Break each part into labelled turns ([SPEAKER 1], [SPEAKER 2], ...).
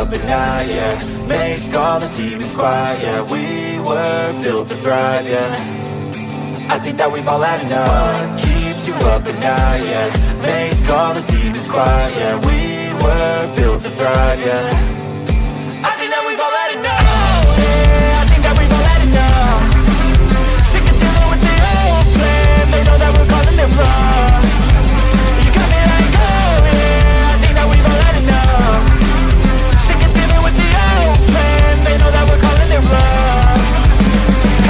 [SPEAKER 1] At night, yeah. Make all the demons quiet, yeah. We were built to thrive, yeah. I think that we've all had enough. What keeps you up at night, yeah. Make all the demons quiet, yeah. We were built to thrive, yeah. I think that we've all had enough. Yeah, I think that we've all had enough. Sick of dealing with the old plan. They know that we're calling it wrong. You got me like, oh yeah. I think that we've all had enough. They know that we're calling it wrong.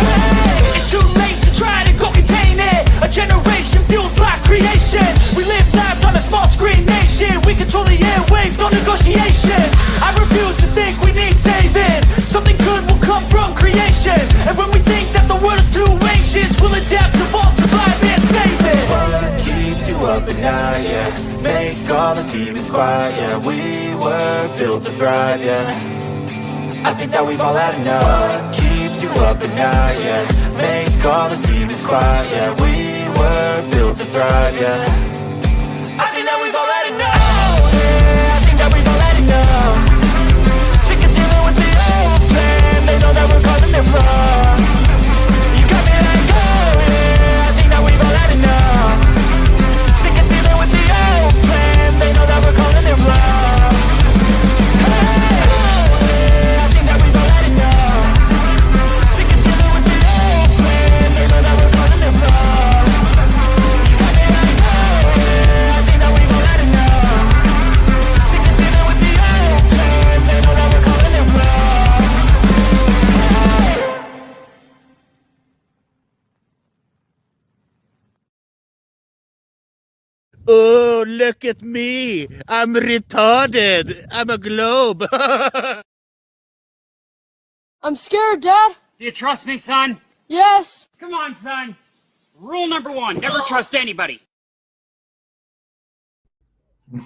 [SPEAKER 1] Hey, it's too late to try to go contain it. A generation fueled by creation. We live lives on a small screen nation. We control the airwaves, no negotiation. I refuse to think we need saving. Something good will come from creation. And when we think that the world is too anxious, we'll adapt, evolve, survive, and save it. What keeps you up at night, yeah. Make all the demons quiet, yeah. We were built to thrive, yeah. I think that we've all had enough. What keeps you up at night, yeah. Make all the demons quiet, yeah. We were built to thrive, yeah. I think that we've all had enough. Yeah, I think that we've all had enough. Sick of dealing with the old plan. They know that we're calling it wrong. You got me like, oh yeah. I think that we've all had enough. Sick of dealing with the old plan. They know that we're calling it wrong.
[SPEAKER 2] Oh, look at me. I'm retarded. I'm a globe.
[SPEAKER 3] I'm scared, Dad.
[SPEAKER 4] Do you trust me, son?
[SPEAKER 3] Yes.
[SPEAKER 4] Come on, son. Rule number 1, never trust anybody.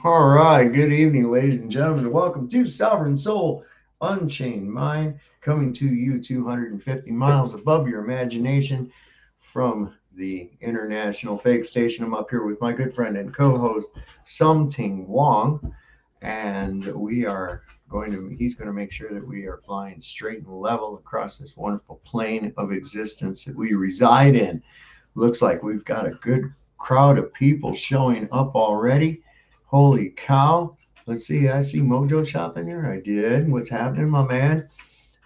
[SPEAKER 5] All right, good evening, ladies and gentlemen. Welcome to Sovereign Soul Unchained Mind, coming to you 250 miles above your imagination from the international fake station. I'm up here with my good friend and co-host Somting Wong, and he's going to make sure that we are flying straight and level across this wonderful plane of existence that we reside in. Looks like we've got a good crowd of people showing up already. Holy cow. Let's see, I see Mojo Shop in here. I did. What's happening, my man?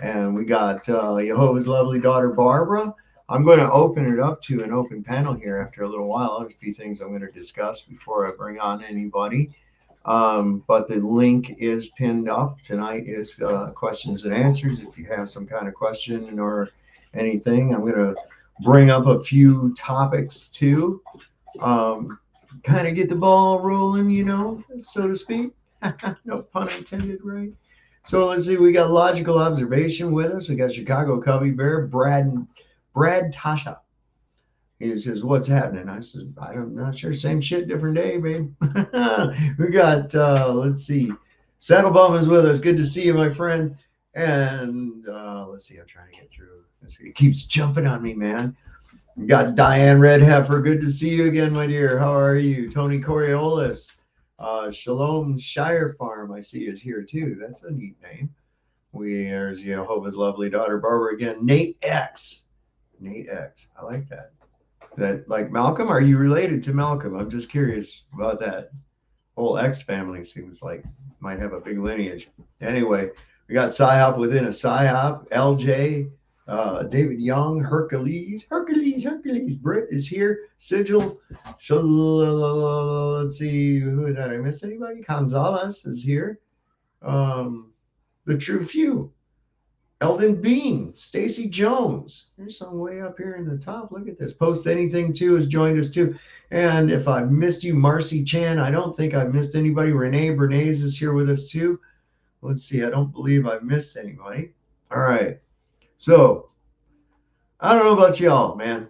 [SPEAKER 5] And we got Jehovah's lovely daughter, Barbara. I'm going to open it up to an open panel here after a little while. There's a few things I'm going to discuss before I bring on anybody. But the link is pinned up. Tonight is questions and answers. If you have some kind of question or anything, I'm going to bring up a few topics too. Kind of get the ball rolling, so to speak. No pun intended, right? So let's see. We got Logical Observation with us. We got Chicago Cubby Bear, Brad Tasha. He says, what's happening? I said, I'm not sure. Same shit, different day, babe. We got, let's see. Saddlebum is with us. Good to see you, my friend. And let's see. I'm trying to get through. Let's see. It keeps jumping on me, man. We got Diane Red Heifer. Good to see you again, my dear. How are you? Tony Coriolis. Shalom Shire Farm, I see, is here, too. That's a neat name. There's Jehovah's lovely daughter, Barbara again. Nate X. I like that. That, like Malcolm, are you related to Malcolm? I'm just curious about that. Whole X family seems like might have a big lineage. Anyway, we got PsyOp within a PsyOp. LJ, David Young, Hercules. Britt is here. Sigil. Let's see. Who did I miss? Anybody? Gonzalez is here. The True Few. Eldon Bean, Stacy Jones. There's some way up here in the top. Look at this. Post Anything too has joined us too. And if I've missed you, Marcy Chan, I don't think I've missed anybody. Renee Bernays is here with us too. Let's see. I don't believe I've missed anybody. All right. So I don't know about y'all, man,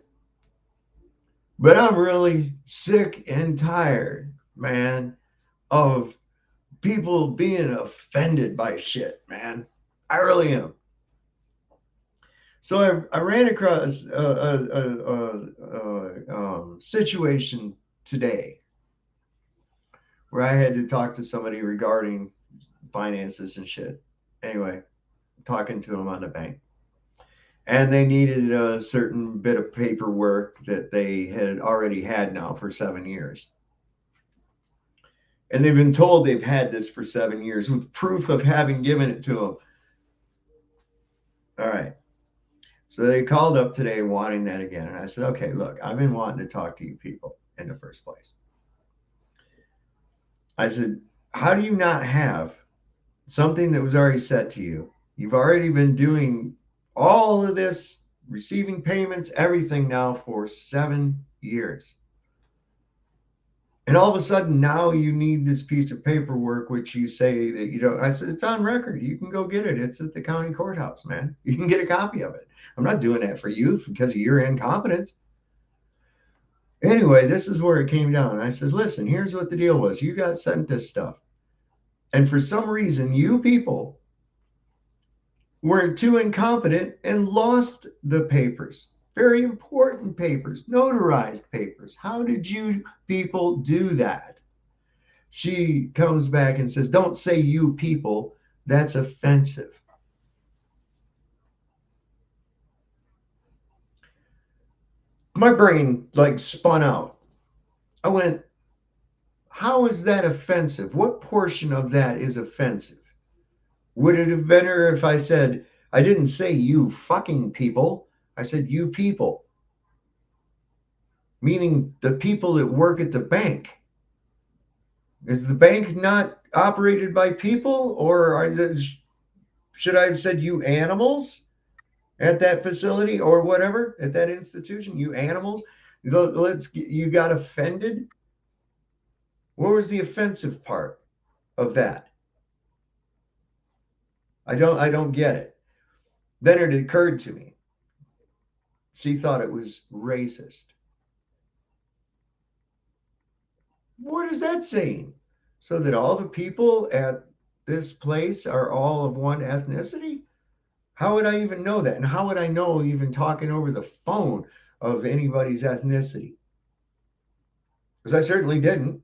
[SPEAKER 5] but I'm really sick and tired, man, of people being offended by shit, man. I really am. So I ran across a situation today where I had to talk to somebody regarding finances and shit. Anyway, talking to them on the bank. And they needed a certain bit of paperwork that they had already had now for 7 years. And they've been told they've had this for 7 years with proof of having given it to them. All right. So they called up today wanting that again. And I said, okay, look, I've been wanting to talk to you people in the first place. I said, how do you not have something that was already set to you? You've already been doing all of this, receiving payments, everything now for 7 years. And all of a sudden now you need this piece of paperwork, which you say that you don't. I said, it's on record. You can go get it. It's at the county courthouse, man. You can get a copy of it. I'm not doing that for you because of your incompetence. Anyway, this is where it came down. I says, listen, here's what the deal was. You got sent this stuff. And for some reason, you people were too incompetent and lost the papers. Very important papers, notarized papers. How did you people do that? She comes back and says, don't say you people. That's offensive. My brain like spun out. I went, how is that offensive? What portion of that is offensive? Would it have been better if I said, I didn't say you fucking people. I said, you people, meaning the people that work at the bank. Is the bank not operated by people, or should I have said you animals at that facility or whatever, at that institution, you animals? You got offended? What was the offensive part of that? I don't get it. Then it occurred to me. She thought it was racist. What is that saying? So that all the people at this place are all of one ethnicity? How would I even know that? And how would I know, even talking over the phone, of anybody's ethnicity? Because I certainly didn't.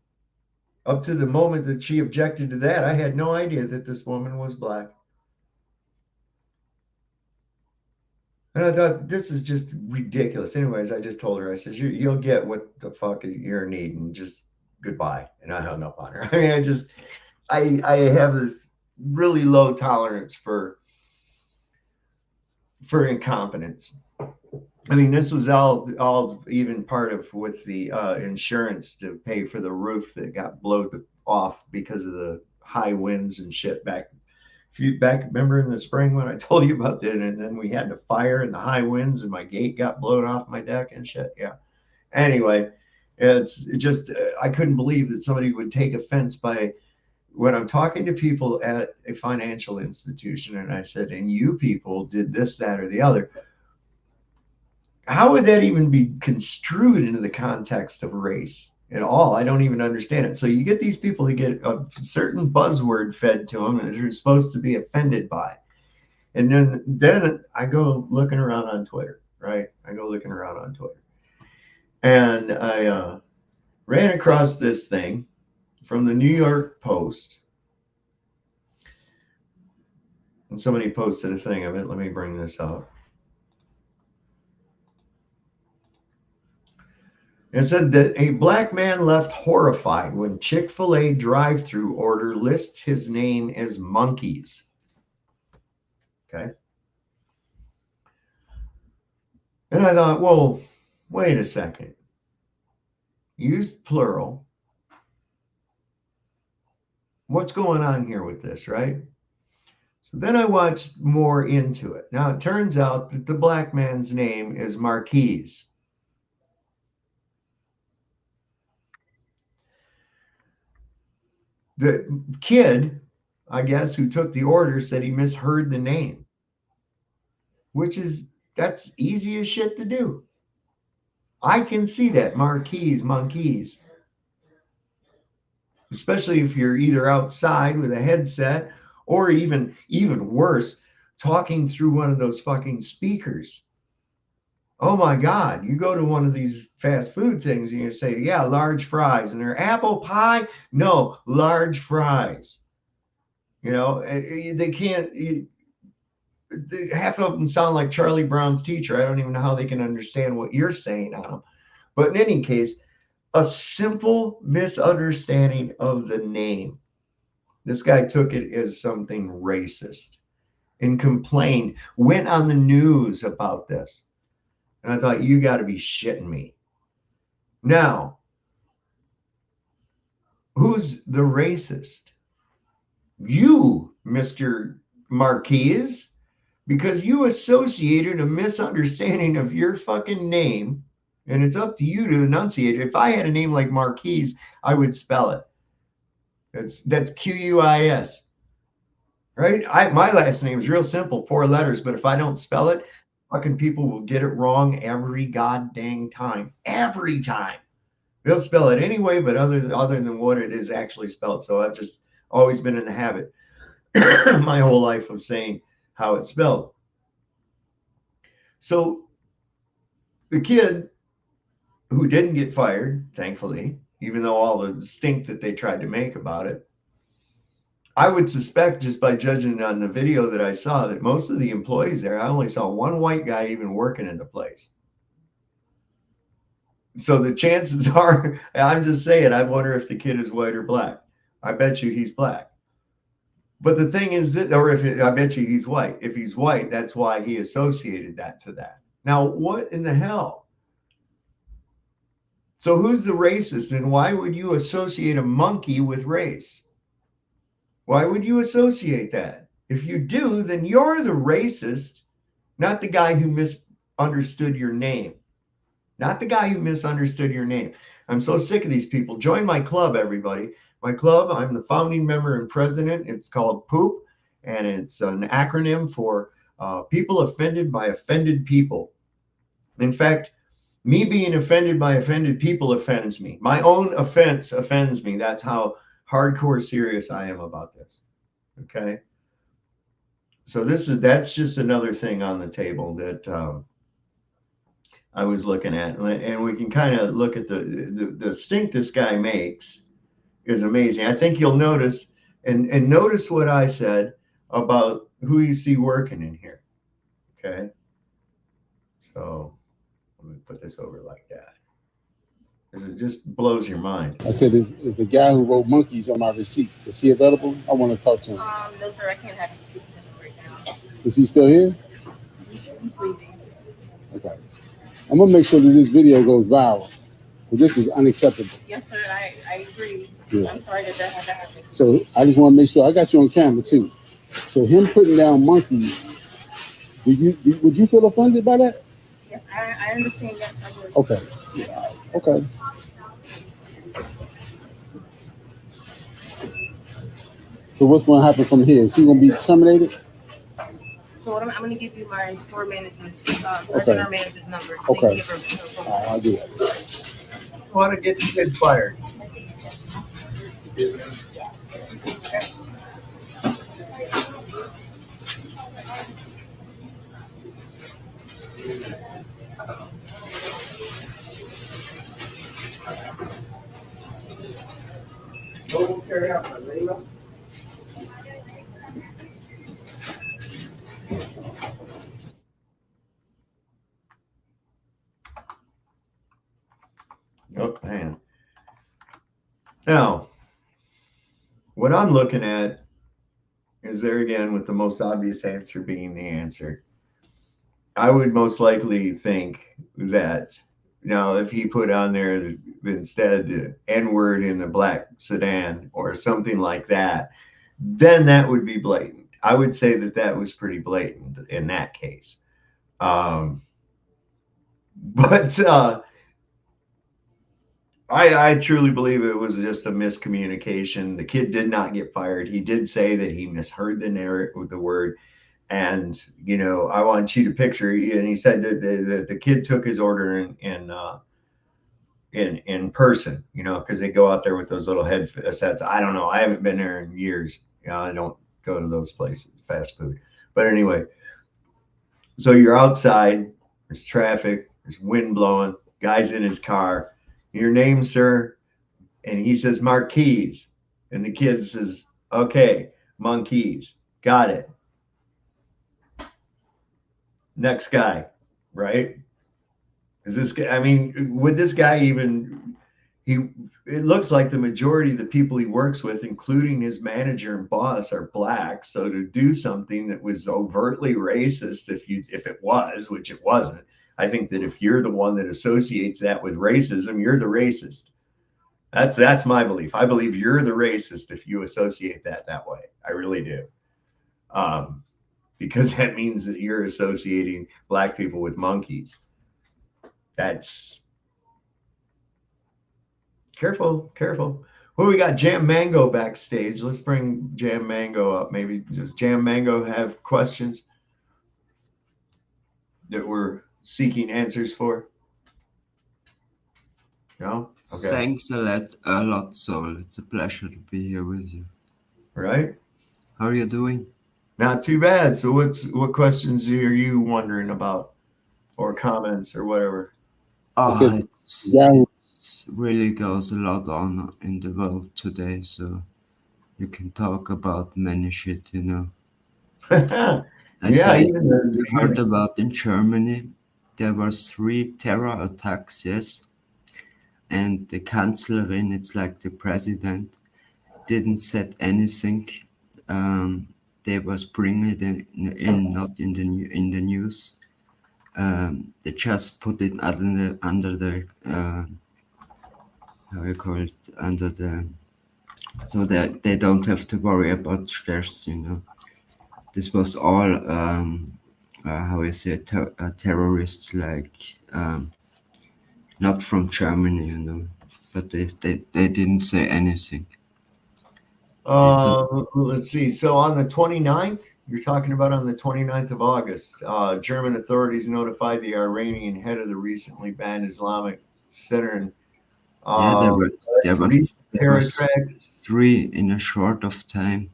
[SPEAKER 5] Up to the moment that she objected to that, I had no idea that this woman was black. And I thought, this is just ridiculous. Anyways, I just told her, I said, you'll get what the fuck you're needing. Just goodbye. And I hung up on her. I mean, I have this really low tolerance for incompetence. I mean, this was all even part of with the insurance to pay for the roof that got blown off because of the high winds and shit back. Remember in the spring when I told you about that, and then we had the fire and the high winds and my gate got blown off my deck and shit. Yeah. Anyway, it just I couldn't believe that somebody would take offense by when I'm talking to people at a financial institution and I said, and you people did this, that, or the other. How would that even be construed into the context of race at all? I don't even understand it. So you get these people who get a certain buzzword fed to them that they're supposed to be offended by. And then I go looking around on Twitter, right? And I ran across this thing from the New York Post. And somebody posted a thing of it. Let me bring this up. It said that a black man left horrified when Chick-fil-A drive-thru order lists his name as monkeys. Okay. And I thought, well, wait a second. Used plural. What's going on here with this, right? So then I watched more into it. Now it turns out that the black man's name is Marquise. The kid, I guess, who took the order said he misheard the name, which is, that's easy as shit to do. I can see that, Marquise, monkeys. Especially if you're either outside with a headset or even worse, talking through one of those fucking speakers. Oh my God, you go to one of these fast food things and you say, yeah, large fries. And they're apple pie? No, large fries. You know, they can't, half of them sound like Charlie Brown's teacher. I don't even know how they can understand what you're saying on them. But in any case, a simple misunderstanding of the name. This guy took it as something racist and complained, went on the news about this. And I thought, you got to be shitting me. Now, who's the racist? You, Mr. Marquise, because you associated a misunderstanding of your fucking name, and it's up to you to enunciate it. If I had a name like Marquise, I would spell it. That's Quis, right? My last name is real simple, 4 letters, but if I don't spell it, fucking people will get it wrong every goddamn time. Every time. They'll spell it anyway, but other than what it is actually spelled. So I've just always been in the habit my whole life of saying how it's spelled. So the kid who didn't get fired, thankfully, even though all the stink that they tried to make about it, I would suspect, just by judging on the video that I saw, that most of the employees there, I only saw one white guy even working in the place. So the chances are, I'm just saying, I wonder if the kid is white or black. I bet you he's black. But the thing is that, I bet you he's white. If he's white, that's why he associated that to that. Now, what in the hell? So who's the racist, and why would you associate a monkey with race? Why would you associate that? If you do, then you're the racist, not the guy who misunderstood your name. Not the guy who misunderstood your name. I'm so sick of these people. Join my club, everybody. My club, I'm the founding member and president. It's called POOP, and it's an acronym for people offended by offended people. In fact, me being offended by offended people offends me. My own offense offends me. That's how hardcore serious I am about this. Okay. So that's just another thing on the table that I was looking at, and we can kind of look at the stink this guy makes is amazing. I think you'll notice, and notice what I said about who you see working in here. Okay. So let me put this over like that. This just blows your mind.
[SPEAKER 6] I said, is the guy who wrote monkeys on my receipt, is he available? I want to talk to him.
[SPEAKER 7] No, sir, I can't have you speak to him right now.
[SPEAKER 6] Is he still here?
[SPEAKER 7] He's leaving.
[SPEAKER 6] Okay. I'm going to make sure that this video goes viral. But this is unacceptable.
[SPEAKER 7] Yes, sir, I agree.
[SPEAKER 6] Yeah.
[SPEAKER 7] I'm sorry that had to happen.
[SPEAKER 6] So I just want to make sure, I got you on camera too. So him putting down monkeys, would you feel offended by that?
[SPEAKER 7] Yes, I understand. Yes, I would.
[SPEAKER 6] Okay. Yeah. Okay. So what's going to happen from here? Is he going to be terminated?
[SPEAKER 7] So I'm going to give you my store manager's,
[SPEAKER 6] Okay.
[SPEAKER 7] general manager's number. So
[SPEAKER 6] Okay.
[SPEAKER 7] you can give her,
[SPEAKER 6] I'll do that.
[SPEAKER 5] I want to get the kid fired. Oh, man. Now, what I'm looking at is there again with the most obvious answer being the answer. I would most likely think that now if he put on there instead the N-word in the black sedan or something like that, then that would be blatant. I would say that was pretty blatant in that case. But I truly believe it was just a miscommunication. The kid did not get fired. He did say that he misheard the word. And, I want you to picture, and he said that the kid took his order in person, because they go out there with those little headsets. I don't know. I haven't been there in years. I don't go to those places, fast food. But anyway, so you're outside, there's traffic, there's wind blowing, guy's in his car. Your name, sir? And he says, Marquise. And the kid says, okay, monkeys. Got it. Next guy, right? Is this guy, I mean, would this guy even, it looks like the majority of the people he works with, including his manager and boss, are black. So to do something that was overtly racist, if it was, which it wasn't, I think that if you're the one that associates that with racism, you're the racist. That's my belief. I believe you're the racist if you associate that way. I really do. Because that means that you're associating black people with monkeys. That's careful. Well, we got Jam Mango backstage. Let's bring Jam Mango up. Maybe does Jam Mango have questions that we're seeking answers for? No? Okay.
[SPEAKER 8] Thanks a lot, Sol. It's a pleasure to be here with you.
[SPEAKER 5] Right?
[SPEAKER 8] How are you doing?
[SPEAKER 5] Not too bad. So what questions are you wondering about, or comments or whatever?
[SPEAKER 8] It really goes a lot on in the world today, so you can talk about many shit,
[SPEAKER 5] Yeah,
[SPEAKER 8] you heard about in Germany, there were 3 terror attacks, yes? And the Kanzlerin, it's like the president, didn't said anything. They was bringing it in not in the news. They just put it under the how you call it, so that they don't have to worry about stress. This was all how you say terrorists, like not from Germany, but they didn't say anything.
[SPEAKER 5] Let's see. So on the 29th, you're talking about on the 29th of August, German authorities notified the Iranian head of the recently banned Islamic Center.
[SPEAKER 8] There was 3 in a short of time,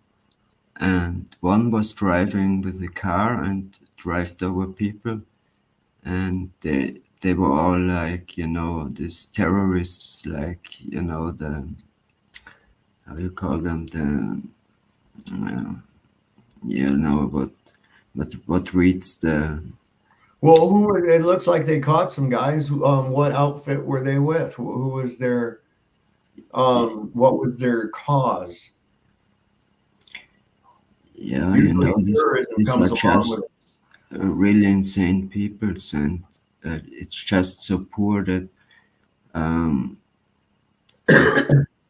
[SPEAKER 8] and one was driving with a car and drove over people, and they were all like, these terrorists, like, the, how you call them, what reads the...
[SPEAKER 5] Well, it looks like they caught some guys. What outfit were they with? Who was their, what was their cause?
[SPEAKER 8] Yeah, these are just really insane people, and it's just so poor that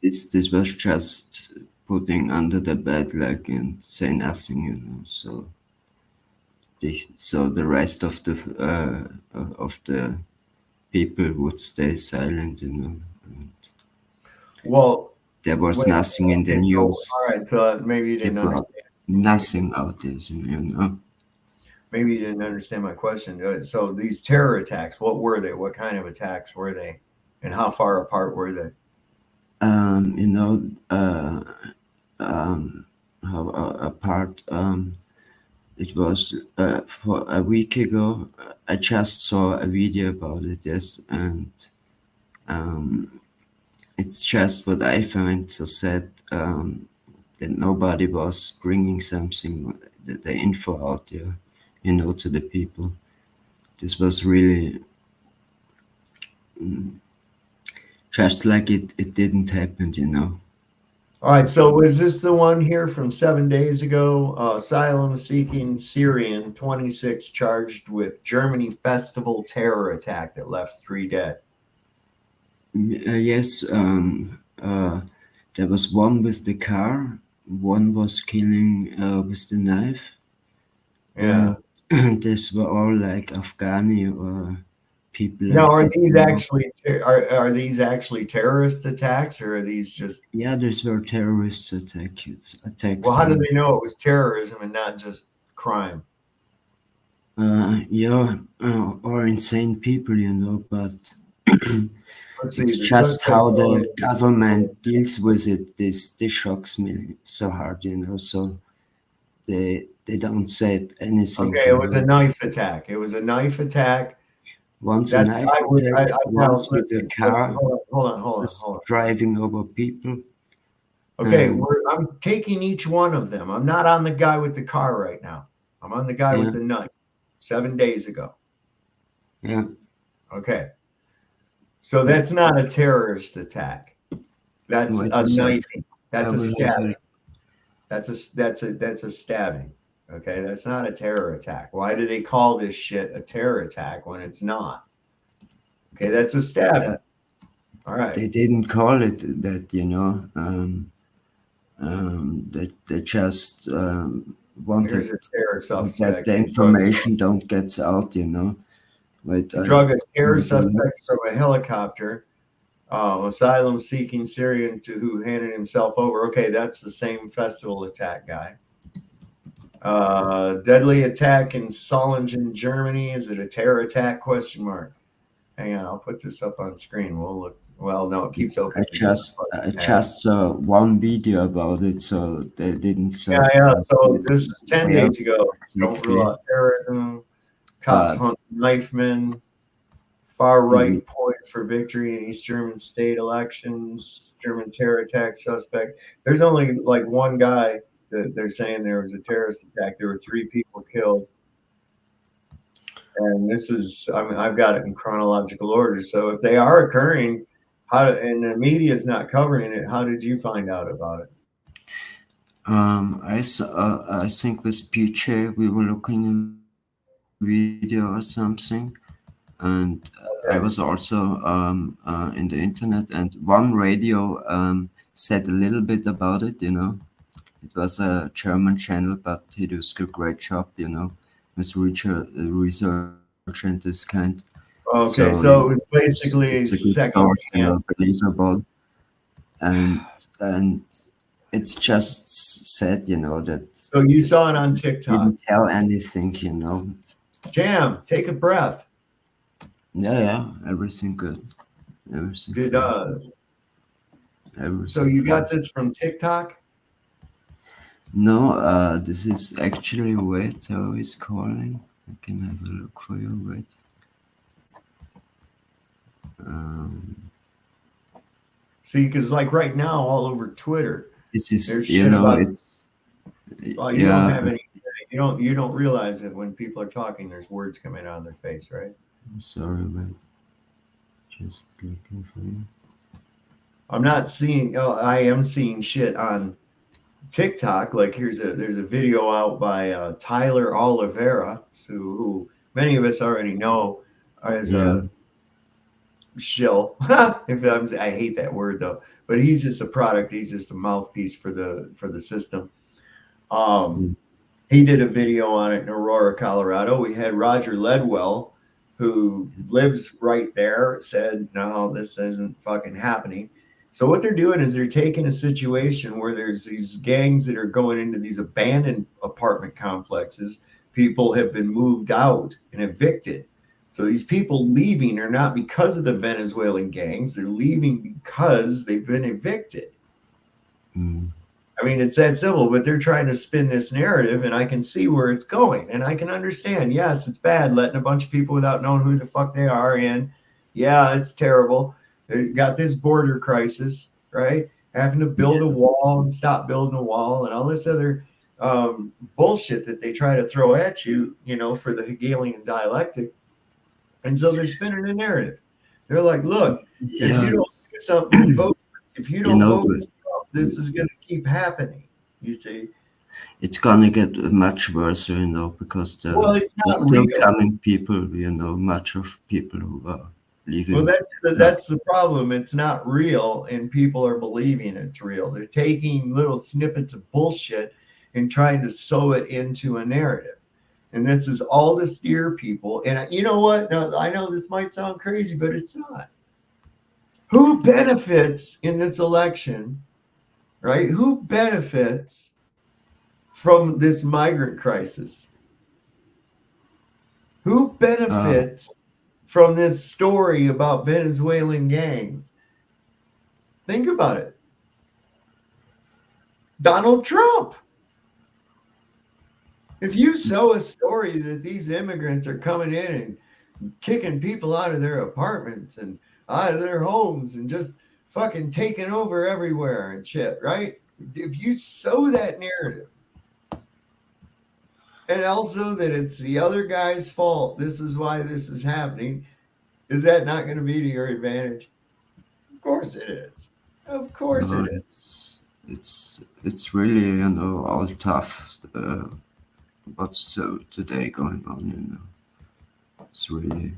[SPEAKER 8] this was just putting under the bed, like, and say nothing, so the rest of the people would stay silent, And
[SPEAKER 5] well,
[SPEAKER 8] there was nothing in the news.
[SPEAKER 5] All right, so maybe you didn't understand.
[SPEAKER 8] Nothing out there,
[SPEAKER 5] Maybe you didn't understand my question. So these terror attacks, what were they? What kind of attacks were they? And how far apart were they?
[SPEAKER 8] How apart? It was for a week ago. I just saw a video about it, yes, and it's just what I find so sad, that nobody was bringing something, the info out there, to the people. This was really just like it didn't happen,
[SPEAKER 5] All right, so was this the one here from 7 days ago? Asylum-seeking Syrian, 26, charged with Germany festival terror attack that left 3 dead.
[SPEAKER 8] Yes, there was one with the car, one was killing with the knife.
[SPEAKER 5] Yeah.
[SPEAKER 8] And these were all like Afghani or people
[SPEAKER 5] Now,
[SPEAKER 8] like
[SPEAKER 5] are
[SPEAKER 8] this.
[SPEAKER 5] these actually are these actually terrorist attacks, or are these just?
[SPEAKER 8] Yeah, these were terrorist attacks.
[SPEAKER 5] Well, how do they know it was terrorism and not just crime?
[SPEAKER 8] Yeah, or insane people, but
[SPEAKER 5] Let's see.
[SPEAKER 8] it's
[SPEAKER 5] The
[SPEAKER 8] just
[SPEAKER 5] suspect.
[SPEAKER 8] how the government deals with it. This shocks me so hard, So they don't say anything.
[SPEAKER 5] Okay, it was a knife attack. It was a knife attack.
[SPEAKER 8] Once a
[SPEAKER 5] That's
[SPEAKER 8] knife
[SPEAKER 5] I would.
[SPEAKER 8] attack,
[SPEAKER 5] Now
[SPEAKER 8] once with a
[SPEAKER 5] listen.
[SPEAKER 8] car,
[SPEAKER 5] Hold
[SPEAKER 8] was
[SPEAKER 5] on.
[SPEAKER 8] driving over people.
[SPEAKER 5] Okay,
[SPEAKER 8] Um,
[SPEAKER 5] I'm taking each one of them. I'm not on the guy with the car right now. I'm on the guy with
[SPEAKER 8] Yeah.
[SPEAKER 5] the knife. 7 days ago.
[SPEAKER 8] Yeah,
[SPEAKER 5] Okay. So that's not a terrorist attack. That's
[SPEAKER 8] wait
[SPEAKER 5] a
[SPEAKER 8] a sec.
[SPEAKER 5] knifing. That's
[SPEAKER 8] I
[SPEAKER 5] a
[SPEAKER 8] will have
[SPEAKER 5] stabbing.
[SPEAKER 8] a-
[SPEAKER 5] That's a stabbing. Okay, that's not a terror attack. Why do they call this shit a terror attack when it's not? Okay, that's a stabbing. All right.
[SPEAKER 8] They didn't call it that, they just wanted
[SPEAKER 5] Here's a terror
[SPEAKER 8] that
[SPEAKER 5] suspect.
[SPEAKER 8] the information don't get out, Wait,
[SPEAKER 5] Drug a terror suspect from a helicopter. Asylum seeking Syrian who handed himself over. Okay, that's the same festival attack guy. Deadly attack in Solingen, Germany. Is it a terror attack? Question mark. Hang on, I'll put this up on screen. We'll look. Well, no, it keeps opening.
[SPEAKER 8] I just saw one video about it, so they didn't say.
[SPEAKER 5] Yeah. So this is 10 days ago. Don't
[SPEAKER 8] exactly.
[SPEAKER 5] rule out terrorism. Cops hunt knife men. Far right poised for victory in East German state elections. German terror attack suspect. There's only like one guy that they're saying there was a terrorist attack. There were 3 people killed. And this is, I've got it in chronological order. So if they are occurring, and the media is not covering it, how did you find out about it?
[SPEAKER 8] I think with PJ we were looking at a video or something, and I was also in the internet, and one radio said a little bit about it. It was a German channel, but he does a great job, with research and this kind.
[SPEAKER 5] Okay, so it was basically
[SPEAKER 8] it's a good
[SPEAKER 5] second
[SPEAKER 8] source, believable, and it's just said, that.
[SPEAKER 5] So you saw it on TikTok.
[SPEAKER 8] Didn't tell anything,
[SPEAKER 5] Jam, take a breath.
[SPEAKER 8] Yeah, everything good. Everything.
[SPEAKER 5] Good.
[SPEAKER 8] Everything
[SPEAKER 5] So you got
[SPEAKER 8] good.
[SPEAKER 5] this from TikTok?
[SPEAKER 8] No, this is actually wait. Who is calling? I can have a look for you. Wait.
[SPEAKER 5] See, because like right now, all over Twitter,
[SPEAKER 8] This is
[SPEAKER 5] there's shit about,
[SPEAKER 8] it's.
[SPEAKER 5] well, you don't have any. You don't realize that when people are talking, there's words coming out of their face, right?
[SPEAKER 8] Sorry, wait. Just looking for you.
[SPEAKER 5] I'm not seeing. Oh, I am seeing shit on TikTok. Like there's a video out by Tyler Oliveira, who many of us already know as a shill. I hate that word though, but he's just a product. He's just a mouthpiece for the system. He did a video on it in Aurora, Colorado. We had Roger Ledwell, who lives right there, said, no, this isn't fucking happening. So what they're doing is they're taking a situation where there's these gangs that are going into these abandoned apartment complexes. People have been moved out and evicted. So these people leaving are not because of the Venezuelan gangs. They're leaving because they've been evicted. I mean, it's that simple, but they're trying to spin this narrative, and I can see where it's going. And I can understand, yes, it's bad letting a bunch of people without knowing who the fuck they are in. Yeah, it's terrible. They got this border crisis, right? Having to build a wall and stop building a wall and all this other bullshit that they try to throw at you, for the Hegelian dialectic. And so they're spinning a narrative. They're like, look, if you don't do something, vote. If you don't vote, this is going to keep happening. You see,
[SPEAKER 8] it's gonna get much worse, because there's still coming people, much of people who are living.
[SPEAKER 5] That's the problem. It's not real, and people are believing it's real. They're taking little snippets of bullshit and trying to sew it into a narrative. And this is all to steer people. And you know what? Now, I know this might sound crazy, but it's not. Who benefits in this election, right? Who benefits from this migrant crisis? Who benefits from this story about Venezuelan gangs? Think about it. Donald Trump. If you sow a story that these immigrants are coming in and kicking people out of their apartments and out of their homes and just fucking taking over everywhere and shit, right? If you sow that narrative, and also that it's the other guy's fault, this is why this is happening, is that not going to be to your advantage? Of course it is. Of course it is.
[SPEAKER 8] It's really, you know, all tough. What's today going on, you know? It's really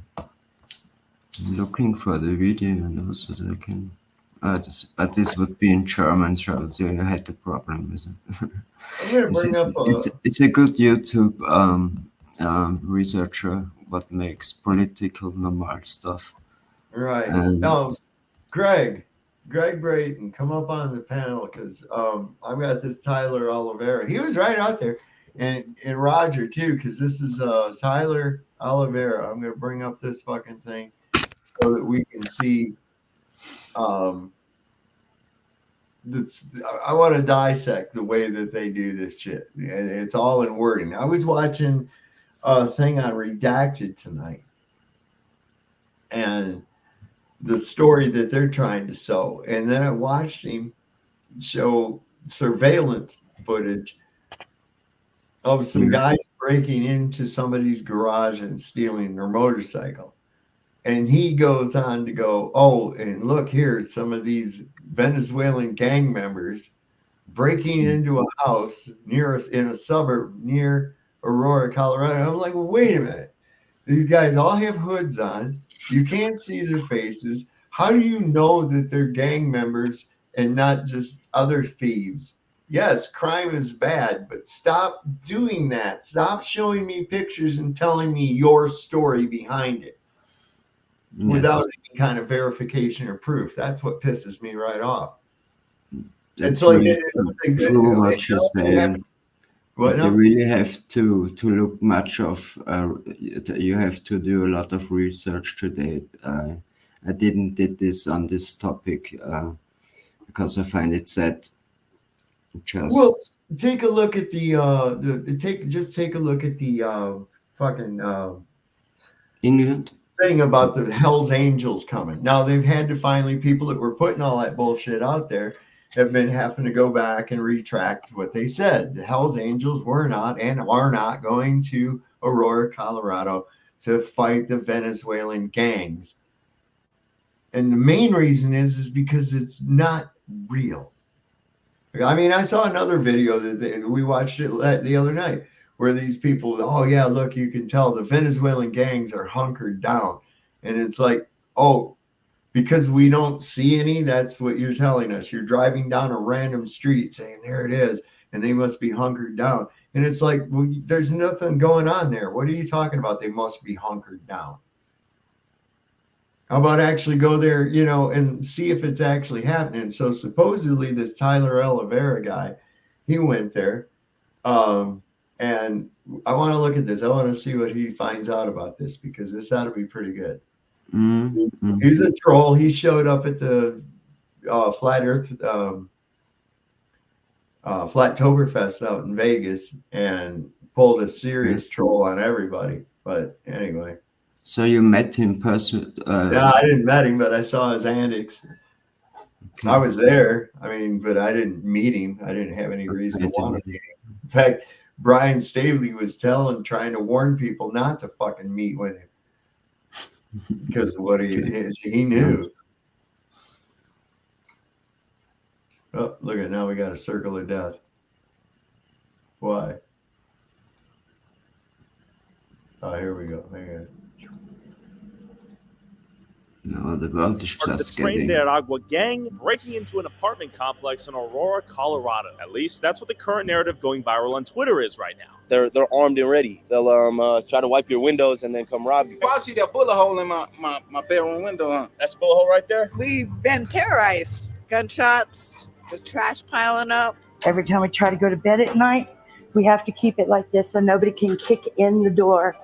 [SPEAKER 8] looking for the video, you know, so that I can. This would be in German, so you had the problem with it.
[SPEAKER 5] I'm going to bring up
[SPEAKER 8] it's a good YouTube researcher what makes political normal stuff.
[SPEAKER 5] Right.
[SPEAKER 8] And
[SPEAKER 5] Now, Greg Brayton, come up on the panel because I've got this Tyler Oliveira. He was right out there. And Roger, too, because this is Tyler Oliveira. I'm going to bring up this fucking thing so that we can see. I want to dissect the way that they do this shit. And it's all in wording. I was watching a thing on Redacted tonight. And the story that they're trying to sow. And then I watched him show surveillance footage of some guys breaking into somebody's garage and stealing their motorcycle. And he goes on to go, oh, and look here, some of these Venezuelan gang members breaking into a house near us in a suburb near Aurora, Colorado. I'm like, well, wait a minute. These guys all have hoods on. You can't see their faces. How do you know that they're gang members and not just other thieves? Yes, crime is bad, but stop doing that. Stop showing me pictures and telling me your story behind it without any kind of verification or proof. That's what pisses me right off.
[SPEAKER 8] That's
[SPEAKER 5] so
[SPEAKER 8] really true what you're saying. But you really have to look much of. You have to do a lot of research today. I did this on this topic because I find it sad.
[SPEAKER 5] Well, take a look at take a look at the fucking
[SPEAKER 8] England
[SPEAKER 5] thing about the Hell's Angels coming. Now they've had to finally, people that were putting all that bullshit out there have been having to go back and retract what they said. The Hell's Angels were not and are not going to Aurora, Colorado to fight the Venezuelan gangs. And the main reason is because it's not real. I mean, I saw another video that we watched it the other night where these people, oh yeah, look, you can tell the Venezuelan gangs are hunkered down. And it's like, oh, because we don't see any, that's what you're telling us. You're driving down a random street saying, there it is, and they must be hunkered down. And it's like, well, there's nothing going on there. What are you talking about? They must be hunkered down. How about actually go there, you know, and see if it's actually happening? So supposedly this Tyler Oliveira guy, he went there. And I want to look at this. I want to see what he finds out about this because this ought to be pretty good.
[SPEAKER 8] Mm-hmm.
[SPEAKER 5] He's a troll. He showed up at the Flat Earth Flattoberfest out in Vegas and pulled a serious troll on everybody. But anyway.
[SPEAKER 8] So you met him personally?
[SPEAKER 5] Yeah, I didn't met him, but I saw his antics. Okay. I was there. I mean, but I didn't meet him. I didn't have any reason to want to meet him. In fact, Brian Stavely was trying to warn people not to fucking meet with him because of what he knew. Oh, look at now we got a circle of death. Why? Oh, here we go. Hang on.
[SPEAKER 8] No, the world is
[SPEAKER 9] The
[SPEAKER 8] just
[SPEAKER 9] Train
[SPEAKER 8] getting.
[SPEAKER 9] de Aragua gang breaking into an apartment complex in Aurora, Colorado. At least that's what the current narrative going viral on Twitter is right now.
[SPEAKER 10] They're armed and ready. They'll try to wipe your windows and then come rob you.
[SPEAKER 11] Well, I see that bullet hole in my bedroom window, huh?
[SPEAKER 9] That's a bullet hole right there?
[SPEAKER 12] We've been terrorized. Gunshots, the trash piling up.
[SPEAKER 13] Every time we try to go to bed at night, we have to keep it like this so nobody can kick in the door.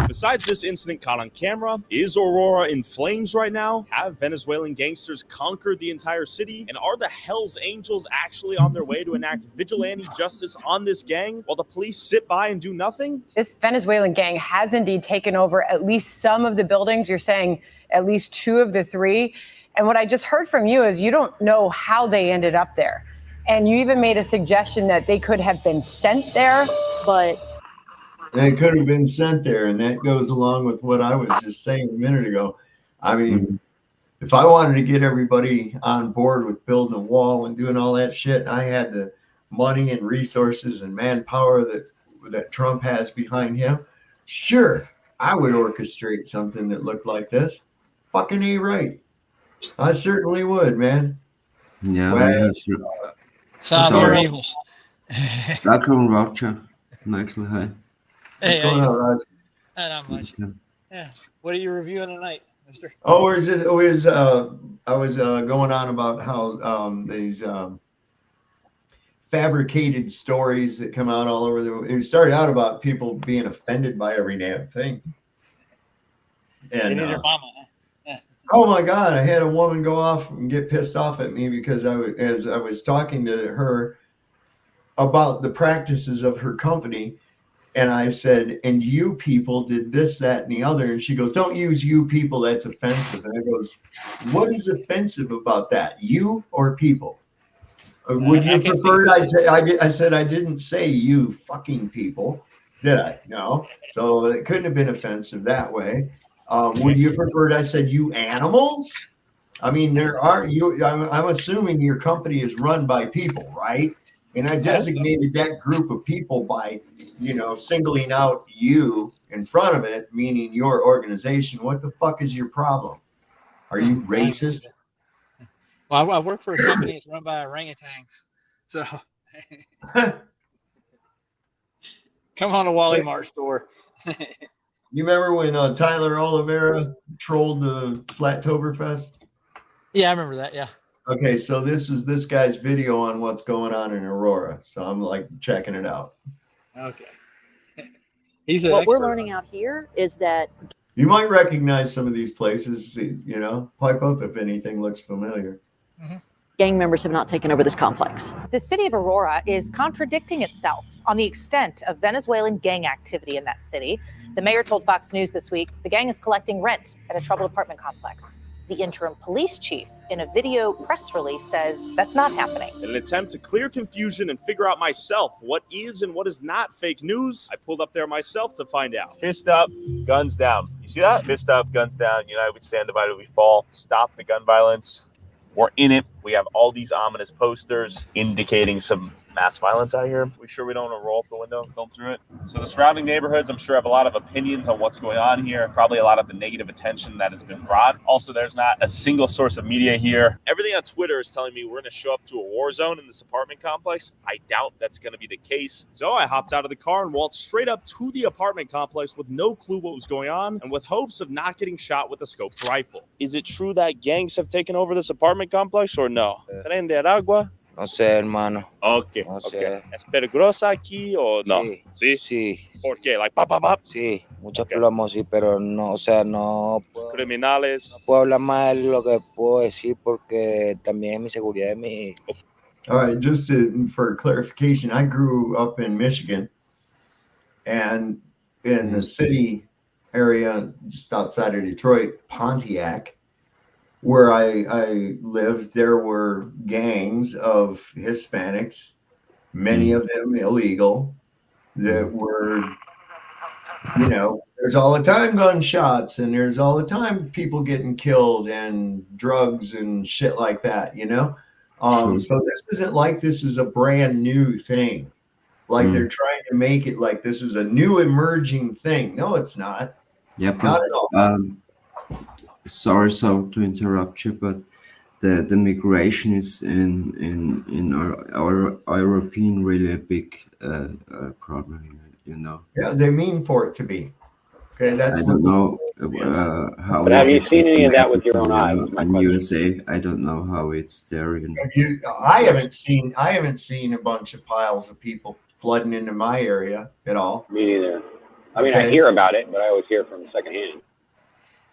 [SPEAKER 9] Besides this incident caught on camera, is Aurora in flames right now? Have Venezuelan gangsters conquered the entire city? And are the Hells Angels actually on their way to enact vigilante justice on this gang while the police sit by and do nothing?
[SPEAKER 14] This Venezuelan gang has indeed taken over at least some of the buildings. You're saying at least 2 of the 3. And what I just heard from you is you don't know how they ended up there. And you even made a suggestion that they could have been sent there, but
[SPEAKER 5] They could have been sent there, and that goes along with what I was just saying a minute ago. I mean, if I wanted to get everybody on board with building a wall and doing all that shit, I had the money and resources and manpower that Trump has behind him. Sure, I would orchestrate something that looked like this. Fucking A right. I certainly would, man.
[SPEAKER 8] Yeah,
[SPEAKER 5] Well,
[SPEAKER 15] Some are evil.
[SPEAKER 8] Welcome, Roger. Michael, hi.
[SPEAKER 15] Hey,
[SPEAKER 5] What's going on, Roger?
[SPEAKER 15] Not much. Yeah. What are you reviewing tonight, mister?
[SPEAKER 5] Oh, I was going on about how these fabricated stories that come out all over it started out about people being offended by every damn thing. And
[SPEAKER 15] Your mama, huh? Yeah.
[SPEAKER 5] oh my God, I had a woman go off and get pissed off at me because as I was talking to her about the practices of her company. And I said, and you people did this, that, and the other. And she goes, don't use you people. That's offensive. And I goes, what is offensive about that? You or people? Would you prefer? I said, I didn't say you fucking people, did I? No. So it couldn't have been offensive that way. Would you prefer? I said, you animals? I mean, I'm assuming your company is run by people, right? And I designated that group of people by, singling out you in front of it, meaning your organization. What the fuck is your problem? Are you racist?
[SPEAKER 15] Well, I work for a company that's run by orangutans. So come on to Wally Mart store.
[SPEAKER 5] You remember when Tyler Oliveira trolled the Flattoberfest?
[SPEAKER 15] Yeah, I remember that. Yeah.
[SPEAKER 5] Okay, so this is this guy's video on what's going on in Aurora. So I'm like checking it out.
[SPEAKER 15] Okay.
[SPEAKER 16] What we're learning out here is that
[SPEAKER 5] you might recognize some of these places, pipe up if anything looks familiar.
[SPEAKER 16] gang members have not taken over this complex.
[SPEAKER 17] The city of Aurora is contradicting itself on the extent of Venezuelan gang activity in that city. The mayor told Fox News this week the gang is collecting rent at a troubled apartment complex. The interim police chief, in a video press release, says that's not happening.
[SPEAKER 9] In an attempt to clear confusion and figure out myself what is and what is not fake news, I pulled up there myself to find out.
[SPEAKER 18] Fist up, guns down. You see that? Fist up, guns down. United we stand, divided we fall. Stop the gun violence. We're in it. We have all these ominous posters indicating some mass violence out here. We sure we don't want to roll up the window and film through it? So the surrounding neighborhoods, I'm sure, have a lot of opinions on what's going on here. Probably a lot of the negative attention that has been brought. Also, there's not a single source of media here. Everything on Twitter is telling me we're going to show up to a war zone in this apartment complex. I doubt that's going to be the case. So I hopped out of the car and walked straight up to the apartment complex with no clue what was going on and with hopes of not getting shot with a scoped rifle. Is it true that gangs have taken over this apartment complex or no? Tren de Aragua?
[SPEAKER 19] No sé, hermano.
[SPEAKER 9] Okay,
[SPEAKER 19] no
[SPEAKER 9] okay. ¿Es peligrosa aquí o no?
[SPEAKER 19] Sí.
[SPEAKER 9] Sí. ¿Por qué? Like, pop, pop, pop?
[SPEAKER 19] Sí, muchos problemas, sí, pero no, o sea, no puedo,
[SPEAKER 9] criminales.
[SPEAKER 19] No puedo hablar más de lo que puedo decir porque también es mi seguridad de mi.
[SPEAKER 5] All right, just for clarification, I grew up in Michigan, and in the city area just outside of Detroit, Pontiac, where I lived, there were gangs of Hispanics, many of them illegal, that were, there's all the time gunshots and there's all the time people getting killed and drugs and shit like that, So this isn't like this is a brand new thing. Like they're trying to make it like this is a new emerging thing. No, it's not.
[SPEAKER 8] Yeah,
[SPEAKER 5] not at all.
[SPEAKER 8] sorry, so to interrupt you, but the migration is in our European really a big problem, you know.
[SPEAKER 5] Yeah, they mean for it to be. Okay, that's
[SPEAKER 8] I
[SPEAKER 5] what
[SPEAKER 8] don't know how.
[SPEAKER 16] But have you seen any of that with your own eyes? Is my
[SPEAKER 8] In
[SPEAKER 16] question.
[SPEAKER 8] USA, I don't know how it's there. You know.
[SPEAKER 5] I haven't seen a bunch of piles of people flooding into my area at all.
[SPEAKER 16] Me neither. I mean, I
[SPEAKER 5] Okay.
[SPEAKER 16] hear about it, but I always hear from secondhand.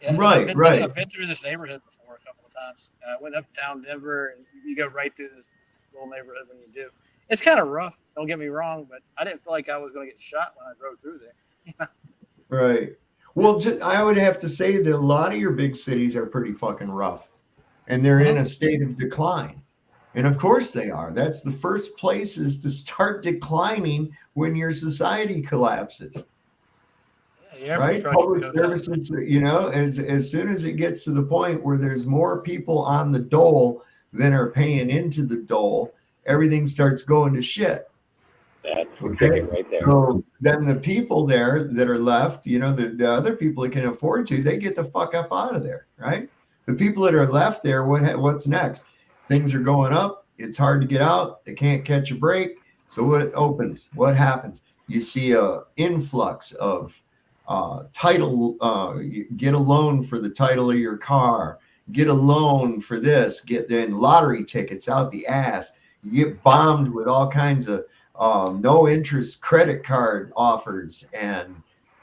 [SPEAKER 15] Yeah,
[SPEAKER 5] Right,
[SPEAKER 15] I've been through this neighborhood before a couple of times. I went uptown Denver, and you go right through this little neighborhood when you do. It's kind of rough. Don't get me wrong, but I didn't feel like I was going to get shot when I drove through there.
[SPEAKER 5] Right. Well, I would have to say that a lot of your big cities are pretty fucking rough, and they're in a state of decline. And of course they are. That's the first places to start declining when your society collapses.
[SPEAKER 15] Yeah,
[SPEAKER 5] right? Public services, you know, as soon as it gets to the point where there's more people on the dole than are paying into the dole, everything starts going to shit.
[SPEAKER 16] That's the ticket right there.
[SPEAKER 5] So then the people there that are left, you know, the other people that can afford to, they get the fuck up out of there, right? The people that are left there, what's next? Things are going up. It's hard to get out. They can't catch a break. So what opens? What happens? You see a influx of title, get a loan for the title of your car, get a loan for this, get then lottery tickets out the ass. You get bombed with all kinds of no interest credit card offers and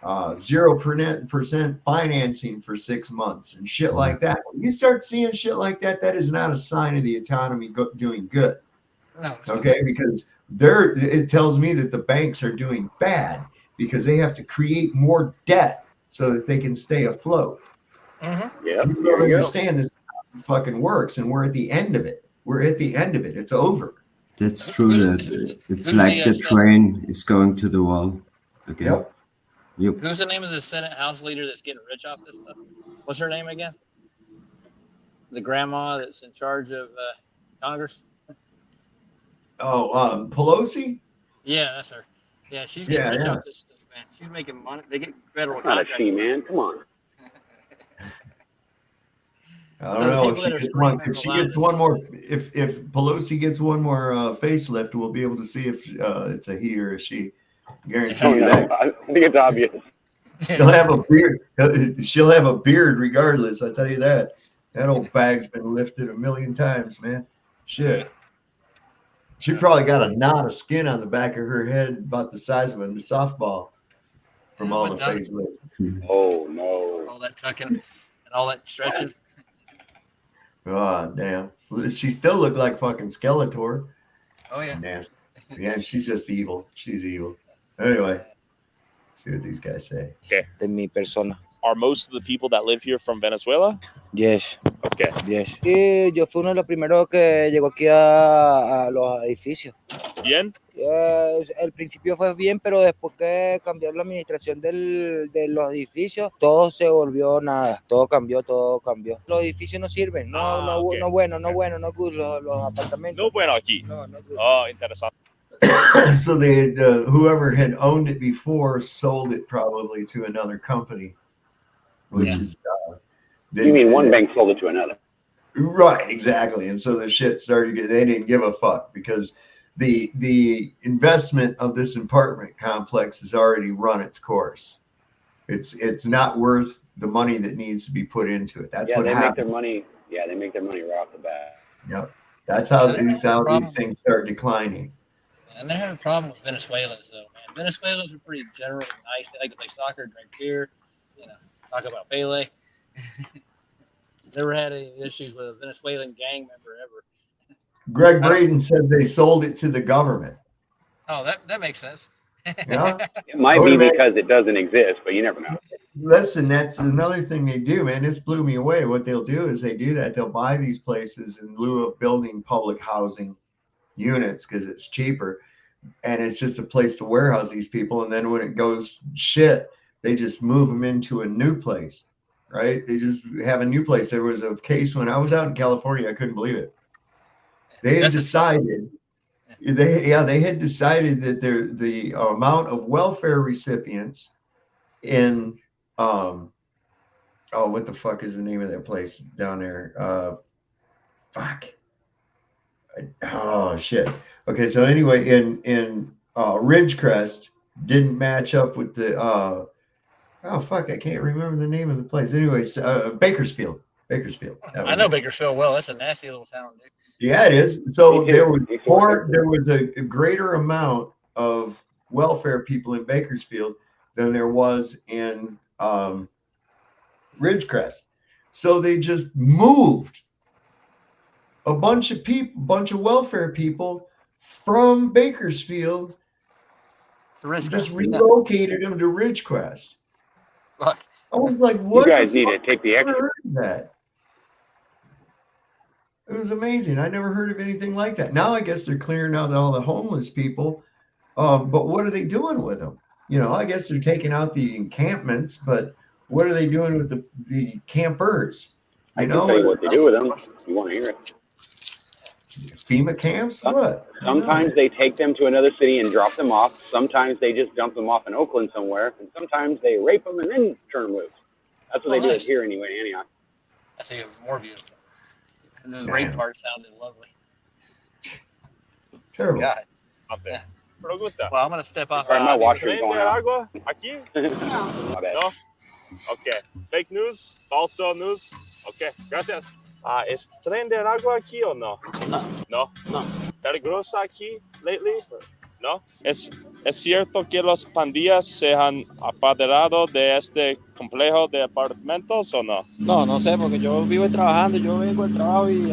[SPEAKER 5] 0% financing for 6 months and shit like that. When you start seeing shit like that, that is not a sign of the economy doing good.
[SPEAKER 15] No.
[SPEAKER 5] Okay, because it tells me that the banks are doing bad because they have to create more debt so that they can stay afloat.
[SPEAKER 16] Mm-hmm.
[SPEAKER 5] You don't understand this fucking works, and we're at the end of it. We're at the end of it. It's over.
[SPEAKER 8] That's true. That it's like the train is going to the wall again. Yep.
[SPEAKER 15] Who's the name of the Senate House leader that's getting rich off this stuff? What's her name again? The grandma that's in charge of Congress?
[SPEAKER 5] Oh, Pelosi?
[SPEAKER 15] Yeah, that's her. Yeah, she's getting rich off this stuff, man. She's making money. They get federal contracts.
[SPEAKER 16] Not a she, man. Come on.
[SPEAKER 5] I don't know if she gets one more. If Pelosi gets one more facelift, we'll be able to see if it's a he or a she. Guarantee you that.
[SPEAKER 16] I think it's obvious.
[SPEAKER 5] She'll have a beard. She'll have a beard regardless. I tell you that. That old bag's been lifted a million times, man. Shit. She probably got a knot of skin on the back of her head about the size of a softball from all the facelifts.
[SPEAKER 16] Oh no!
[SPEAKER 15] All that tucking and all that stretching.
[SPEAKER 5] Oh damn! She still looked like fucking Skeletor.
[SPEAKER 15] Oh yeah.
[SPEAKER 5] Nasty. Yeah, she's just evil. She's evil. Anyway, see what these guys say.
[SPEAKER 18] Okay.
[SPEAKER 19] De mi persona.
[SPEAKER 18] Are most of the people that live here from Venezuela?
[SPEAKER 19] Yes.
[SPEAKER 18] Okay.
[SPEAKER 19] Yes. Y yo fui uno de los primeros que llegó aquí a los edificios.
[SPEAKER 18] Bien.
[SPEAKER 19] El principio fue bien, pero después que cambió la administración de los edificios, todo se volvió nada. Todo cambió. Los edificios no sirven. No bueno, no good, los apartamentos.
[SPEAKER 18] No bueno aquí.
[SPEAKER 19] No good.
[SPEAKER 18] Oh, interesante.
[SPEAKER 5] So they whoever had owned it before sold it probably to another company, which is.
[SPEAKER 16] You mean one bank sold it to another?
[SPEAKER 5] Right, exactly. And so the shit started. They didn't give a fuck because the investment of this apartment complex has already run its course. It's not worth the money that needs to be put into it. That's what
[SPEAKER 16] they
[SPEAKER 5] happens.
[SPEAKER 16] make their money. Yeah, they make their mony right off the bat.
[SPEAKER 5] Yep, that's how these things start declining.
[SPEAKER 15] And they have a problem with Venezuelans, though, man. Venezuelans are pretty generally nice. They like to play soccer, drink beer, talk about Pele. Never had any issues with a Venezuelan gang member ever.
[SPEAKER 5] Greg Braden said they sold it to the government.
[SPEAKER 15] Oh, that makes sense.
[SPEAKER 5] Yeah.
[SPEAKER 16] It might be because it doesn't exist, but you never know.
[SPEAKER 5] Listen, that's another thing they do, man. This blew me away. What they'll do is they'll buy these places in lieu of building public housing units because it's cheaper. And it's just a place to warehouse these people. And then when it goes shit, they just move them into a new place, right? They just have a new place. There was a case when I was out in California. I couldn't believe it. They had decided, they had decided that the amount of welfare recipients in Oh, what the fuck is the name of that place down there? Fuck. Oh shit. Okay, so anyway, in Ridgecrest didn't match up with the oh fuck, I can't remember the name of the place. Anyways, Bakersfield. Bakersfield.
[SPEAKER 15] I know Bakersfield well. That's a nasty little town, dude.
[SPEAKER 5] Yeah, it is. So there was a greater amount of welfare people in Bakersfield than there was in Ridgecrest. So they just moved a bunch of welfare people from Bakersfield, just relocated them to Ridgecrest.
[SPEAKER 15] Look,
[SPEAKER 5] I was like, what?
[SPEAKER 20] You guys need to take the extra.
[SPEAKER 5] That. It was amazing. I never heard of anything like that. Now I guess they're clearing out all the homeless people. But what are they doing with them? You know, I guess they're taking out the encampments, but what are they doing with the campers?
[SPEAKER 20] I can tell you what they do with them. You want to hear it?
[SPEAKER 5] FEMA camps? What?
[SPEAKER 20] Sometimes they take them to another city and drop them off. Sometimes they just dump them off in Oakland somewhere. And sometimes they rape them and then turn them loose. That's what they do here anyway in Antioch.
[SPEAKER 15] That's even more beautiful. And the rape part sounded lovely.
[SPEAKER 5] Terrible.
[SPEAKER 15] God.
[SPEAKER 18] Yeah. Pregunta.
[SPEAKER 15] Well, I'm going to step off.
[SPEAKER 20] Sorry, my washer's
[SPEAKER 18] ¿Tren
[SPEAKER 20] going
[SPEAKER 18] de
[SPEAKER 20] out.
[SPEAKER 18] agua aquí?
[SPEAKER 20] My bad.
[SPEAKER 18] No. Okay. Fake news. Falso news. Okay. Gracias. ¿Es tren de agua aquí o no? No. No. ¿Peligrosa aquí lately? No. ¿Es cierto que los pandillas se han apoderado de este complejo de apartamentos o no?
[SPEAKER 21] No, no sé, porque yo vivo trabajando, yo vengo del trabajo y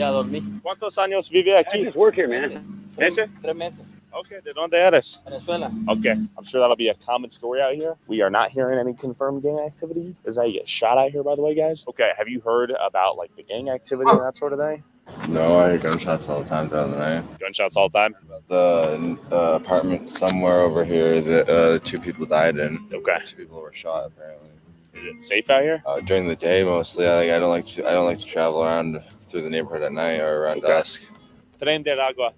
[SPEAKER 21] a dormir.
[SPEAKER 18] ¿Cuántos años vive aquí?
[SPEAKER 20] I just work here, man.
[SPEAKER 18] ¿Meses?
[SPEAKER 21] 3 meses.
[SPEAKER 18] Okay, ¿de dónde eres?
[SPEAKER 21] Venezuela.
[SPEAKER 18] Okay, I'm sure that'll be a common story out here. We are not hearing any confirmed gang activity. This is how you get shot out here, by the way, guys. Okay, have you heard about like the gang activity and that sort of thing?
[SPEAKER 22] No, I hear gunshots all the time throughout the night.
[SPEAKER 18] Gunshots all the time?
[SPEAKER 22] The apartment somewhere over here that 2 people died in.
[SPEAKER 18] Okay.
[SPEAKER 22] 2 people were shot apparently.
[SPEAKER 18] Is it safe out here?
[SPEAKER 22] During the day mostly. I don't like to travel around through the neighborhood at night or around dusk.
[SPEAKER 18] Tren de agua.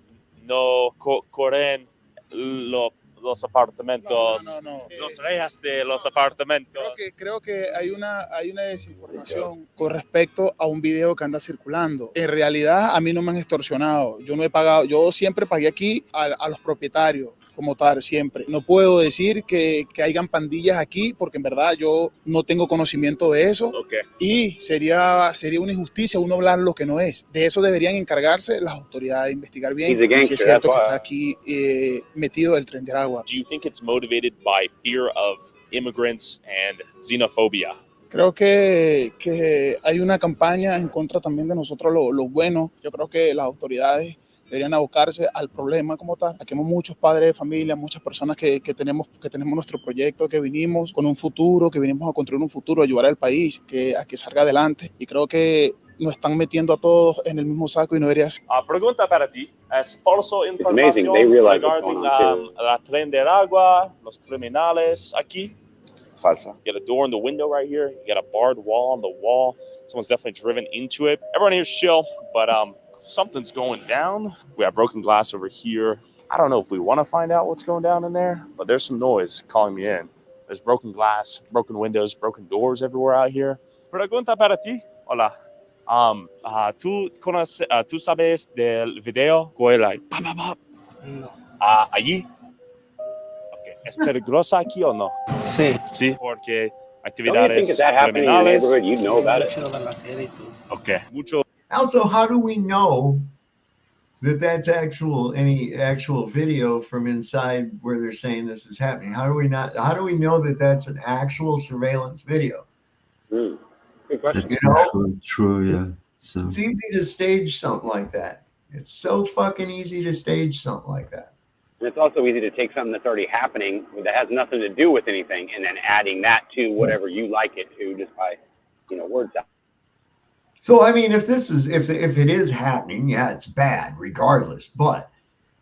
[SPEAKER 18] No corren los apartamentos.
[SPEAKER 11] No.
[SPEAKER 18] Los rejas de los apartamentos.
[SPEAKER 11] Creo que hay una desinformación con respecto a un video que anda circulando. En realidad, a mí no me han extorsionado. Yo no he pagado. Yo siempre pagué aquí a los propietarios, como tal, siempre. No puedo decir que hayan pandillas aquí, porque en verdad yo no tengo conocimiento de eso.
[SPEAKER 18] Okay.
[SPEAKER 11] Y sería una injusticia uno hablar lo que no es. De eso deberían encargarse las autoridades, de investigar bien si es cierto que está aquí metido el tren de agua.
[SPEAKER 18] Do you think it's motivated by fear of immigrants and xenophobia?
[SPEAKER 11] Creo que hay una campaña en contra también de nosotros los buenos. Yo creo que las autoridades deberían abocarse al problema como tal. Aquí hay muchos padres de familia, muchas personas que tenemos nuestro proyecto, que vinimos con un futuro, que vinimos a construir un futuro, a ayudar al país a que salga adelante. Y creo que nos están metiendo a todos en el mismo saco y no debería ser.
[SPEAKER 18] Pregunta para ti. ¿Es falso información regarding la tren de agua, los criminales aquí?
[SPEAKER 22] Falsa.
[SPEAKER 18] You got a door in the window right here. You got a barred wall on the wall. Someone's definitely driven into it. Everyone here's chill, but something's going down. We have broken glass over here. I don't know if we want to find out what's going down in there, but there's some noise calling me in. There's broken glass, broken windows, broken doors everywhere out here. Pregunta para ti. Hola. ¿Tú sabes del video?
[SPEAKER 21] No.
[SPEAKER 18] Allí. Okay. ¿Es peligrosa aquí o no?
[SPEAKER 21] Sí.
[SPEAKER 18] Sí, porque
[SPEAKER 20] Don't you think
[SPEAKER 18] actividades
[SPEAKER 20] if that happened in your
[SPEAKER 18] criminales.
[SPEAKER 20] neighborhood, you'd know about it?
[SPEAKER 18] Okay. Mucho.
[SPEAKER 5] Also, how do we know that that's any actual video from inside where they're saying this is happening? How do we know that that's an actual surveillance video?
[SPEAKER 20] Good question.
[SPEAKER 8] That's true, yeah. So
[SPEAKER 5] it's easy to stage something like that. It's so fucking easy to stage something like that.
[SPEAKER 20] And it's also easy to take something that's already happening that has nothing to do with anything and then adding that to whatever you like it to just by, words out.
[SPEAKER 5] So, I mean, if it is happening, yeah, it's bad regardless, but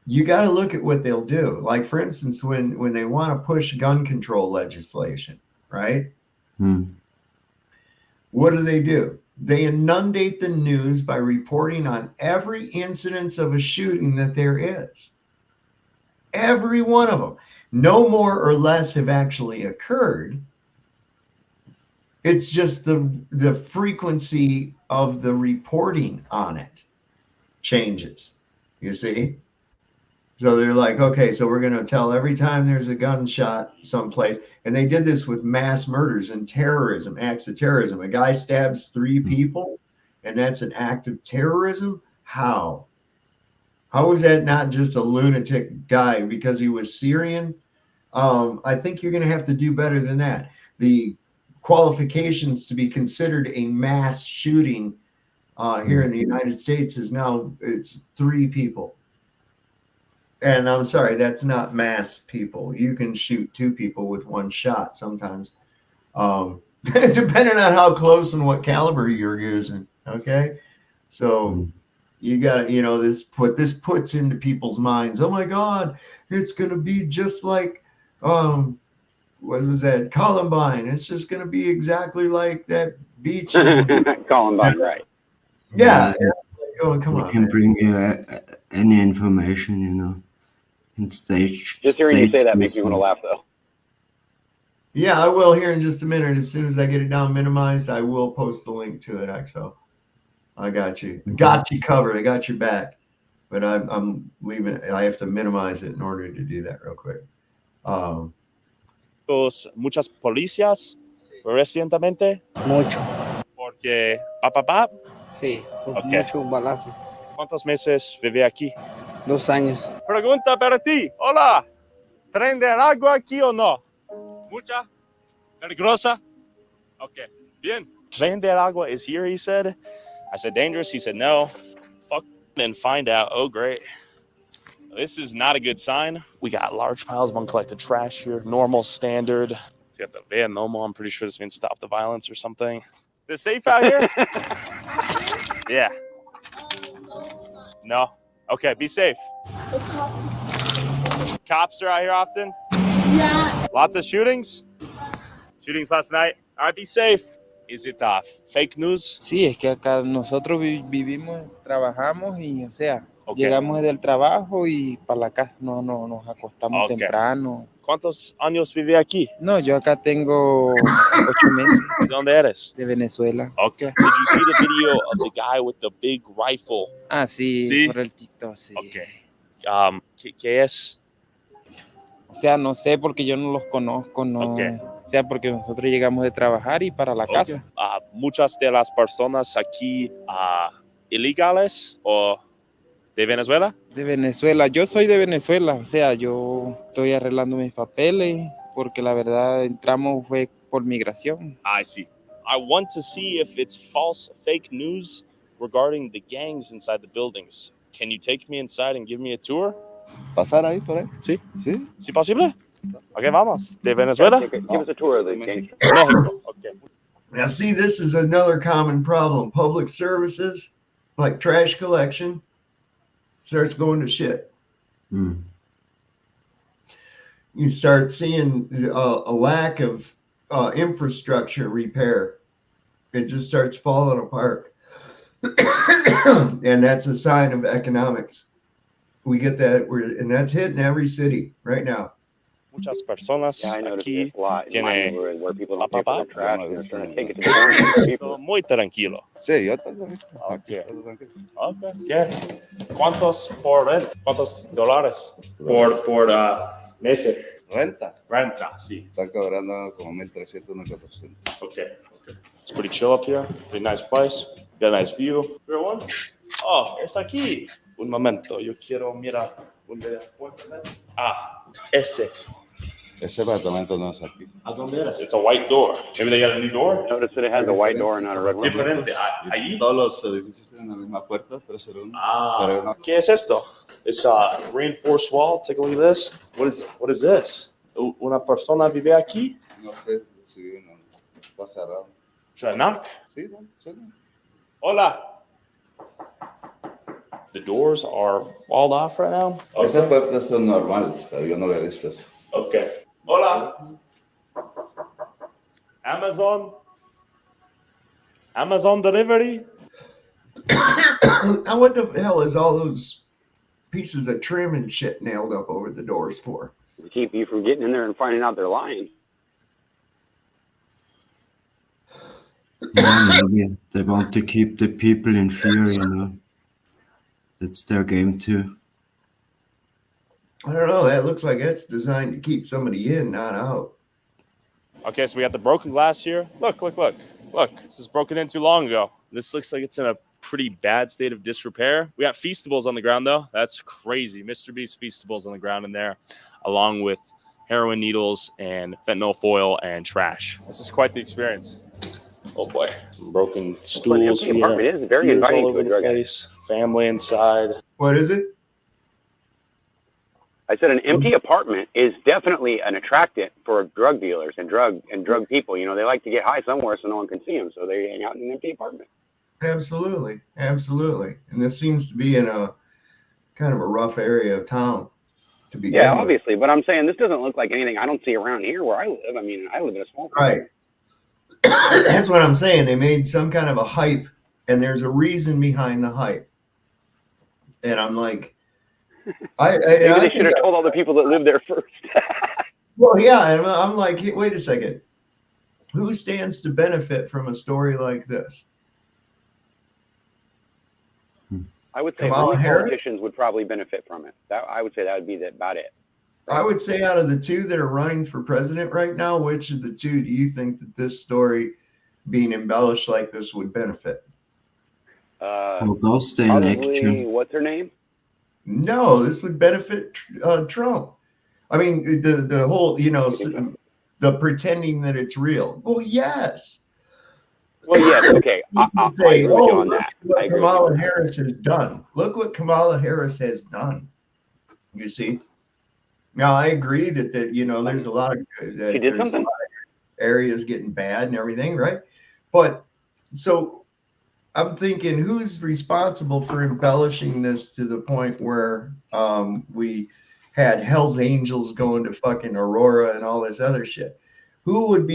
[SPEAKER 5] you got to look at what they'll do. Like, for instance, when they want to push gun control legislation, right? What do? They inundate the news by reporting on every incidence of a shooting that there is. Every one of them. No more or less have actually occurred. It's just the frequency of the reporting on it changes. You see? So they're like, okay, so we're going to tell every time there's a gunshot someplace. And they did this with mass murders and terrorism, acts of terrorism. A guy stabs 3 people, and that's an act of terrorism? How? How is that not just a lunatic guy because he was Syrian? I think you're going to have to do better than that. The qualifications to be considered a mass shooting here in the United States is now it's 3 people. And I'm sorry, that's not mass people. You can shoot 2 people with 1 shot sometimes, depending on how close and what caliber you're using. Okay, so you got, you know, this puts into people's minds. Oh my God, it's gonna be just like what was that, Columbine? It's just gonna be exactly like that beach.
[SPEAKER 20] Columbine, right?
[SPEAKER 5] Yeah. Oh, come on.
[SPEAKER 8] I can bring you any information, you know.
[SPEAKER 20] Just hearing you say that makes me want to laugh, though.
[SPEAKER 5] Yeah, I will here in just a minute. As soon as I get it down minimized, I will post the link to it, XO. I got you. Got you covered. I got your back. But I'm leaving it. I have to minimize it in order to do that real quick.
[SPEAKER 9] Muchas policías recientemente.
[SPEAKER 21] Mucho.
[SPEAKER 9] Porque papá.
[SPEAKER 21] Sí, por
[SPEAKER 9] Okay.
[SPEAKER 21] muchos balazos.
[SPEAKER 9] ¿Cuántos meses vive aquí?
[SPEAKER 21] 2 años.
[SPEAKER 9] Pregunta para ti. Hola. ¿Tren del agua aquí o no? Mucha. Peligrosa. Okay. Bien. Tren del agua is here, he said. I said dangerous. He said no. Fuck and find out. Oh, great. This is not a good sign. We got large piles of uncollected trash here. Normal, standard. You got the van normal. I'm pretty sure this means stop the violence or something. Is it safe out here? Yeah. No. Okay, be safe. Cops are out here often? Yeah. Lots of shootings? Shootings last night? All right, be safe. Is it fake news?
[SPEAKER 21] Sí, es que acá nosotros vivimos, trabajamos y, o sea,
[SPEAKER 9] Okay.
[SPEAKER 21] llegamos del trabajo y para la casa no nos acostamos temprano.
[SPEAKER 9] ¿Cuántos años vive aquí?
[SPEAKER 21] No, yo acá tengo 8 meses.
[SPEAKER 9] ¿De dónde eres?
[SPEAKER 21] De Venezuela.
[SPEAKER 9] Okay. Did you see the video of the guy with the big rifle?
[SPEAKER 21] Ah, sí,
[SPEAKER 9] ¿Sí?
[SPEAKER 21] por el TikTok, sí.
[SPEAKER 9] Okay. ¿Qué es?
[SPEAKER 21] O sea, no sé porque yo no los conozco, no.
[SPEAKER 9] Okay.
[SPEAKER 21] O sea, porque nosotros llegamos de trabajar y para la casa.
[SPEAKER 9] Muchas de las personas aquí ilegales o de Venezuela.
[SPEAKER 21] De Venezuela. Yo soy de Venezuela, o sea, yo estoy arreglando mis papeles porque la verdad entramos fue por migración.
[SPEAKER 9] I see. I want to see if it's false, fake news regarding the gangs inside the buildings. Can you take me inside and give me a tour?
[SPEAKER 22] ¿Pasar ahí por ahí?
[SPEAKER 9] Sí.
[SPEAKER 22] ¿Sí?
[SPEAKER 9] ¿Sí posible? Ok, vamos. ¿De Venezuela?
[SPEAKER 20] Give us a tour of the gang.
[SPEAKER 9] México. Okay.
[SPEAKER 5] Now, see, this is another common problem. Public services, like trash collection, starts going to shit. You start seeing a lack of infrastructure repair. It just starts falling apart. And that's a sign of economics. We get that, and that's hitting every city right now.
[SPEAKER 9] Muchas personas aquí tienen la
[SPEAKER 20] papá.
[SPEAKER 9] Muy tranquilo.
[SPEAKER 22] Sí, yo estoy tranquilo.
[SPEAKER 9] Okay. ¿Qué? ¿Cuántos por renta? ¿Cuántos dólares por meses?
[SPEAKER 22] Renta,
[SPEAKER 9] sí.
[SPEAKER 22] están cobrando como 1,300, 1,400.
[SPEAKER 9] Okay. It's pretty chill up here. Pretty nice place. Got a nice view. Everyone? Oh, es aquí. Un momento, yo quiero mirar. Este.
[SPEAKER 22] Ese apartamento no es aquí.
[SPEAKER 9] ¿A dónde eres? It's a white door. Maybe they got a new door?
[SPEAKER 20] Notice that it has a white door and not a red one.
[SPEAKER 9] Diferente. Ahí.
[SPEAKER 22] Todos los edificios tienen la misma puerta, 301. Pero no.
[SPEAKER 9] ¿Qué es esto? It's a reinforced wall. Take a look at this. What is this? ¿Una persona vive aquí?
[SPEAKER 22] No sé si viven o no. Está cerrado.
[SPEAKER 9] Should I knock?
[SPEAKER 22] Sí, no, suena.
[SPEAKER 9] Hola. The doors are walled off right now? Okay.
[SPEAKER 22] Esas puertas son normales, pero yo no había visto eso.
[SPEAKER 9] Okay. Hola. Amazon delivery?
[SPEAKER 5] Now, what the hell is all those pieces of trim and shit nailed up over the doors for?
[SPEAKER 20] To keep you from getting in there and finding out they're lying.
[SPEAKER 8] Yeah, maybe they want to keep the people in fear, That's their game too.
[SPEAKER 5] I don't know. That looks like it's designed to keep somebody in, not out.
[SPEAKER 9] Okay, so we got the broken glass here. Look. This is broken in too long ago. This looks like it's in a pretty bad state of disrepair. We got Feastables on the ground, though. That's crazy. Mr. Beast Feastables on the ground in there, along with heroin needles and fentanyl foil and trash. This is quite the experience. Oh, boy. Broken stools
[SPEAKER 20] empty apartment
[SPEAKER 9] here.
[SPEAKER 20] is very
[SPEAKER 9] Beers
[SPEAKER 20] inviting
[SPEAKER 9] all
[SPEAKER 20] to a
[SPEAKER 9] over the
[SPEAKER 20] drug addict.
[SPEAKER 9] place. Family inside.
[SPEAKER 5] What is it?
[SPEAKER 20] I said an empty apartment is definitely an attractant for drug dealers and drug people. You know, they like to get high somewhere so no one can see them, so they hang out in an empty apartment.
[SPEAKER 5] Absolutely. And this seems to be in a kind of a rough area of town to begin
[SPEAKER 20] Yeah,
[SPEAKER 5] with.
[SPEAKER 20] obviously, but I'm saying this doesn't look like anything I don't see around here where I live. I mean, I live in a small town.
[SPEAKER 5] Right. That's what I'm saying. They made some kind of a hype, and there's a reason behind the hype. And I'm like,
[SPEAKER 20] Maybe they should have told all the people that live there first.
[SPEAKER 5] Well, yeah, and I'm like, hey, wait a second. Who stands to benefit from a story like this?
[SPEAKER 20] I would say
[SPEAKER 5] Kamala
[SPEAKER 20] only
[SPEAKER 5] Harris?
[SPEAKER 20] politicians would probably benefit from it. I would say that would be about it.
[SPEAKER 5] I would say out of the two that are running for president right now, which of the two do you think that this story being embellished like this would benefit?
[SPEAKER 8] They'll stay in action.
[SPEAKER 20] What's her name?
[SPEAKER 5] No, this would benefit Trump. I mean, the whole, the pretending that it's real. Well, yes.
[SPEAKER 20] Well, yes, okay. I agree with you on that.
[SPEAKER 5] Look
[SPEAKER 20] I
[SPEAKER 5] what
[SPEAKER 20] agree
[SPEAKER 5] Kamala Harris has done. Look what Kamala Harris has done. You see? Now, I agree that there's a lot of
[SPEAKER 20] She did something.
[SPEAKER 5] areas getting bad and everything, right? But so I'm thinking, who's responsible for embellishing this to the point where we had Hell's Angels going to fucking Aurora and all this other shit? Who would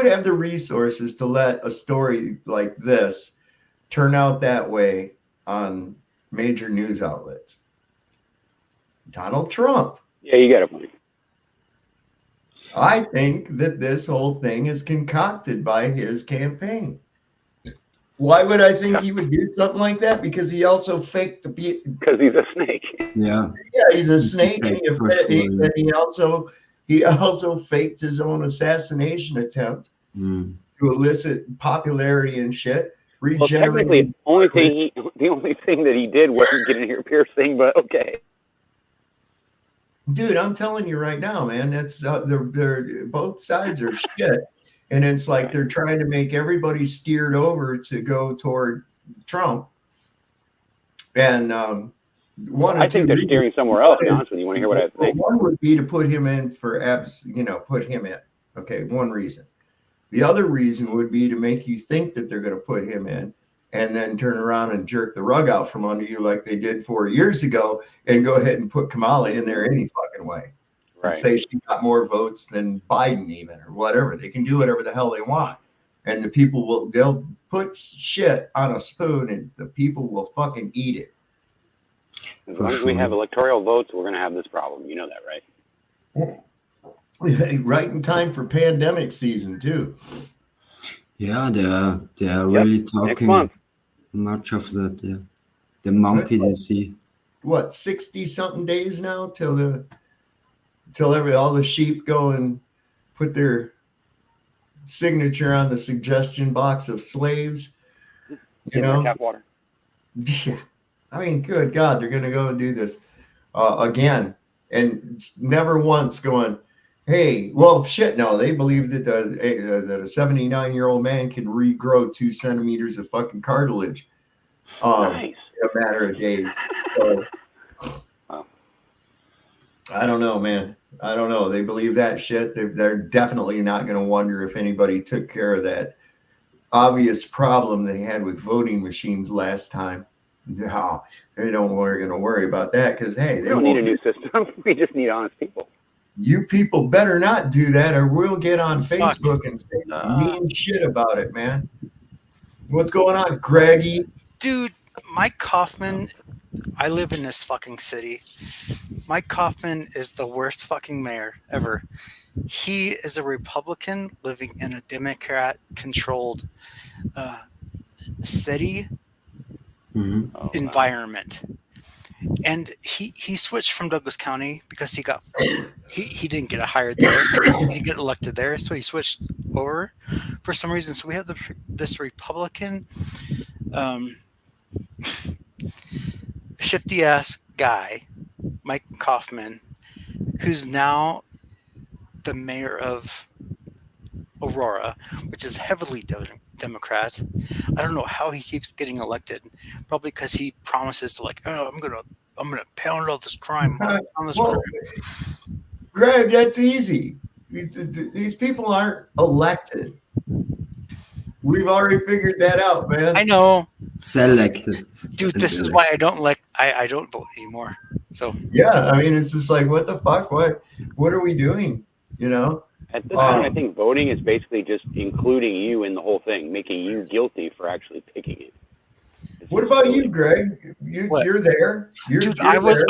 [SPEAKER 5] have the resources to let a story like this turn out that way on major news outlets? Donald Trump.
[SPEAKER 20] Yeah, you got a point.
[SPEAKER 5] I think that this whole thing is concocted by his campaign. Why would I think he would do something like that? Because he also faked to be.
[SPEAKER 20] Because he's a snake.
[SPEAKER 8] Yeah.
[SPEAKER 5] Yeah, he's a snake, and he also faked his own assassination attempt to elicit popularity and shit.
[SPEAKER 20] Well, technically, the only thing that he did wasn't get an ear piercing, but okay.
[SPEAKER 5] Dude, I'm telling you right now, man, that's they're both sides are shit, and it's like they're trying to make everybody steered over to go toward Trump. And
[SPEAKER 20] I think they're steering somewhere else. To be honest with you, want to hear what I have to say?
[SPEAKER 5] One would be to put him in for put him in. Okay, one reason. The other reason would be to make you think that they're going to put him in, and then turn around and jerk the rug out from under you like they did 4 years ago, and go ahead and put Kamala in there any fucking way.
[SPEAKER 20] Right.
[SPEAKER 5] And say she got more votes than Biden even, or whatever. They can do whatever the hell they want. And the people they'll put shit on a spoon and the people will fucking eat it.
[SPEAKER 20] As long as we have electoral votes, we're going to have this problem. You know that, right?
[SPEAKER 5] Right in time for pandemic season too.
[SPEAKER 8] Yeah, they are really talking much of that. Yeah. The monkey disease.
[SPEAKER 5] What, 60-something days now till all the sheep go and put their signature on the suggestion box of slaves. You know,
[SPEAKER 20] tap water.
[SPEAKER 5] Yeah, I mean, good God, they're going to go and do this again, and never once going, hey, well, shit, no, they believe that that a 79-year-old man can regrow 2 centimeters of fucking cartilage
[SPEAKER 20] Nice.
[SPEAKER 5] in a matter of days. So, I don't know, man. I don't know. They believe that shit. They're definitely not going to wonder if anybody took care of that obvious problem they had with voting machines last time. No, they don't going to worry about that because, hey,
[SPEAKER 20] We don't need a new system. We just need honest people.
[SPEAKER 5] You people better not do that, or we'll get on Facebook and say mean shit about it, man. What's going on, Greggy?
[SPEAKER 1] Dude, Mike Kaufman, I live in this fucking city. Mike Kaufman is the worst fucking mayor ever. He is a Republican living in a Democrat-controlled city environment, and he switched from Douglas County because he didn't get hired there, he didn't get elected there, so he switched over for some reason. So we have this Republican shifty ass guy, Mike Kaufman, who's now the mayor of Aurora, which is heavily Democrat. I don't know how he keeps getting elected. Probably because he promises to I'm gonna pound all this crime on this crime.
[SPEAKER 5] Greg, that's easy. These people aren't elected. We've already figured that out, man.
[SPEAKER 1] I know.
[SPEAKER 8] Selected.
[SPEAKER 1] Dude, this is why I don't vote anymore. So
[SPEAKER 5] yeah, I mean, it's just like, what the fuck? What are we doing?
[SPEAKER 20] At this point, I think voting is basically just including you in the whole thing, making you guilty for actually picking it.
[SPEAKER 5] What about you, Greg? You're there.
[SPEAKER 1] Dude, I was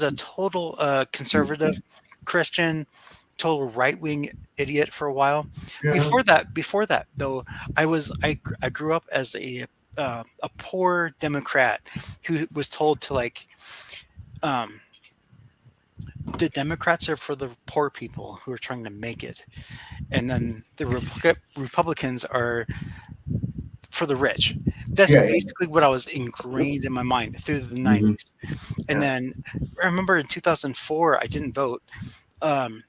[SPEAKER 1] a total conservative Christian, total right-wing idiot for a while.
[SPEAKER 5] Yeah.
[SPEAKER 1] Before that though, I grew up as a poor Democrat who was told to the Democrats are for the poor people who are trying to make it, and then the Republicans are for the rich. That's basically what I was ingrained in my mind through the 90s. And then I remember in 2004 I didn't vote, and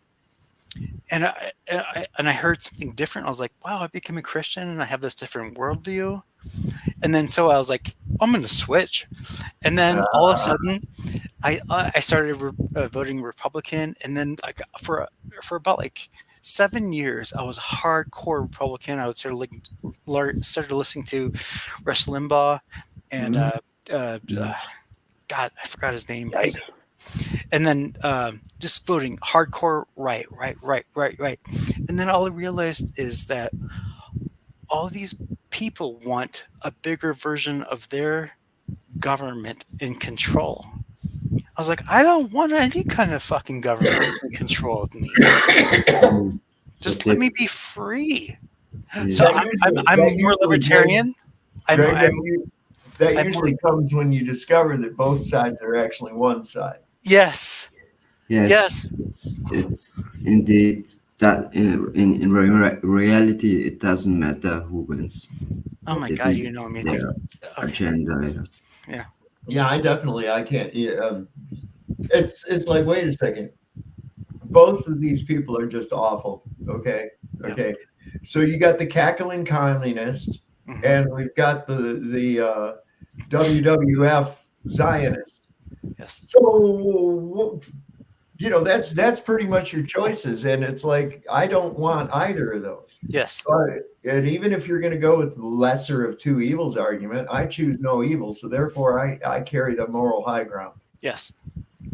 [SPEAKER 1] I heard something different. I was like, wow, I became a Christian and I have this different worldview. And then so I was like, I'm going to switch. And then all of a sudden I started voting Republican. And then for about 7 years, I was a hardcore Republican. I started listening to Rush Limbaugh and God, I forgot his name.
[SPEAKER 20] Yikes.
[SPEAKER 1] And then just voting hardcore right. And then all I realized is that all these people want a bigger version of their government in control. I was like, I don't want any kind of fucking government in control of me. Just let me be free. So I'm more libertarian.
[SPEAKER 5] That usually comes when you discover that both sides are actually one side.
[SPEAKER 1] Yes.
[SPEAKER 8] It's indeed that in reality it doesn't matter who wins.
[SPEAKER 1] Oh my God, you know me.
[SPEAKER 8] Agenda.
[SPEAKER 5] Yeah, I can't. It's like, wait a second. Both of these people are just awful. Okay. So you got the cackling communist, and we've got the WWF Zionist.
[SPEAKER 1] Yes.
[SPEAKER 5] So that's pretty much your choices, and it's like, I don't want either of those.
[SPEAKER 1] Yes.
[SPEAKER 5] And even if you're going to go with the lesser of two evils argument, I choose no evil, so therefore I carry the moral high ground.
[SPEAKER 1] Yes.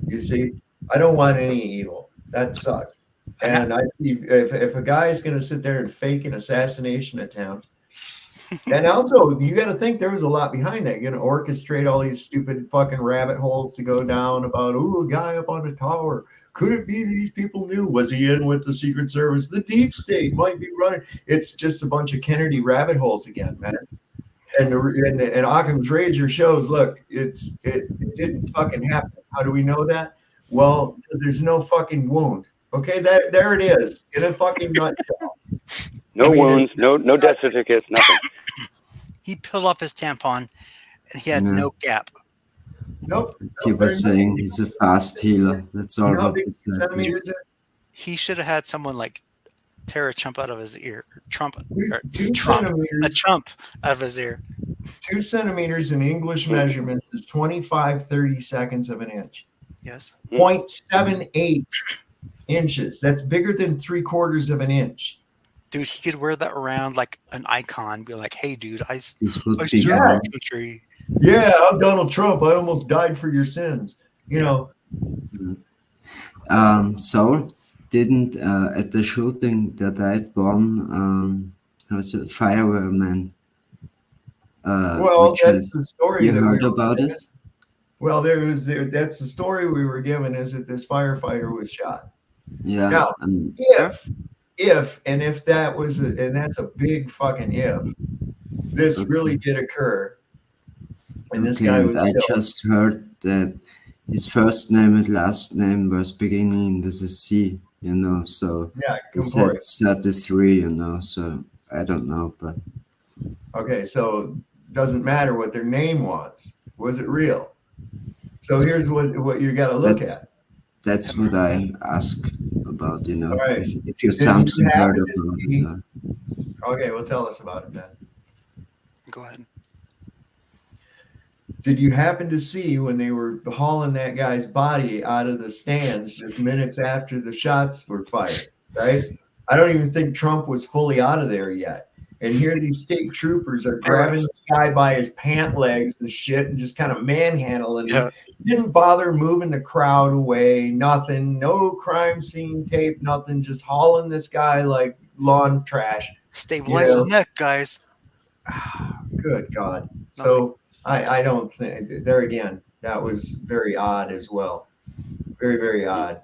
[SPEAKER 5] You see, I don't want any evil. That sucks. And I see if a guy is going to sit there and fake an assassination attempt, and also you got to think there was a lot behind that. You're going to orchestrate all these stupid fucking rabbit holes to go down about, a guy up on the tower. Could it be these people knew? Was he in with the Secret Service? The deep state might be running. It's just a bunch of Kennedy rabbit holes again, man. And Occam's razor shows, look, it didn't fucking happen. How do we know that? Well, because there's no fucking wound. Okay, there it is. In a fucking nutshell.
[SPEAKER 20] No wounds, no death certificates, nothing.
[SPEAKER 1] He peeled off his tampon, and he had no gap.
[SPEAKER 5] Nope.
[SPEAKER 8] He was saying he's a fast healer. That's all what he said.
[SPEAKER 1] He should have had someone tear a chump out of his ear. A chump out of his ear.
[SPEAKER 5] 2 centimeters in English measurements is 25/30 seconds of an inch.
[SPEAKER 1] Yes.
[SPEAKER 5] 0.78 inches. That's bigger than 3/4 of an inch.
[SPEAKER 1] Dude, he could wear that around like an icon. Be like, hey, dude, I serve
[SPEAKER 5] my
[SPEAKER 1] country.
[SPEAKER 5] Yeah, I'm Donald Trump. I almost died for your sins.
[SPEAKER 8] Saul didn't at the shooting that died one fireman.
[SPEAKER 5] Well, that's the story.
[SPEAKER 8] You heard about it?
[SPEAKER 5] Well, that's the story we were given, is that this firefighter was shot.
[SPEAKER 8] Yeah.
[SPEAKER 5] Now, if that was, and that's a big fucking if, this really did occur, and this
[SPEAKER 8] Okay,
[SPEAKER 5] guy
[SPEAKER 8] and
[SPEAKER 5] was
[SPEAKER 8] I
[SPEAKER 5] killed.
[SPEAKER 8] just heard that his first name and last name was beginning with a C, you know, so
[SPEAKER 5] Yeah,
[SPEAKER 8] he said
[SPEAKER 5] Concord.
[SPEAKER 8] 33, you know, so I don't know, but
[SPEAKER 5] Okay, so doesn't matter what their name was. Was it real? So here's what you got to look at.
[SPEAKER 8] that's what I ask about, you know,
[SPEAKER 5] All right.
[SPEAKER 8] if you
[SPEAKER 5] Did you
[SPEAKER 8] something heard
[SPEAKER 5] happen to
[SPEAKER 8] about
[SPEAKER 5] see?
[SPEAKER 8] it.
[SPEAKER 5] Okay, well, tell us about it then.
[SPEAKER 1] Go ahead.
[SPEAKER 5] Did you happen to see when they were hauling that guy's body out of the stands just minutes after the shots were fired, right? I don't even think Trump was fully out of there yet. And here these state troopers are grabbing this guy by his pant legs and shit and just kind of manhandling him. Didn't bother moving the crowd away, nothing, no crime scene tape, nothing, just hauling this guy like lawn trash.
[SPEAKER 1] Stabilize his neck, guys.
[SPEAKER 5] Good God. So I don't think, there again, that was very odd as well. Very, very odd.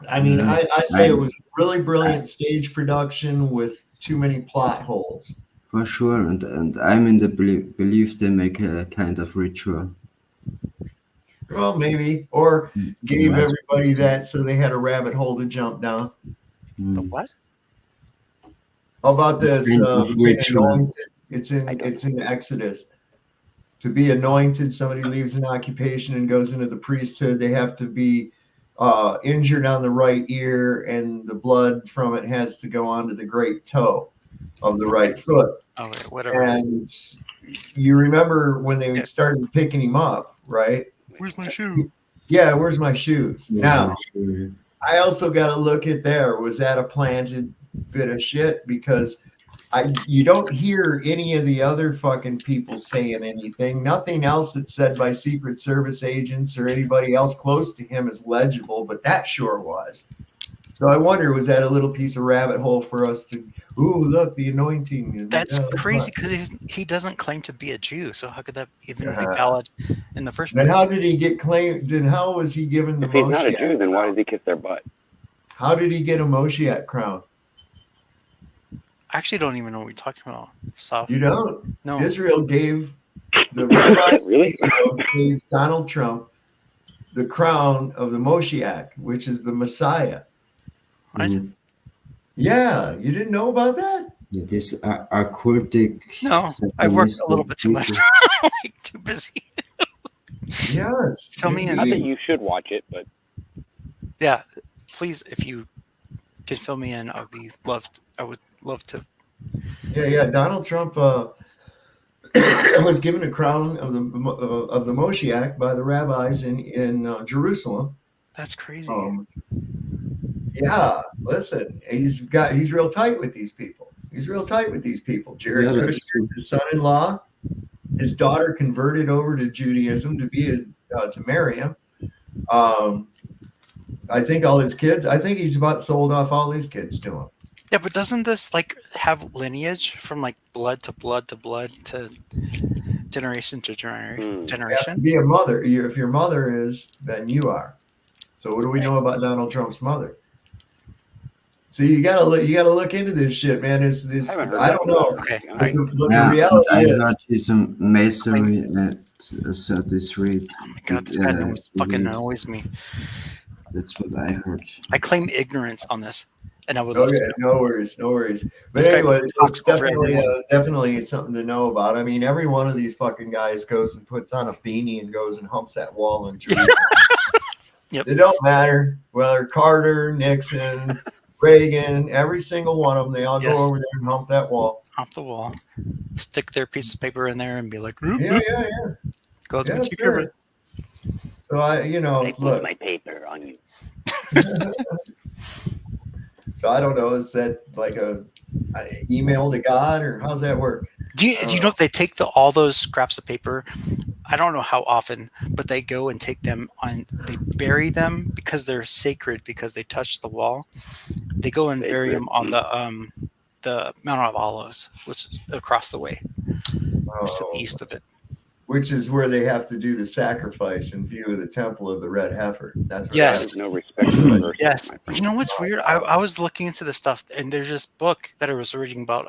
[SPEAKER 5] I mean, I say it was really brilliant stage production with too many plot holes.
[SPEAKER 8] For sure, and I'm in the belief they make a kind of ritual.
[SPEAKER 5] Well, maybe, or gave everybody that so they had a rabbit hole to jump down.
[SPEAKER 1] The what?
[SPEAKER 5] How about this?
[SPEAKER 8] Kind of
[SPEAKER 5] Being
[SPEAKER 8] ritual.
[SPEAKER 5] anointed. It's in Exodus. To be anointed, somebody leaves an occupation and goes into the priesthood. They have to be injured on the right ear, and the blood from it has to go onto the great toe of the right foot.
[SPEAKER 1] Oh, whatever.
[SPEAKER 5] And you remember when they started picking him up, right?
[SPEAKER 1] Where's my shoe?
[SPEAKER 5] Yeah, where's my shoes?
[SPEAKER 8] Yeah,
[SPEAKER 5] Now,
[SPEAKER 8] sure.
[SPEAKER 5] I also got to look at there. Was that a planted bit of shit? Because you don't hear any of the other fucking people saying anything. Nothing else that's said by Secret Service agents or anybody else close to him is legible, but that sure was. So I wonder, was that a little piece of rabbit hole for us to, ooh, look, the anointing.
[SPEAKER 1] That's crazy because he doesn't claim to be a Jew. So how could that even be valid in the first place?
[SPEAKER 5] Then how did he get claimed? Then how was he given the
[SPEAKER 20] If he's not a
[SPEAKER 5] Moshiach
[SPEAKER 20] Jew, then why
[SPEAKER 5] crown?
[SPEAKER 20] does he kiss their butt?
[SPEAKER 5] How did he get a Moshiach crown?
[SPEAKER 1] I actually don't even know what you're talking about. So
[SPEAKER 5] You don't?
[SPEAKER 1] No.
[SPEAKER 5] Israel gave the rabbis
[SPEAKER 20] Really?
[SPEAKER 5] gave Donald Trump the crown of the Moshiach, which is the Messiah. Yeah, you didn't know about that?
[SPEAKER 8] This occultic.
[SPEAKER 1] No, I worked a
[SPEAKER 8] satanistic
[SPEAKER 1] little bit too much.
[SPEAKER 8] people.
[SPEAKER 1] Like, too busy.
[SPEAKER 5] Yes.
[SPEAKER 1] Fill me in.
[SPEAKER 20] Not that you should watch it, but
[SPEAKER 1] Yeah, please, if you could fill me in, I would love to.
[SPEAKER 5] Yeah. Donald Trump was given a crown of the Moshiach by the rabbis in Jerusalem.
[SPEAKER 1] That's crazy.
[SPEAKER 5] Yeah, listen, he's real tight with these people. Jared
[SPEAKER 8] Yeah, that's
[SPEAKER 5] Kushner, his son-in-law, his daughter converted over to Judaism to marry him. I think all his kids. I think he's about sold off all his kids to him.
[SPEAKER 1] Yeah, but doesn't this like have lineage from like blood to blood to blood to generation to generation?
[SPEAKER 5] You have to be a mother. If your mother is, then you are. So what do we know about Donald Trump's mother? So you gotta look into this shit, man. I don't know.
[SPEAKER 1] Okay.
[SPEAKER 5] But the
[SPEAKER 8] Yeah,
[SPEAKER 5] reality
[SPEAKER 8] I
[SPEAKER 5] is,
[SPEAKER 8] heard he's a masonry at 33.
[SPEAKER 1] Oh my god, this guy always fucking annoys me.
[SPEAKER 8] That's what I heard.
[SPEAKER 1] I claim ignorance on this, and I would love
[SPEAKER 5] okay,
[SPEAKER 1] to.
[SPEAKER 5] no worries. But
[SPEAKER 1] This guy
[SPEAKER 5] anyway, it's
[SPEAKER 1] talks over
[SPEAKER 5] definitely
[SPEAKER 1] everyone.
[SPEAKER 5] definitely something to know about. I mean, every one of these fucking guys goes and puts on a beanie and goes and humps that wall in Jerusalem.
[SPEAKER 1] Yep.
[SPEAKER 5] It don't matter whether Carter, Nixon, Reagan, every single one of them, they all
[SPEAKER 1] Yes.
[SPEAKER 5] go over there and hump that wall.
[SPEAKER 1] Hump the wall, stick their piece of paper in there, and be like,
[SPEAKER 5] Yeah.
[SPEAKER 1] go
[SPEAKER 5] Yes,
[SPEAKER 1] take care of
[SPEAKER 5] sir.
[SPEAKER 1] it.
[SPEAKER 5] So I look.
[SPEAKER 20] my paper on you.
[SPEAKER 5] So I don't know. Is that like a email to God, or how's that work?
[SPEAKER 1] Do you know if they take all those scraps of paper? I don't know how often, but they go and take them they bury them because they're sacred because they touch the wall. They go and bury them on the Mount of Olives, which is across the way, just to the east of it.
[SPEAKER 5] which is where they have to do the sacrifice in view of the temple of the red heifer. That's where
[SPEAKER 1] Yes.
[SPEAKER 20] No respect for person,
[SPEAKER 1] Yes.
[SPEAKER 20] my friend.
[SPEAKER 1] You know what's weird? I was looking into this stuff, and there's this book that I was reading about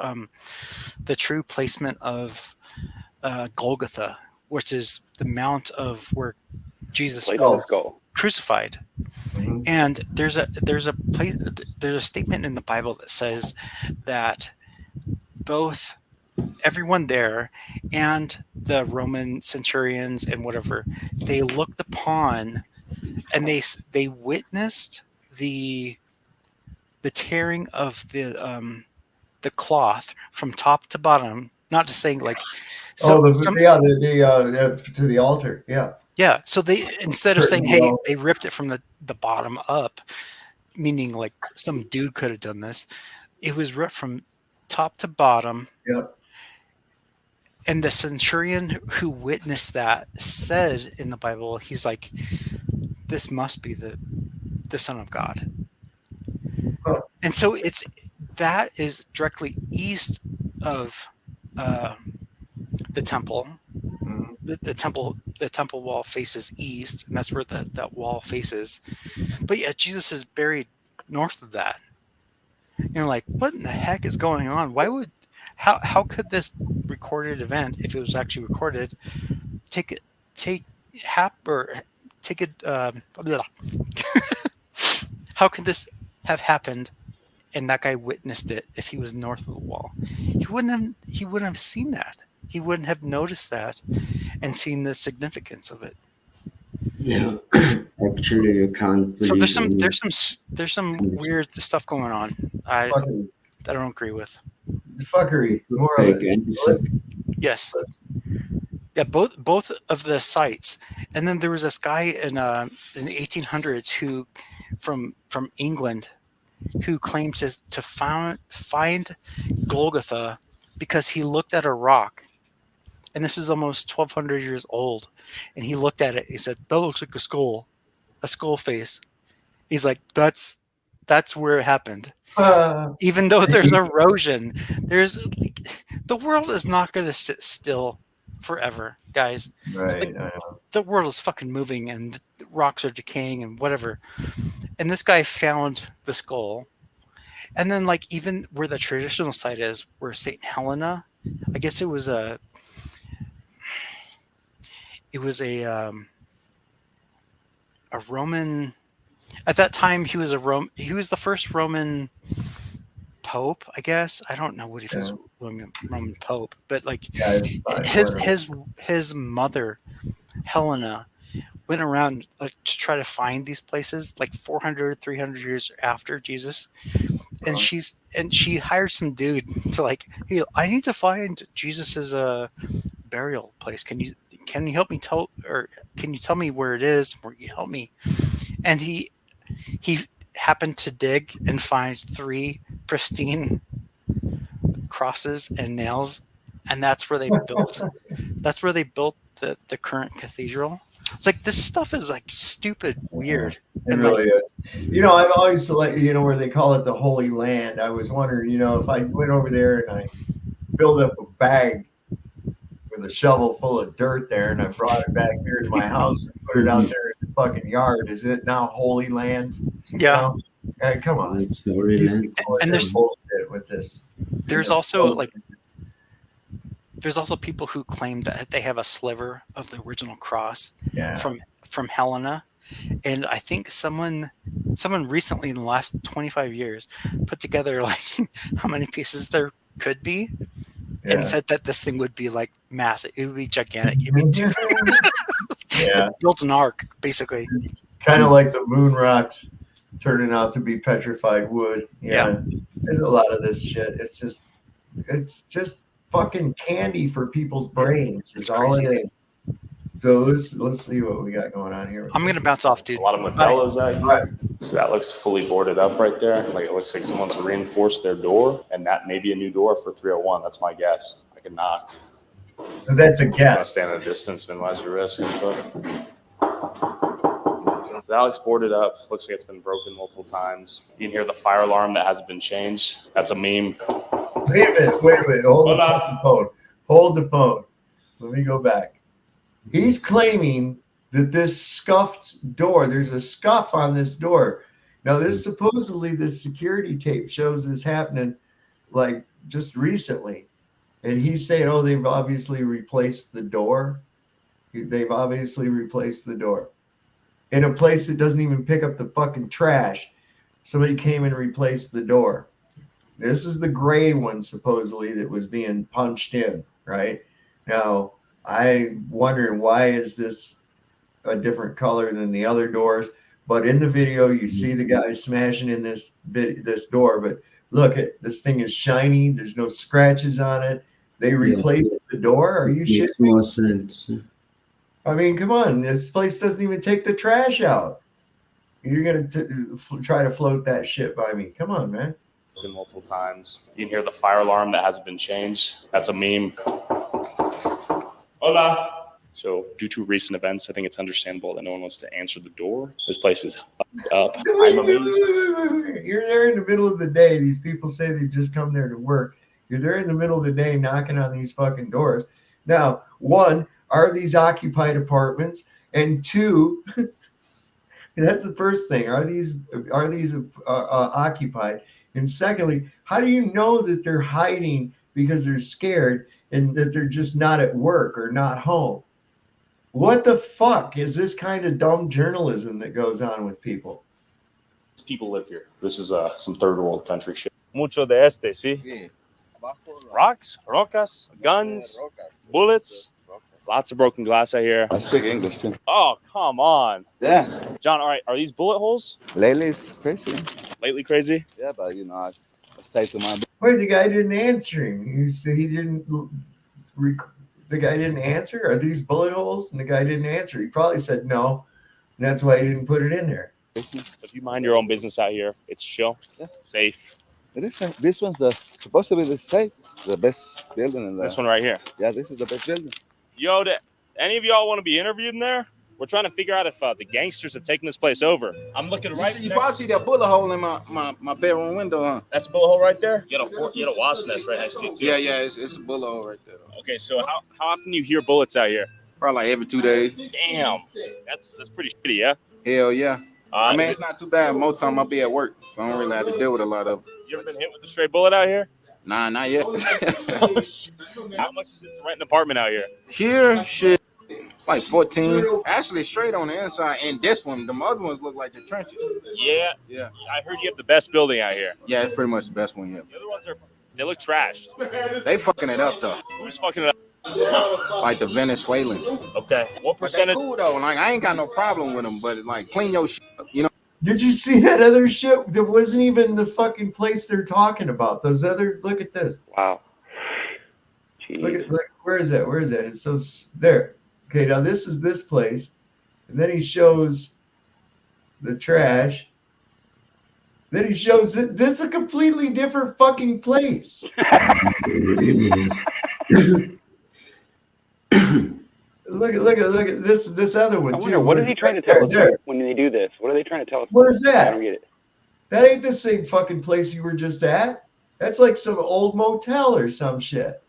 [SPEAKER 1] the true placement of Golgotha, which is the mount of where Jesus
[SPEAKER 20] Plate of the
[SPEAKER 1] was
[SPEAKER 20] skull.
[SPEAKER 1] crucified.
[SPEAKER 5] Mhm.
[SPEAKER 1] And there's a statement in the Bible that says that both everyone there and the Roman centurions and whatever, they looked upon and they witnessed the tearing of the cloth from top to bottom. Not just saying like, so
[SPEAKER 5] Oh,
[SPEAKER 1] some,
[SPEAKER 5] to the altar. Yeah.
[SPEAKER 1] yeah. So they, instead of saying,
[SPEAKER 5] Curtain
[SPEAKER 1] hey,
[SPEAKER 5] wall.
[SPEAKER 1] they ripped it from the bottom up, meaning like some dude could have done this. It was ripped from top to bottom.
[SPEAKER 5] Yep.
[SPEAKER 1] And the centurion who witnessed that said in the Bible, he's like, this must be the Son of God.
[SPEAKER 5] Huh.
[SPEAKER 1] And so that is directly east of the temple.
[SPEAKER 5] Mhm.
[SPEAKER 1] The temple wall faces east, and that's where that wall faces. But yeah, Jesus is buried north of that. You're like, what in the heck is going on? How could this recorded event, if it was actually recorded, take it how could this have happened and that guy witnessed it if he was north of the wall? He wouldn't have seen that. He wouldn't have noticed that and seen the significance of it.
[SPEAKER 8] Yeah, actually, you can't
[SPEAKER 1] So
[SPEAKER 8] believe
[SPEAKER 1] there's some weird stuff going on that I don't agree with.
[SPEAKER 5] Fuckery. More of it.
[SPEAKER 1] Yes. Yeah, both of the sites. And then there was this guy in the 1800s who from England who claimed to find Golgotha because he looked at a rock. And this is almost 1,200 years old. And he looked at it. He said, that looks like a skull face. He's like, that's where it happened. Even though there's erosion, the world is not going to sit still forever, guys.
[SPEAKER 5] Right.
[SPEAKER 1] Like, the world is fucking moving and the rocks are decaying and whatever. And this guy found the skull. And then like even where the traditional site is, where St. Helena, I guess it was a Roman, at that time he was the first Roman Pope, I guess. I don't know what he was Roman Pope, but like his mother Helena went around like to try to find these places like 300 years after Jesus, and she hired some dude to like, hey, I need to find Jesus's burial place. Can you help me can you tell me where it is? Where you help me? And he happened to dig and find 3 pristine crosses and nails, and that's where they built the current cathedral. It's like, this stuff is like stupid weird.
[SPEAKER 5] It really is. I've always where they call it the Holy Land. I was wondering, if I went over there and I filled up a bag with a shovel full of dirt there and I brought it back here to my house and put it out there in the fucking yard, is it now Holy Land?
[SPEAKER 1] Yeah.
[SPEAKER 5] Come on.
[SPEAKER 8] It's Holy Land.
[SPEAKER 5] And there's bullshit with this.
[SPEAKER 1] There's also people who claim that they have a sliver of the original cross from Helena. And I think someone recently in the last 25 years put together like how many pieces there could be and said that this thing would be like massive. It would be gigantic. Built an ark, basically.
[SPEAKER 5] Kind of like the moon rocks turning out to be petrified wood. Yeah. There's a lot of this shit. It's just fucking candy for people's brains. Is all it is. So let's see what we got going on here.
[SPEAKER 1] I'm gonna bounce off, dude.
[SPEAKER 2] A lot of Modelo's out here. So that looks fully boarded up right there. Like it looks like someone's reinforced their door, and that may be a new door for 301. That's my guess. I can knock.
[SPEAKER 5] That's a guess.
[SPEAKER 2] I'll stand at a distance, minimize your risk. So that looks boarded up. Looks like it's been broken multiple times. You can hear the fire alarm that hasn't been changed. That's a meme.
[SPEAKER 5] Wait a minute. Hold the phone. Hold the phone. Let me go back. He's claiming that this scuffed door, there's a scuff on this door. Now, this supposedly the security tape shows this happening like just recently. And he's saying, oh, they've obviously replaced the door. They've obviously replaced the door. In a place that doesn't even pick up the fucking trash, somebody came and replaced the door. This is the gray one, supposedly, that was being punched in, right? Now, I'm wondering, why is this a different color than the other doors? But in the video, you see the guy smashing in this door. But look, this thing is shiny. There's no scratches on it. They replaced the door? Are you shitting me?
[SPEAKER 8] Makes more sense.
[SPEAKER 5] I mean, come on. This place doesn't even take the trash out. You're going to try to float that shit by me. Come on, man.
[SPEAKER 2] Multiple times. You can hear the fire alarm that hasn't been changed. That's a meme. Hola. So due to recent events, I think it's understandable that no one wants to answer the door. This place is fucked up. I'm amazed.
[SPEAKER 5] You're there in the middle of the day. These people say they just come there to work. You're there in the middle of the day knocking on these fucking doors. Now, one, are these occupied apartments? And two, that's the first thing. Are these occupied? And secondly, how do you know that they're hiding because they're scared and that they're just not at work or not home? What the fuck is this kind of dumb journalism that goes on with people?
[SPEAKER 2] People live here. This is some third world country shit.
[SPEAKER 9] Mucho de este, sí. Rocks, rocas, guns, bullets. Lots of broken glass out here.
[SPEAKER 22] I speak English too.
[SPEAKER 9] Oh, come on.
[SPEAKER 22] Yeah.
[SPEAKER 9] John, all right, are these bullet holes?
[SPEAKER 22] Lately it's crazy.
[SPEAKER 9] Lately crazy?
[SPEAKER 22] Yeah, but you know, I stay to my.
[SPEAKER 5] Wait, the guy didn't answer him. You said he didn't. The guy didn't answer. Are these bullet holes? And the guy didn't answer. He probably said no, and that's why he didn't put it in there.
[SPEAKER 22] Business.
[SPEAKER 9] If you mind your own business out here, it's chill, safe.
[SPEAKER 22] It is. This one's supposed to be the safe, the best building in there.
[SPEAKER 9] This one right here.
[SPEAKER 22] Yeah, this is the best building.
[SPEAKER 9] Yo, any of y'all want to be interviewed in there? We're trying to figure out if the gangsters have taken this place over. I'm looking right.
[SPEAKER 11] You probably see that bullet hole in my bedroom window, huh?
[SPEAKER 9] That's a bullet hole right there. You got a wasp nest right next to it too.
[SPEAKER 11] Yeah, it's a bullet hole right there.
[SPEAKER 9] Okay, so how often do you hear bullets out here?
[SPEAKER 11] Probably like every 2 days.
[SPEAKER 9] Damn, that's pretty shitty, yeah.
[SPEAKER 11] Hell yeah. I mean, it's not too bad. Most time I'll be at work, so I don't really have to deal with a lot of.
[SPEAKER 9] You ever been hit with a stray bullet out here?
[SPEAKER 11] Nah, not yet.
[SPEAKER 9] How much is it to rent an apartment out here?
[SPEAKER 11] Here, shit, it's like 14. Actually, straight on the inside. And this one, the other ones look like the trenches.
[SPEAKER 9] Yeah.
[SPEAKER 11] Yeah.
[SPEAKER 9] I heard you have the best building out here.
[SPEAKER 11] Yeah, it's pretty much the best one yet.
[SPEAKER 9] The other ones they look trashed.
[SPEAKER 11] They fucking it up though.
[SPEAKER 9] Who's fucking it up?
[SPEAKER 11] Like the Venezuelans.
[SPEAKER 9] Okay. What percentage?
[SPEAKER 11] Cool though. Like I ain't got no problem with them, but like clean your shit up, you know.
[SPEAKER 5] Did you see that other shit? That wasn't even the fucking place they're talking about. Those other. Look at this.
[SPEAKER 20] Wow.
[SPEAKER 5] Look. Where is that? Where is that? It's so there. Okay, now this is this place, and then he shows the trash. Then he shows that this is a completely different fucking place.
[SPEAKER 8] It really is.
[SPEAKER 5] Look at this other one
[SPEAKER 20] I
[SPEAKER 5] too.
[SPEAKER 20] wonder, what is he trying to tell us when they do this? What are they trying to tell us?
[SPEAKER 5] What is that?
[SPEAKER 20] I don't get it.
[SPEAKER 5] That ain't the same fucking place you were just at. That's like some old motel or some shit.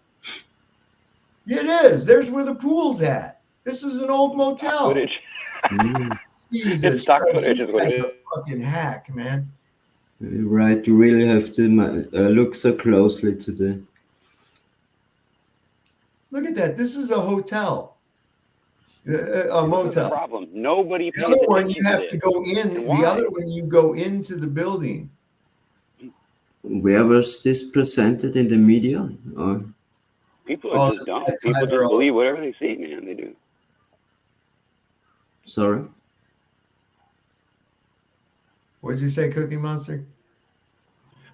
[SPEAKER 5] It is. There's where the pool's at. This is an old motel.
[SPEAKER 20] Footage.
[SPEAKER 5] Jesus
[SPEAKER 20] It's stock
[SPEAKER 5] Christ,
[SPEAKER 20] footage
[SPEAKER 5] this
[SPEAKER 20] is what
[SPEAKER 5] guy's
[SPEAKER 20] it is.
[SPEAKER 5] a fucking hack, man.
[SPEAKER 8] Right, you really have to look so closely to the.
[SPEAKER 5] Look at that. This is a hotel. A motel.
[SPEAKER 20] This is the problem. Nobody.
[SPEAKER 5] The other one you have to go in. The other one you go into the building.
[SPEAKER 8] Where was this presented in the media? Or?
[SPEAKER 20] People are just dumb. People just believe whatever they see, man. They do.
[SPEAKER 8] Sorry.
[SPEAKER 5] What did you say, Cookie Monster?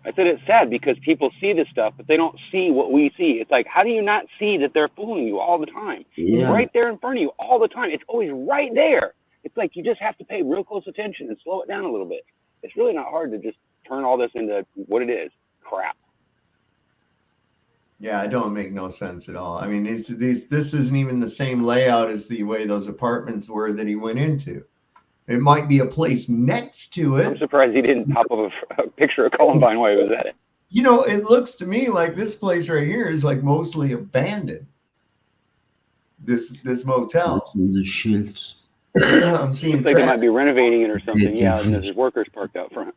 [SPEAKER 20] I said it's sad because people see this stuff, but they don't see what we see. It's like, how do you not see that they're fooling you all the time?
[SPEAKER 8] Yeah.
[SPEAKER 20] It's right there in front of you all the time. It's always right there. It's like you just have to pay real close attention and slow it down a little bit. It's really not hard to just turn all this into what it is, crap.
[SPEAKER 5] Yeah, it don't make no sense at all. I mean, this isn't even the same layout as the way those apartments were that he went into. It might be a place next to it.
[SPEAKER 20] I'm surprised he didn't pop up a picture of Columbine while he was at it.
[SPEAKER 5] You know, it looks to me like this place right here is like mostly abandoned. this motel.
[SPEAKER 8] That's in the shields.
[SPEAKER 5] I'm seeing
[SPEAKER 20] Looks like they might be renovating it or something.
[SPEAKER 8] It's
[SPEAKER 20] Yeah,
[SPEAKER 8] in
[SPEAKER 20] and there's workers parked out front.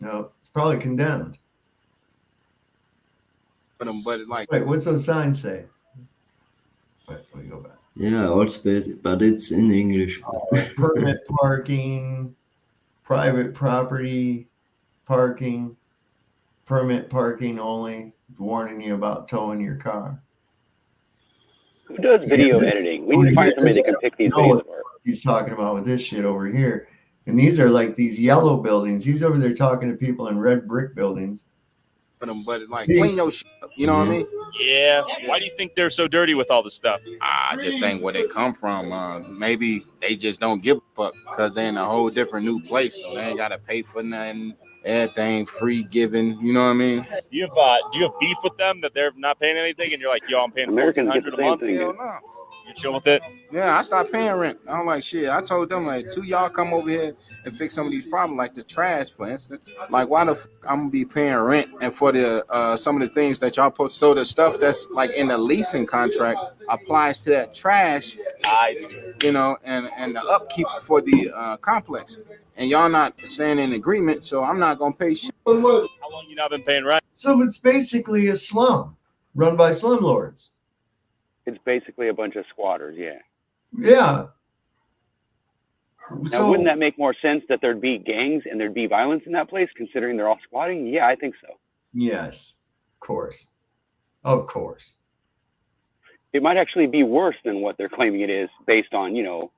[SPEAKER 5] No, it's probably condemned.
[SPEAKER 3] But like,
[SPEAKER 5] Wait, what's those signs say? Wait, let me go back.
[SPEAKER 8] Yeah, also basic, but it's in English.
[SPEAKER 5] Permit parking, private property parking, permit parking only, warning you about towing your car.
[SPEAKER 20] Who does video editing? We need to find somebody that can pick these videos apart.
[SPEAKER 5] He's talking about with this shit over here. And these are like these yellow buildings. He's over there talking to people in red brick buildings.
[SPEAKER 3] but like, clean your shit up, you know what I mean?
[SPEAKER 9] Yeah. Why do you think they're so dirty with all this stuff?
[SPEAKER 3] I just think where they come from, maybe they just don't give a fuck because they're in a whole different new place. So they ain't got to pay for nothing. Everything free given, you know what I mean?
[SPEAKER 9] Do you have beef with them that they're not paying anything, and you're like, yo, I'm paying $1,400 a month?
[SPEAKER 3] Hell no.
[SPEAKER 9] You chill with it?
[SPEAKER 3] Yeah, I stopped paying rent. I'm like, shit. I told them, like, two y'all come over here and fix some of these problems, like the trash, for instance. Like, why the I'm gonna be paying rent and for the some of the things that y'all post? So the stuff that's like in the leasing contract applies to that trash.
[SPEAKER 9] I see.
[SPEAKER 3] You know, and the upkeep for the complex. And y'all not saying in agreement, so I'm not gonna pay shit.
[SPEAKER 9] How long you not been paying rent?
[SPEAKER 5] So it's basically a slum run by slumlords.
[SPEAKER 20] It's basically a bunch of squatters, yeah.
[SPEAKER 5] Yeah.
[SPEAKER 20] Now, wouldn't that make more sense that there'd be gangs and there'd be violence in that place, considering they're all squatting? Yeah, I think so.
[SPEAKER 5] Yes, of course. Of course.
[SPEAKER 20] It might actually be worse than what they're claiming it is based on, you know,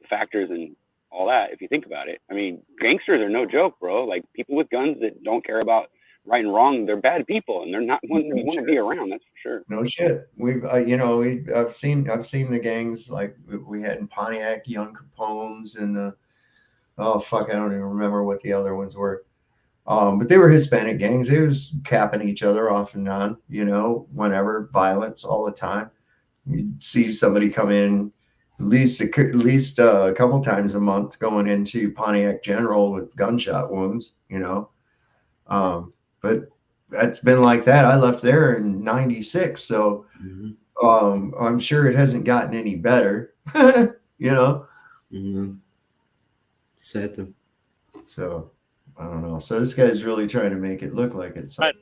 [SPEAKER 20] factors and all that, if you think about it. I mean, gangsters are no joke, bro. Like, people with guns that don't care about right and wrong, they're bad people, and they're not one you want to be around, that's for sure.
[SPEAKER 5] No shit. We've I've seen the gangs like we had in Pontiac, Young Capones, and oh fuck, I don't even remember what the other ones were. But they were Hispanic gangs. They was capping each other off and on, you know, whenever, violence all the time. You'd see somebody come in at least a couple times a month going into Pontiac General with gunshot wounds, you know. But that's been like that. I left there in '96, so I'm sure it hasn't gotten any better, you know.
[SPEAKER 8] Sad.
[SPEAKER 5] So I don't know. So this guy's really trying to make it look like it's
[SPEAKER 3] like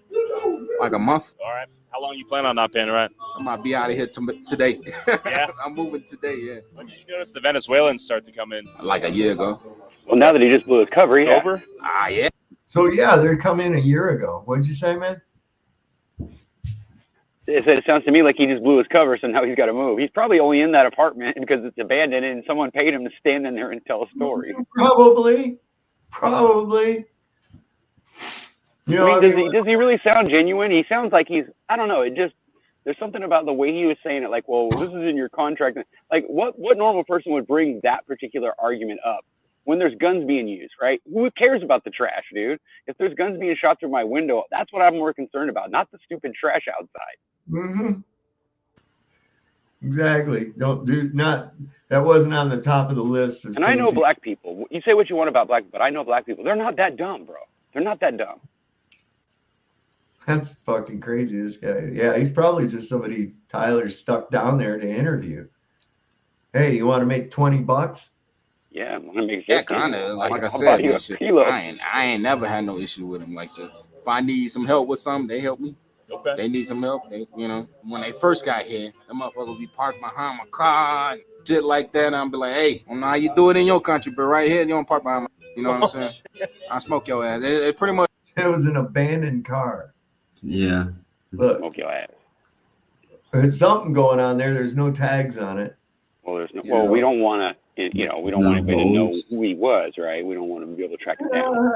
[SPEAKER 3] a month.
[SPEAKER 9] All right. How long you plan on not paying rent?
[SPEAKER 3] I'm about to be out of here today.
[SPEAKER 9] Yeah.
[SPEAKER 3] I'm moving today. Yeah.
[SPEAKER 9] When did you notice the Venezuelans start to come in?
[SPEAKER 3] Like a year ago.
[SPEAKER 20] Well, now that he just blew his cover, yeah.
[SPEAKER 9] Over?
[SPEAKER 3] Yeah.
[SPEAKER 5] So yeah, they're coming a year ago. What did you say, man?
[SPEAKER 20] It sounds to me like he just blew his cover, so now he's got to move. He's probably only in that apartment because it's abandoned and someone paid him to stand in there and tell a story.
[SPEAKER 5] Probably. You know,
[SPEAKER 20] I mean, does he really sound genuine? He sounds like he's, I don't know, there's something about the way he was saying it, like, well, this is in your contract. Like, what normal person would bring that particular argument up when there's guns being used, right? Who cares about the trash, dude? If there's guns being shot through my window, that's what I'm more concerned about, not the stupid trash outside.
[SPEAKER 5] Mm-hmm. Exactly. That wasn't on the top of the list.
[SPEAKER 20] And I know black people. You say what you want about black, but I know black people. They're not that dumb, bro. They're not that dumb.
[SPEAKER 5] That's fucking crazy, this guy. Yeah, he's probably just somebody Tyler stuck down there to interview. Hey, you want to make $20?
[SPEAKER 20] Yeah, I'm gonna make
[SPEAKER 3] kind of. Like I said, I ain't never had no issue with him. Like, so if I need some help with something, they help me.
[SPEAKER 9] Okay.
[SPEAKER 3] They need some help. They, you know, when they first got here, that motherfucker would be parked behind my car and shit like that. And I'll be like, hey, I don't know how you do it in your country, but right here, you don't park behind my. You know what I'm saying? I smoke your ass. It pretty much.
[SPEAKER 5] It was an abandoned car.
[SPEAKER 8] Yeah.
[SPEAKER 5] Look.
[SPEAKER 20] Smoke your ass.
[SPEAKER 5] There's something going on there. There's no tags on it.
[SPEAKER 20] Well, there's no. Well, we don't want to. You know, we don't want anybody to know who he was, right? We don't want to be able to track him down.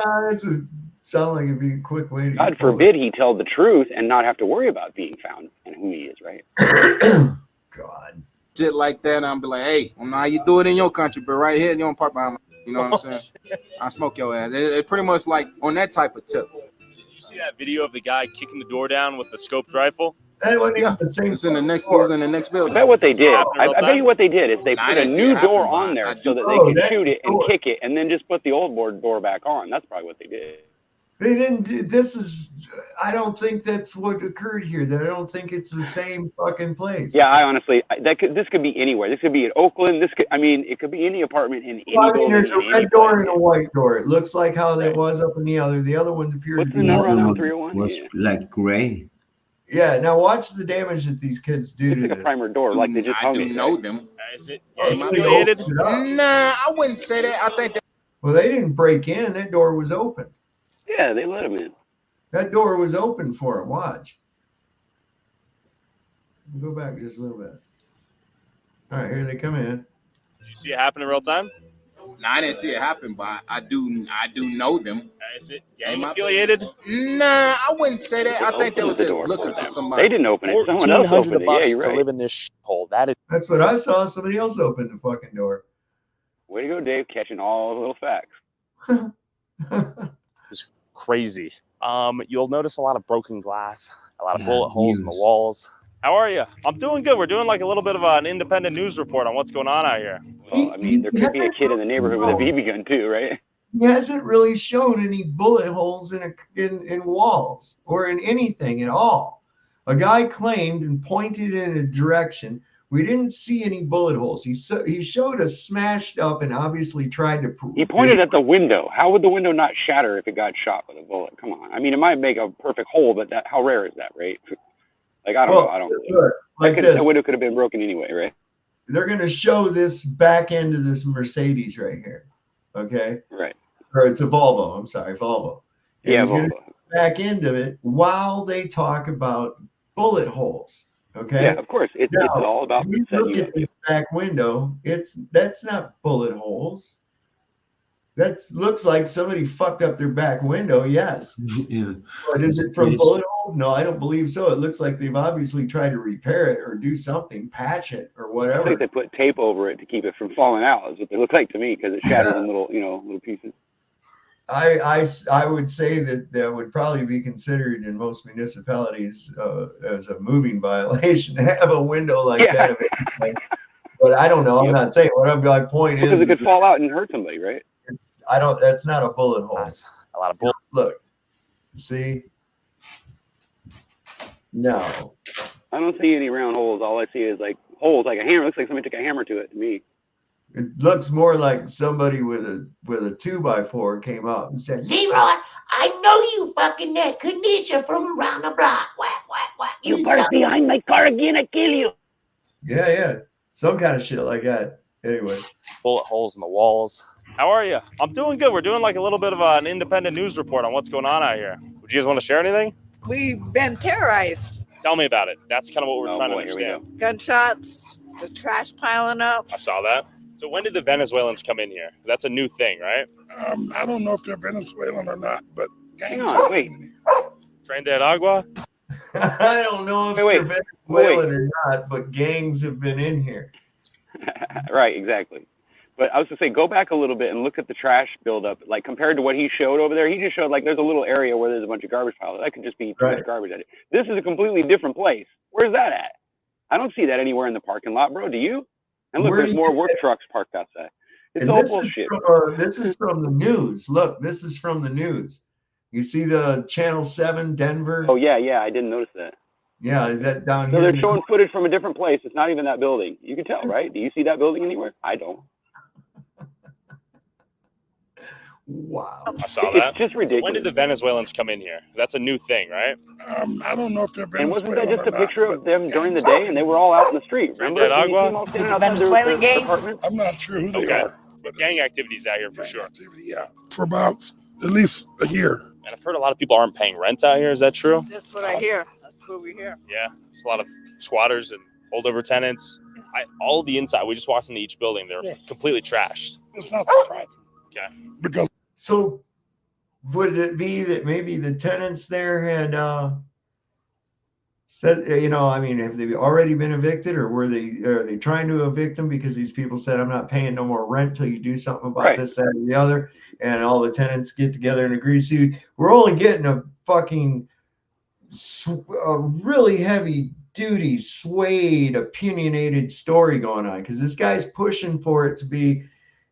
[SPEAKER 5] Sound like it'd be a quick way to.
[SPEAKER 20] God forbid he tell the truth and not have to worry about being found and who he is, right?
[SPEAKER 5] God.
[SPEAKER 3] Shit like that, and I'll be like, hey, I don't know how you do it in your country, but right here, you don't park behind my. You know what I'm saying? I smoke your ass. It pretty much like on that type of tip.
[SPEAKER 9] Did you see that video of the guy kicking the door down with the scoped rifle?
[SPEAKER 5] Yeah,
[SPEAKER 3] it's in the next. It was in the next building.
[SPEAKER 20] I bet what they did. I bet you what they did is they put a new door on there so that they could shoot it and kick it, and then just put the old door back on. That's probably what they did.
[SPEAKER 5] They didn't do this. I don't think that's what occurred here. I don't think it's the same fucking place.
[SPEAKER 20] Yeah, I honestly, this could be anywhere. This could be in Oakland. It could be any apartment in any building.
[SPEAKER 5] There's a
[SPEAKER 20] in
[SPEAKER 5] red
[SPEAKER 20] any
[SPEAKER 5] door
[SPEAKER 20] place.
[SPEAKER 5] and a white door. It looks like how it was up in the other. The other ones appear to be.
[SPEAKER 20] What's the number on that one?
[SPEAKER 8] It
[SPEAKER 20] 301?
[SPEAKER 8] was like gray.
[SPEAKER 5] Yeah. Now watch the damage that these kids do to
[SPEAKER 20] It's like a primer door, like they just
[SPEAKER 3] I
[SPEAKER 20] hung
[SPEAKER 3] do
[SPEAKER 20] it.
[SPEAKER 3] know
[SPEAKER 20] Right?
[SPEAKER 3] them.
[SPEAKER 9] Is it
[SPEAKER 3] Am I
[SPEAKER 9] affiliated?
[SPEAKER 3] Nah, I wouldn't say that. I think that.
[SPEAKER 5] Well, they didn't break in. That door was open.
[SPEAKER 20] Yeah, they let them in.
[SPEAKER 5] That door was open for him. Watch. Go back just a little bit. All right, here they come in.
[SPEAKER 9] Did you see it happen in real time?
[SPEAKER 3] Nah, I didn't see it happen, but I do know them.
[SPEAKER 9] Is it gang affiliated?
[SPEAKER 3] Nah, I wouldn't say that. I think they were just looking for somebody.
[SPEAKER 20] They didn't open it. Someone else opened it. Yeah, you're
[SPEAKER 9] to
[SPEAKER 20] right.
[SPEAKER 9] live in this hole. That is
[SPEAKER 5] That's what I saw. Somebody else opened the fucking door.
[SPEAKER 20] Way to go, Dave, catching all the little facts.
[SPEAKER 9] crazy. You'll notice a lot of broken glass, a lot of bullet holes in the walls. How are you? I'm doing good. We're doing like a little bit of an independent news report on what's going on out here.
[SPEAKER 20] Well, I mean, there could be a kid in the neighborhood with a BB gun too, right?
[SPEAKER 5] He hasn't really shown any bullet holes in walls or in anything at all. A guy claimed and pointed in a direction. We didn't see any bullet holes. He showed us smashed up and obviously tried to prove.
[SPEAKER 20] He pointed at the window. How would the window not shatter if it got shot with a bullet? Come on. I mean, it might make a perfect hole, but how rare is that, right? Like, I don't know. I don't. That window could have been broken anyway, right?
[SPEAKER 5] They're going to show this back end of this Mercedes right here. Okay.
[SPEAKER 20] Right.
[SPEAKER 5] Or it's a Volvo. I'm sorry, Volvo. And
[SPEAKER 20] yeah,
[SPEAKER 5] he's
[SPEAKER 20] Volvo.
[SPEAKER 5] gonna back into it while they talk about bullet holes. Okay.
[SPEAKER 20] Yeah, of course. It's all about.
[SPEAKER 5] If you look at this back window, that's not bullet holes. That looks like somebody fucked up their back window. Yes.
[SPEAKER 8] Yeah.
[SPEAKER 5] But is it from bullet holes? No, I don't believe so. It looks like they've obviously tried to repair it or do something, patch it or
[SPEAKER 20] I
[SPEAKER 5] whatever.
[SPEAKER 20] think they put tape over it to keep it from falling out. Is what they look like to me because it shattered in little pieces.
[SPEAKER 5] I would say that would probably be considered in most municipalities as a moving violation to have a window like that. Of anything. But I don't know. I'm not saying what my point
[SPEAKER 20] Because
[SPEAKER 5] is.
[SPEAKER 20] it could fall out and hurt somebody, right?
[SPEAKER 5] That's not a bullet hole.
[SPEAKER 9] That's a lot of bullet.
[SPEAKER 5] Look, see? No.
[SPEAKER 20] I don't see any round holes. All I see is like holes, like a hammer. It looks like somebody took a hammer to it to me.
[SPEAKER 5] It looks more like somebody with a 2x4 came up and said,
[SPEAKER 4] Leroy, I know you fucking that Kanisha from around the block. What?
[SPEAKER 20] You park behind my car again, I kill you.
[SPEAKER 5] Yeah. Some kind of shit like that. Anyway.
[SPEAKER 9] Bullet holes in the walls. How are you? I'm doing good. We're doing like a little bit of an independent news report on what's going on out here. Would you guys want to share anything?
[SPEAKER 12] We've been terrorized.
[SPEAKER 9] Tell me about it. That's kind of what we're trying to understand.
[SPEAKER 12] Gunshots, the trash piling up.
[SPEAKER 9] I saw that. So when did the Venezuelans come in here? That's a new thing, right?
[SPEAKER 7] I don't know if they're Venezuelan or not, but
[SPEAKER 20] hang on, wait.
[SPEAKER 9] Train de Agua?
[SPEAKER 5] I don't know if they're Venezuelan or not, but gangs have been in here.
[SPEAKER 20] Right, exactly. But I was to say, go back a little bit and look at the trash buildup. Like compared to what he showed over there, he just showed like there's a little area where there's a bunch of garbage piles. That could just be too much garbage at it. This is a completely different place. Where's that at? I don't see that anywhere in the parking lot, bro. Do you? And look, there's more work trucks parked outside. It's all bullshit.
[SPEAKER 5] This is from the news. Look, this is from the news. You see the Channel 7 Denver?
[SPEAKER 20] Oh, yeah, I didn't notice that.
[SPEAKER 5] Yeah, is that down
[SPEAKER 20] So
[SPEAKER 5] here?
[SPEAKER 20] they're showing footage from a different place. It's not even that building. You can tell, right? Do you see that building anywhere? I don't.
[SPEAKER 5] Wow.
[SPEAKER 9] I saw that.
[SPEAKER 20] It's just ridiculous.
[SPEAKER 9] When did the Venezuelans come in here? That's a new thing, right?
[SPEAKER 7] I don't know if they're
[SPEAKER 20] And
[SPEAKER 7] Venezuelan.
[SPEAKER 20] wasn't that just a picture of them during the day? And they were all out in the street. Remember?
[SPEAKER 9] de Agua?
[SPEAKER 12] Is it the Venezuelan gangs?
[SPEAKER 7] I'm not sure who they are.
[SPEAKER 9] Gang activities out here for sure.
[SPEAKER 7] Yeah, for about at least a year.
[SPEAKER 9] And I've heard a lot of people aren't paying rent out here. Is that true?
[SPEAKER 12] That's what I hear. That's what we hear.
[SPEAKER 9] Yeah, just a lot of squatters and holdover tenants. All the inside, we just walked into each building. They're completely trashed.
[SPEAKER 7] It's not surprising.
[SPEAKER 9] Okay.
[SPEAKER 7] Because
[SPEAKER 5] So would it be that maybe the tenants there had said, I mean, have they already been evicted, or are they trying to evict them because these people said, I'm not paying no more rent till you do something about this, that, or the other, and all the tenants get together and agree. See, we're only getting a fucking really heavy duty, swayed, opinionated story going on because this guy's pushing for it to be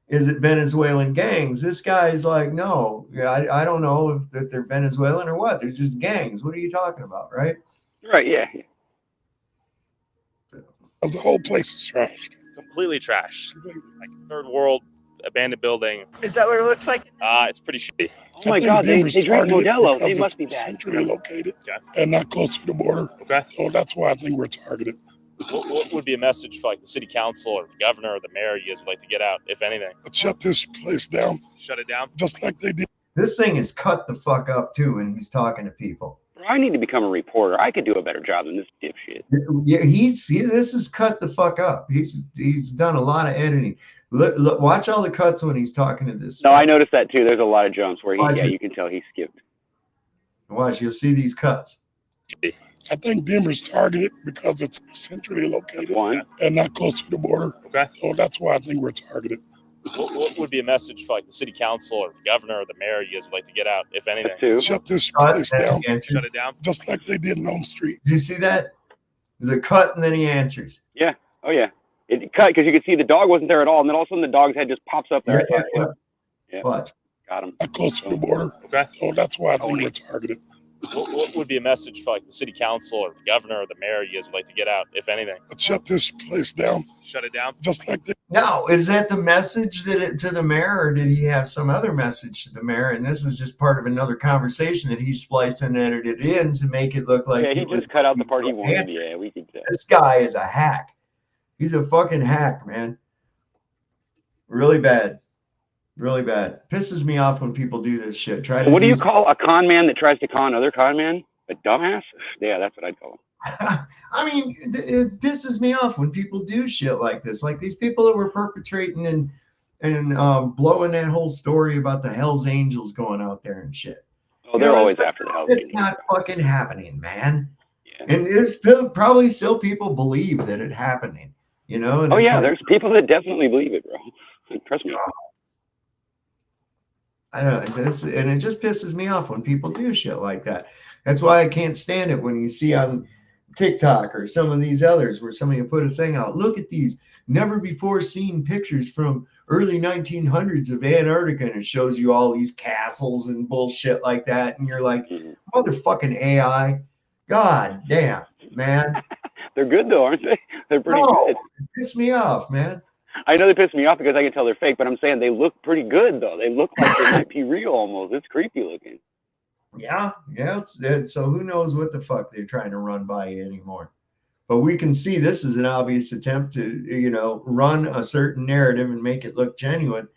[SPEAKER 5] is it Venezuelan gangs? This guy's like, no, I don't know if they're Venezuelan or what. They're just gangs. What are you talking about, right?
[SPEAKER 20] Right, yeah.
[SPEAKER 7] The whole place is trashed.
[SPEAKER 9] Completely trashed. Like third world abandoned building.
[SPEAKER 12] Is that what it looks like?
[SPEAKER 9] It's pretty shitty.
[SPEAKER 20] Oh my God, they drink Modelo. They must be bad.
[SPEAKER 7] Centrally located
[SPEAKER 9] Okay.
[SPEAKER 7] and not close to the border.
[SPEAKER 9] Okay.
[SPEAKER 7] So that's why I think we're targeted.
[SPEAKER 9] What would be a message for like the city council or the governor or the mayor you guys would like to get out, if anything?
[SPEAKER 7] Shut this place down.
[SPEAKER 9] Shut it down?
[SPEAKER 7] Just like they did.
[SPEAKER 5] This thing is cut the fuck up too, and he's talking to people.
[SPEAKER 20] I need to become a reporter. I could do a better job than this dipshit.
[SPEAKER 5] Yeah, this is cut the fuck up. He's done a lot of editing. Look, watch all the cuts when he's talking to this.
[SPEAKER 20] No, I noticed that too. There's a lot of jumps where you can tell he skipped.
[SPEAKER 5] Watch, you'll see these cuts.
[SPEAKER 7] I think Denver's targeted because it's centrally located and not close to the border.
[SPEAKER 9] Okay.
[SPEAKER 7] So that's why I think we're targeted.
[SPEAKER 9] What would be a message for like the city council or the governor or the mayor you guys would like to get out, if anything?
[SPEAKER 7] Shut this place down.
[SPEAKER 9] Shut it down?
[SPEAKER 7] Just like they did in Elm Street.
[SPEAKER 5] Do you see that? There's a cut and then he answers.
[SPEAKER 20] Yeah. Oh yeah. It cut because you could see the dog wasn't there at all, and then all of a sudden the dog's head just pops up there.
[SPEAKER 5] Yeah. Watch.
[SPEAKER 20] Got him.
[SPEAKER 7] Not close to the border.
[SPEAKER 9] Okay.
[SPEAKER 7] So that's why I think we're targeted.
[SPEAKER 9] What would be a message for like the city council or the governor or the mayor you guys would like to get out, if anything?
[SPEAKER 7] Shut this place down.
[SPEAKER 9] Shut it down?
[SPEAKER 7] Just like they.
[SPEAKER 5] Now, is that the message to the mayor, or did he have some other message to the mayor? And this is just part of another conversation that he spliced and edited in to make it look like.
[SPEAKER 20] Yeah, he just cut out the part he wanted. Yeah, we could.
[SPEAKER 5] This guy is a hack. He's a fucking hack, man. Really bad. Really bad. Pisses me off when people do this shit.
[SPEAKER 20] What do you call a con man that tries to con other con men? A dumbass? Yeah, that's what I'd call him.
[SPEAKER 5] I mean, it pisses me off when people do shit like this. Like these people that were perpetrating and blowing that whole story about the Hells Angels going out there and shit.
[SPEAKER 20] Oh, they're always after the Hells Angels.
[SPEAKER 5] It's not fucking happening, man. Yeah. And there's probably still people believe that it's happening, you know? And
[SPEAKER 20] oh, yeah, there's people that definitely believe it, bro. Trust me.
[SPEAKER 5] I don't know, and it just pisses me off when people do shit like that. That's why I can't stand it when you see on TikTok or some of these others where somebody will put a thing out. Look at these never before seen pictures from early 1900s of Antarctica, and it shows you all these castles and bullshit like that, and you're like, motherfucking AI, god damn, man.
[SPEAKER 20] They're good though, aren't they? They're pretty good.
[SPEAKER 5] It pisses me off, man.
[SPEAKER 20] I know they piss me off because I can tell they're fake, but I'm saying they look pretty good though. They look like they might be real almost. It's creepy looking.
[SPEAKER 5] Yeah. So who knows what the fuck they're trying to run by you anymore? But we can see this is an obvious attempt to, run a certain narrative and make it look genuine.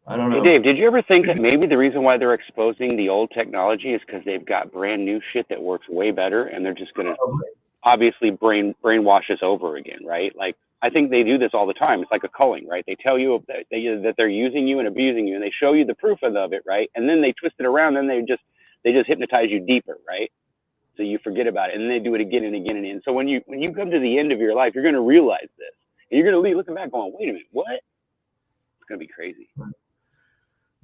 [SPEAKER 5] I don't know.
[SPEAKER 20] Hey, Dave, did you ever think that maybe the reason why they're exposing the old technology is because they've got brand new shit that works way better, and they're just gonna obviously brainwash us over again, right? Like, I think they do this all the time. It's like a culling, right? They tell you that they're using you and abusing you, and they show you the proof of it, right? And then they twist it around, and they just hypnotize you deeper, right? So you forget about it, and then they do it again and again and again. So when you come to the end of your life, you're going to realize this, and you're going to leave looking back, going, "Wait a minute, what?" It's going to be crazy.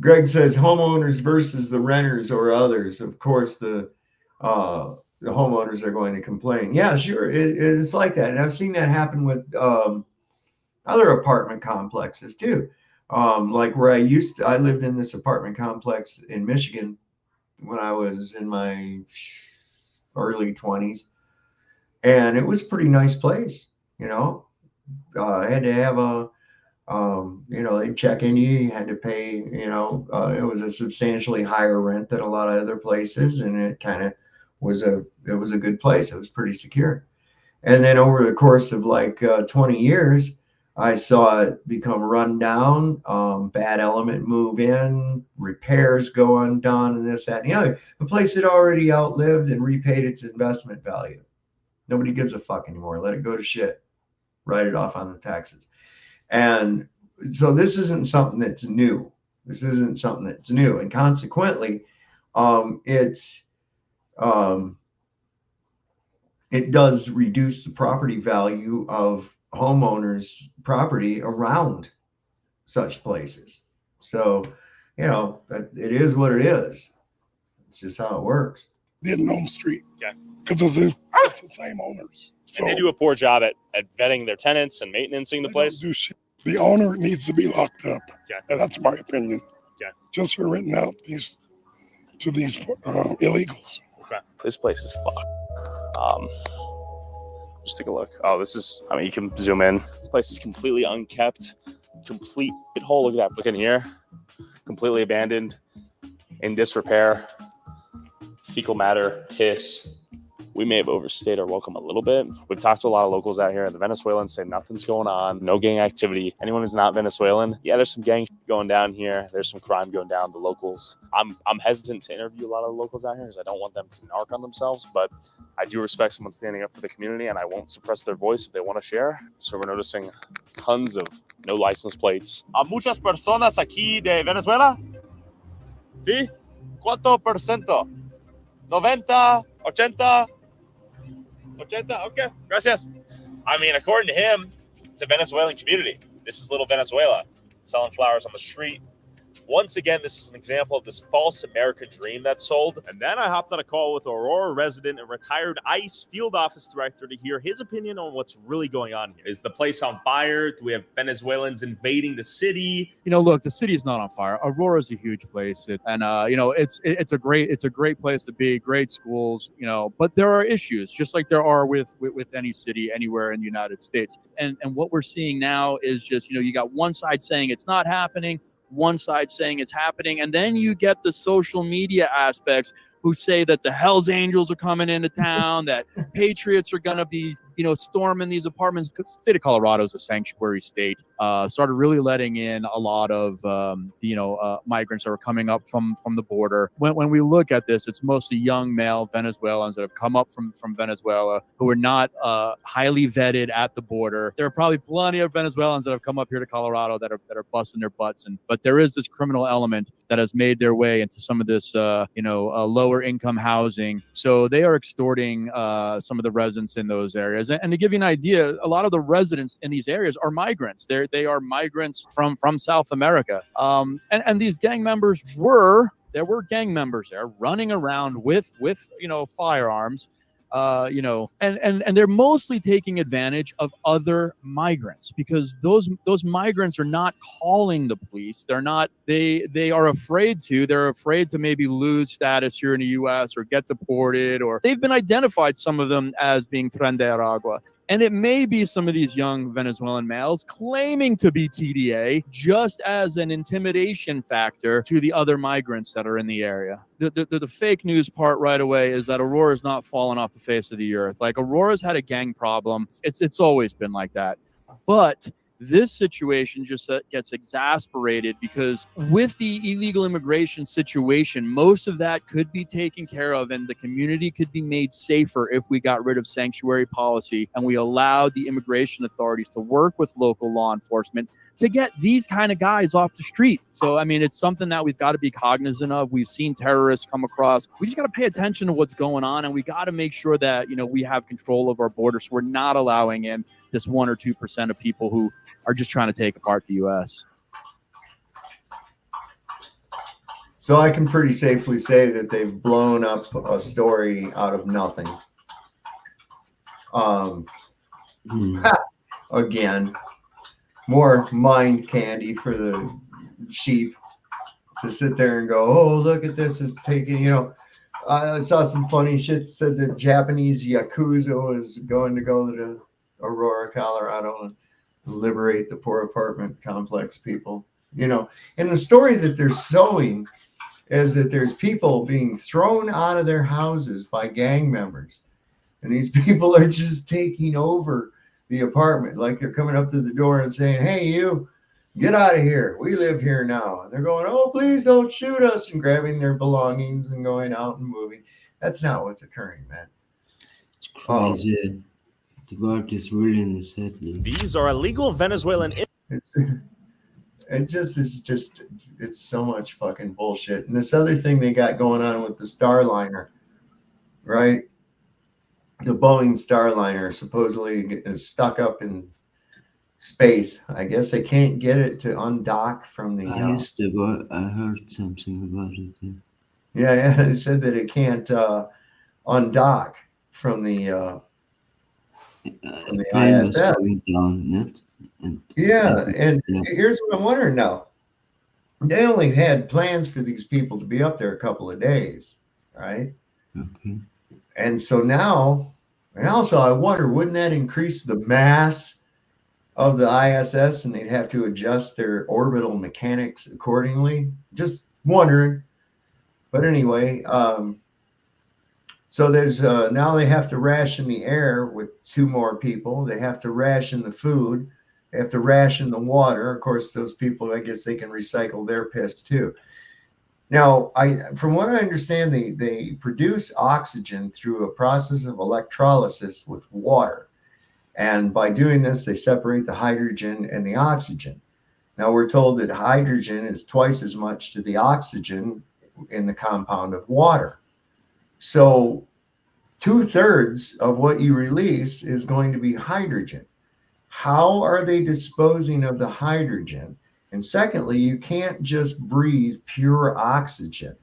[SPEAKER 5] Greg says homeowners versus the renters or others. Of course, the homeowners are going to complain. Yeah, sure. It's like that. And I've seen that happen with other apartment complexes too. Like where I lived in this apartment complex in Michigan when I was in my early 20s. And it was a pretty nice place, I had to have they'd check in you had to pay, it was a substantially higher rent than a lot of other places. And it kind of was a good place. It was pretty secure. And then over the course of 20 years, I saw it become run down, bad element move in, repairs go undone, and this, that, and the other. The place had already outlived and repaid its investment value. Nobody gives a fuck anymore. Let it go to shit. Write it off on the taxes. And so this isn't something that's new. And consequently, it does reduce the property value of homeowners' property around such places. So, it is what it is. It's just how it works.
[SPEAKER 7] Did in Elm Street.
[SPEAKER 9] Okay.
[SPEAKER 7] Because it's the same owners. So
[SPEAKER 9] and they do a poor job at vetting their tenants and maintaining the place.
[SPEAKER 7] Do shit. The owner needs to be locked up.
[SPEAKER 9] Okay.
[SPEAKER 7] And that's my opinion.
[SPEAKER 9] Okay.
[SPEAKER 7] Just for renting out these illegals.
[SPEAKER 2] Okay. This place is fucked. Just take a look. Oh, this is, I mean, you can zoom in. This place is completely unkept, complete hole. Look at that. Look in here. Completely abandoned, in disrepair, fecal matter, piss. We may have overstayed our welcome a little bit. We've talked to a lot of locals out here. The Venezuelans say nothing's going on, no gang activity. Anyone who's not Venezuelan, yeah, there's some gang going down here. There's some crime going down. The locals. I'm hesitant to interview a lot of the locals out here because I don't want them to narc on themselves, but I do respect someone standing up for the community, and I won't suppress their voice if they want to share. So we're noticing tons of no license plates. ¿A muchas personas aquí de Venezuela? ¿Sí? ¿Cuánto por ciento? 90, 80? 80? Okay, gracias. I mean, according to him, it's a Venezuelan community. This is little Venezuela, selling flowers on the street. Once again, this is an example of this false American dream that's sold.
[SPEAKER 9] And then I hopped on a call with Aurora resident and retired ICE field office director to hear his opinion on what's really going on here. Is the place on fire? Do we have Venezuelans invading the city?
[SPEAKER 6] You know, look, the city is not on fire. Aurora is a huge place, it's a great place to be, great schools, but there are issues, just like there are with any city anywhere in the United States. And what we're seeing now is just, you got one side saying it's not happening, one side saying it's happening, and then you get the social media aspects who say that the Hells Angels are coming into town, that patriots are going to be, storming these apartments. The state of Colorado is a sanctuary state. Started really letting in a lot of, migrants that are coming up from the border. When we look at this, it's mostly young male Venezuelans that have come up from Venezuela who are not highly vetted at the border. There are probably plenty of Venezuelans that have come up here to Colorado that are busting their butts, but there is this criminal element that has made their way into some of this, lower income housing. So they are extorting some of the residents in those areas. And to give you an idea, a lot of the residents in these areas are migrants. They are migrants from South America. And these gang members there were gang members there running around with firearms. And they're mostly taking advantage of other migrants because those migrants are not calling the police. They are afraid to. They're afraid to maybe lose status here in the U.S. or get deported, or they've been identified, some of them, as being Tren de Aragua. And it may be some of these young Venezuelan males claiming to be TDA just as an intimidation factor to the other migrants that are in the area. The fake news part right away is that Aurora's not fallen off the face of the earth. Like, Aurora's had a gang problem. It's always been like that. But this situation just gets exasperated because with the illegal immigration situation, most of that could be taken care of and the community could be made safer if we got rid of sanctuary policy and we allowed the immigration authorities to work with local law enforcement to get these kind of guys off the street. So, I mean, it's something that we've got to be cognizant of. We've seen terrorists come across. We just got to pay attention to what's going on, and we got to make sure that, we have control of our borders. So we're not allowing in this 1 or 2% of people who are just trying to take apart the U.S.
[SPEAKER 5] So I can pretty safely say that they've blown up a story out of nothing. Again, more mind candy for the sheep to sit there and go, oh, look at this, it's taking, I saw some funny shit, said that Japanese Yakuza was going to go to Aurora, Colorado and liberate the poor apartment complex people, and the story that they're sowing is that there's people being thrown out of their houses by gang members, and these people are just taking over the apartment. Like, they're coming up to the door and saying, hey, you, get out of here, we live here now. And they're going, oh, please don't shoot us, and grabbing their belongings and going out and moving. That's not what's occurring, man.
[SPEAKER 8] It's crazy. The world is really unsettling.
[SPEAKER 9] These are illegal Venezuelan.
[SPEAKER 5] It's so much fucking bullshit. And this other thing they got going on with the Starliner, right? The Boeing Starliner supposedly is stuck up in space. I guess they can't get it to undock from the.
[SPEAKER 8] I heard something about it.
[SPEAKER 5] Yeah, they said that it can't undock from the from the
[SPEAKER 8] plane was
[SPEAKER 5] ISS.
[SPEAKER 8] going down, not? And
[SPEAKER 5] Yeah, and
[SPEAKER 8] yeah.
[SPEAKER 5] here's what I'm wondering now. They only had plans for these people to be up there a couple of days, right?
[SPEAKER 8] Okay.
[SPEAKER 5] And so now, and also I wonder, wouldn't that increase the mass of the ISS and they'd have to adjust their orbital mechanics accordingly? Just wondering. But anyway, so there's now they have to ration the air with 2 more people. They have to ration the food. They have to ration the water. Of course, those people, I guess they can recycle their piss too. Now, from what I understand, they produce oxygen through a process of electrolysis with water. And by doing this, they separate the hydrogen and the oxygen. Now, we're told that hydrogen is twice as much to the oxygen in the compound of water. So 2/3 of what you release is going to be hydrogen. How are they disposing of the hydrogen? And secondly, you can't just breathe pure oxygen.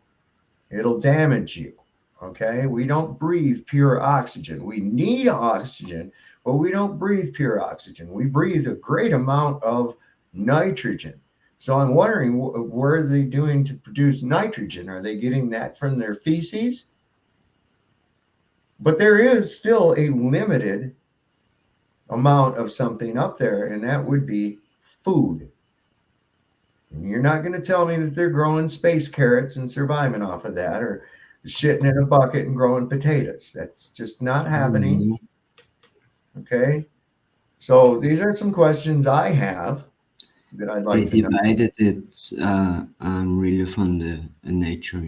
[SPEAKER 5] It'll damage you. Okay? We don't breathe pure oxygen. We need oxygen, but we don't breathe pure oxygen. We breathe a great amount of nitrogen. So I'm wondering, what are they doing to produce nitrogen? Are they getting that from their feces? But there is still a limited amount of something up there, and that would be food. And you're not going to tell me that they're growing space carrots and surviving off of that, or shitting in a bucket and growing potatoes. That's just not happening. Okay? So these are some questions I have that I'd like to know.
[SPEAKER 8] They divided it really from the nature,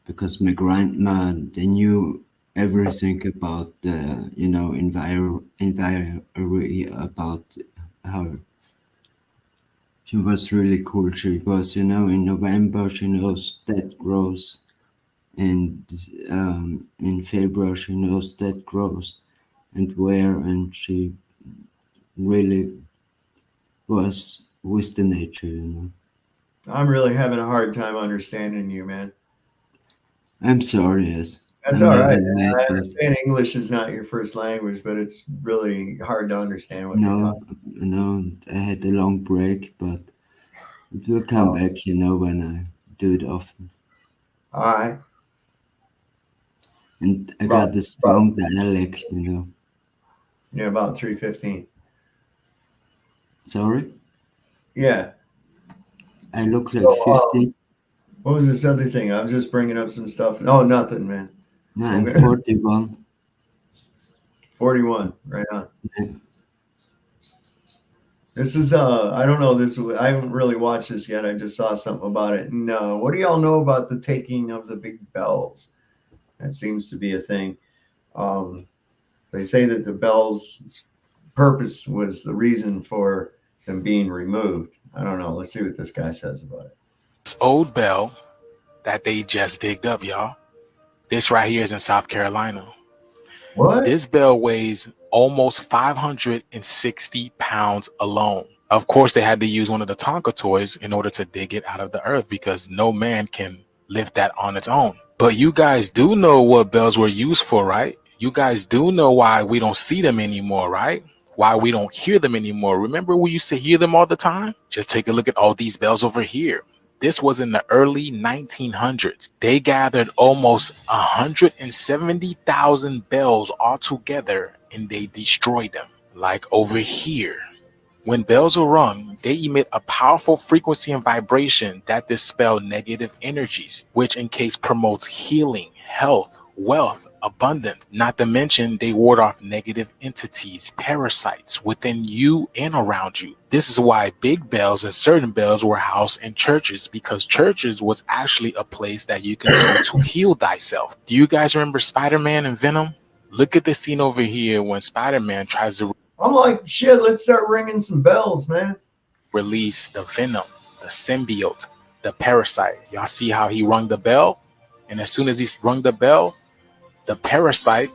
[SPEAKER 8] because my grandma, they knew everything about the, about her. She was really cool. She was, in November, she knows that grows. And in February, she knows that grows and where. And she really was with the nature,
[SPEAKER 5] I'm really having a hard time understanding you, man.
[SPEAKER 8] I'm sorry, yes.
[SPEAKER 5] That's
[SPEAKER 8] I'm
[SPEAKER 5] all
[SPEAKER 8] not
[SPEAKER 5] right.
[SPEAKER 8] mad,
[SPEAKER 5] I
[SPEAKER 8] but
[SPEAKER 5] understand English is not your first language, but it's really hard to understand what you're talking.
[SPEAKER 8] No, I had a long break, but it will come back, when I do it often.
[SPEAKER 5] All right.
[SPEAKER 8] And I got this strong dialect,
[SPEAKER 5] Yeah, about 3:15.
[SPEAKER 8] Sorry?
[SPEAKER 5] Yeah.
[SPEAKER 8] I look
[SPEAKER 5] So,
[SPEAKER 8] like 50.
[SPEAKER 5] What was this other thing? I was just bringing up some stuff. No, nothing, man.
[SPEAKER 8] No, I'm 41.
[SPEAKER 5] 41, right on.
[SPEAKER 8] Yeah.
[SPEAKER 5] This is I don't know this. I haven't really watched this yet. I just saw something about it. And what do y'all know about the taking of the big bells? That seems to be a thing. They say that the bells' purpose was the reason for them being removed. I don't know. Let's see what this guy says about it.
[SPEAKER 10] This old bell that they just digged up, y'all. This right here is in South Carolina.
[SPEAKER 5] What?
[SPEAKER 10] This bell weighs almost 560 pounds alone. Of course, they had to use one of the Tonka toys in order to dig it out of the earth because no man can lift that on its own. But you guys do know what bells were used for, right? You guys do know why we don't see them anymore, right? Why we don't hear them anymore. Remember we used to hear them all the time? Just take a look at all these bells over here. This was in the early 1900s. They gathered almost 170,000 bells all together and they destroyed them. Like over here. When bells are rung, they emit a powerful frequency and vibration that dispel negative energies, which in case promotes healing, health, wealth, abundance. Not to mention they ward off negative entities, parasites within you and around you. This is why big bells and certain bells were housed in churches, because churches was actually a place that you can go to heal thyself. Do you guys remember Spider-Man and Venom? Look at the scene over here when Spider-Man tries to
[SPEAKER 5] I'm like, shit, let's start ringing some bells, man.
[SPEAKER 10] release the venom, the symbiote, the parasite. Y'all see how he rung the bell? And as soon as he rung the bell, the parasite,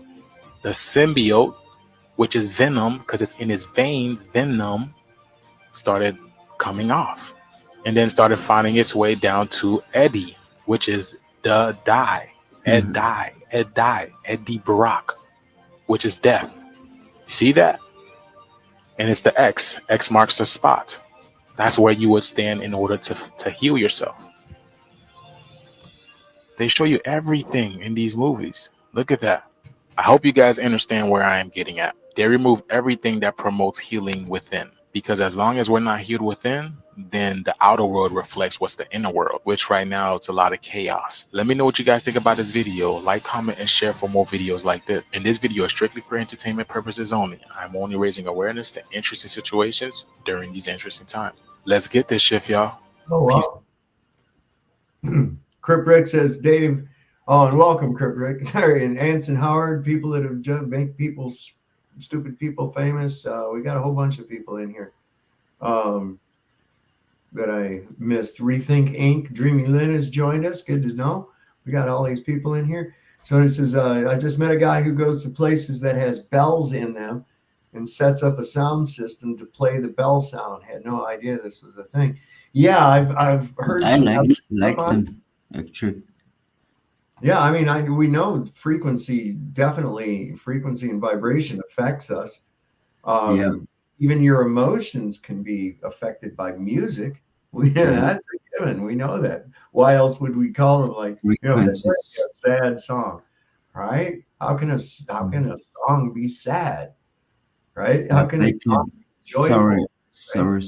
[SPEAKER 10] the symbiote, which is venom, because it's in his veins, venom, started coming off. And then started finding its way down to Eddie, which is the die. Eddie Brock. which is death. See that? And it's the X. X marks the spot. That's where you would stand in order to heal yourself. They show you everything in these movies. Look at that. I hope you guys understand where I am getting at. They remove everything that promotes healing within. Because as long as we're not healed within, then the outer world reflects what's the inner world, which right now it's a lot of chaos. Let me know what you guys think about this video. Like, comment, and share for more videos like this. And this video is strictly for entertainment purposes only. I'm only raising awareness to interesting situations during these interesting times. Let's get this shift, y'all.
[SPEAKER 5] Oh, wow. Crip Rick says, Dave, oh, and welcome, Crip Rick. Sorry, and Anson Howard, people that have just make people, stupid people famous. We got a whole bunch of people in here that I missed. Rethink Inc. Dreamy Lynn has joined us. Good to know. We got all these people in here. So this is, I just met a guy who goes to places that has bells in them and sets up a sound system to play the bell sound. Had no idea this was a thing. Yeah, I've heard.
[SPEAKER 8] I like them actually.
[SPEAKER 5] Yeah, I mean, we know frequency and vibration affects us.
[SPEAKER 8] Yeah.
[SPEAKER 5] Even your emotions can be affected by music. That's a given. We know that. Why else would we call them like, that's a sad song, right? How can a song be sad, right? How can a song be joyful?
[SPEAKER 8] Sorry,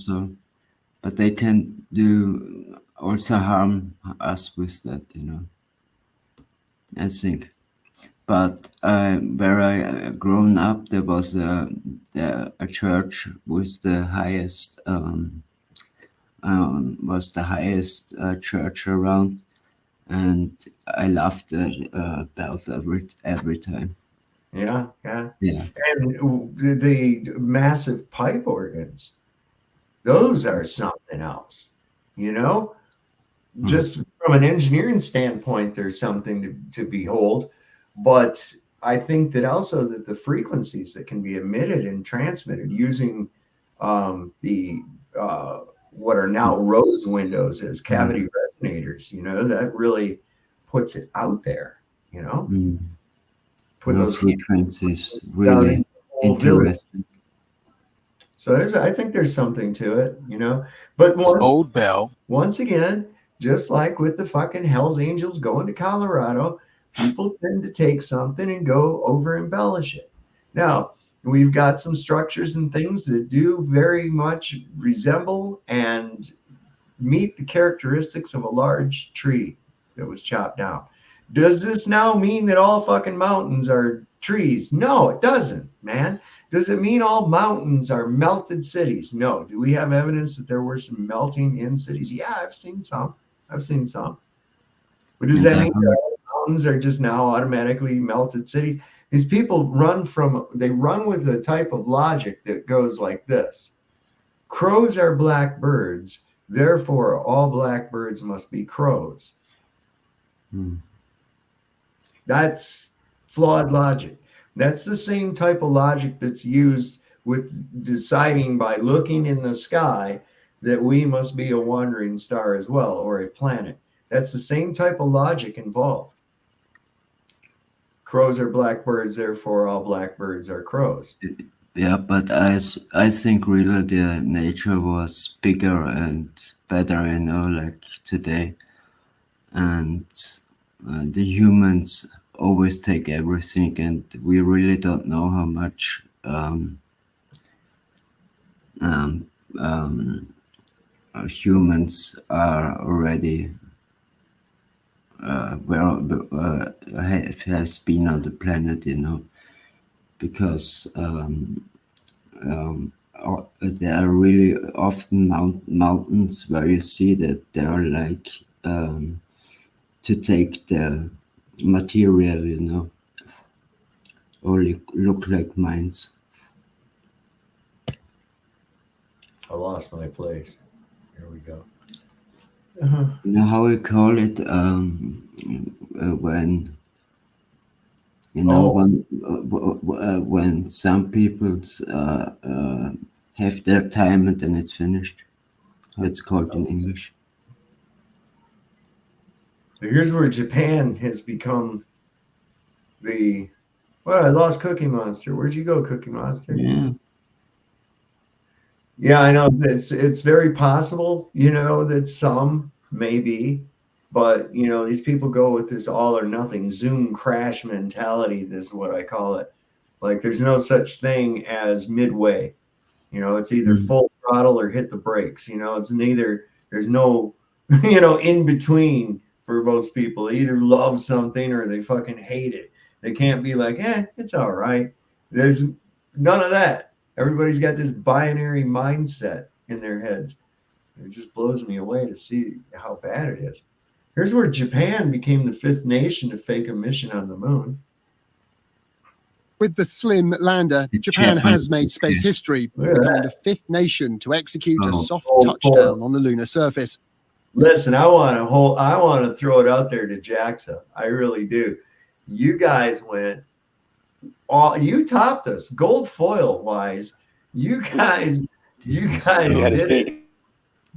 [SPEAKER 8] but they can do also harm us with that, I think. But where I grown up, there was a church with the highest church around, and I loved the bells every time.
[SPEAKER 5] Yeah.
[SPEAKER 8] Yeah.
[SPEAKER 5] And the massive pipe organs, those are something else, Just from an engineering standpoint, there's something to behold. But I think that also that the frequencies that can be emitted and transmitted using the what are now rose windows as cavity resonators, that really puts it out there,
[SPEAKER 8] Put those frequencies really interesting.
[SPEAKER 5] So I think there's something to it, But
[SPEAKER 10] old bell.
[SPEAKER 5] Once again, just like with the fucking Hells Angels going to Colorado, people tend to take something and go over embellish it. Now, we've got some structures and things that do very much resemble and meet the characteristics of a large tree that was chopped down. Does this now mean that all fucking mountains are trees? No, it doesn't, man. Does it mean all mountains are melted cities? No. Do we have evidence that there were some melting in cities? Yeah, I've seen some. But does that mean that all mountains are just now automatically melted cities? These people run with a type of logic that goes like this. Crows are black birds, therefore all black birds must be crows. That's flawed logic. That's the same type of logic that's used with deciding by looking in the sky that we must be a wandering star as well, or a planet. That's the same type of logic involved. Crows are black birds, therefore all black birds are crows.
[SPEAKER 8] Yeah, but I think really the nature was bigger and better, like today. And the humans always take everything, and we really don't know how much humans are already has been on the planet, because there are really often mountains where you see that they are like to take the material, or look like mines.
[SPEAKER 5] I lost my place. Here we go.
[SPEAKER 8] You know how we call it when when some people have their time and then it's finished. So it's called in English.
[SPEAKER 5] Here's where Japan has become the Well, I lost Cookie Monster. Where'd you go, Cookie Monster?
[SPEAKER 8] Yeah.
[SPEAKER 5] Yeah, I know. It's very possible, that some maybe, but these people go with this all or nothing Zoom crash mentality. This is what I call it. Like there's no such thing as midway. It's either full throttle or hit the brakes. It's neither. There's no, in between for most people. They either love something or they fucking hate it. They can't be like, it's all right. There's none of that. Everybody's got this binary mindset in their heads. It just blows me away to see how bad it is. Here's where Japan became the 5th nation to fake a mission on the moon.
[SPEAKER 13] With the Slim lander, Japan has made space history, becoming the 5th nation to execute a soft touchdown on the lunar surface.
[SPEAKER 5] Listen, I want to throw it out there to JAXA. I really do. You guys went you topped us gold foil wise. You guys did it.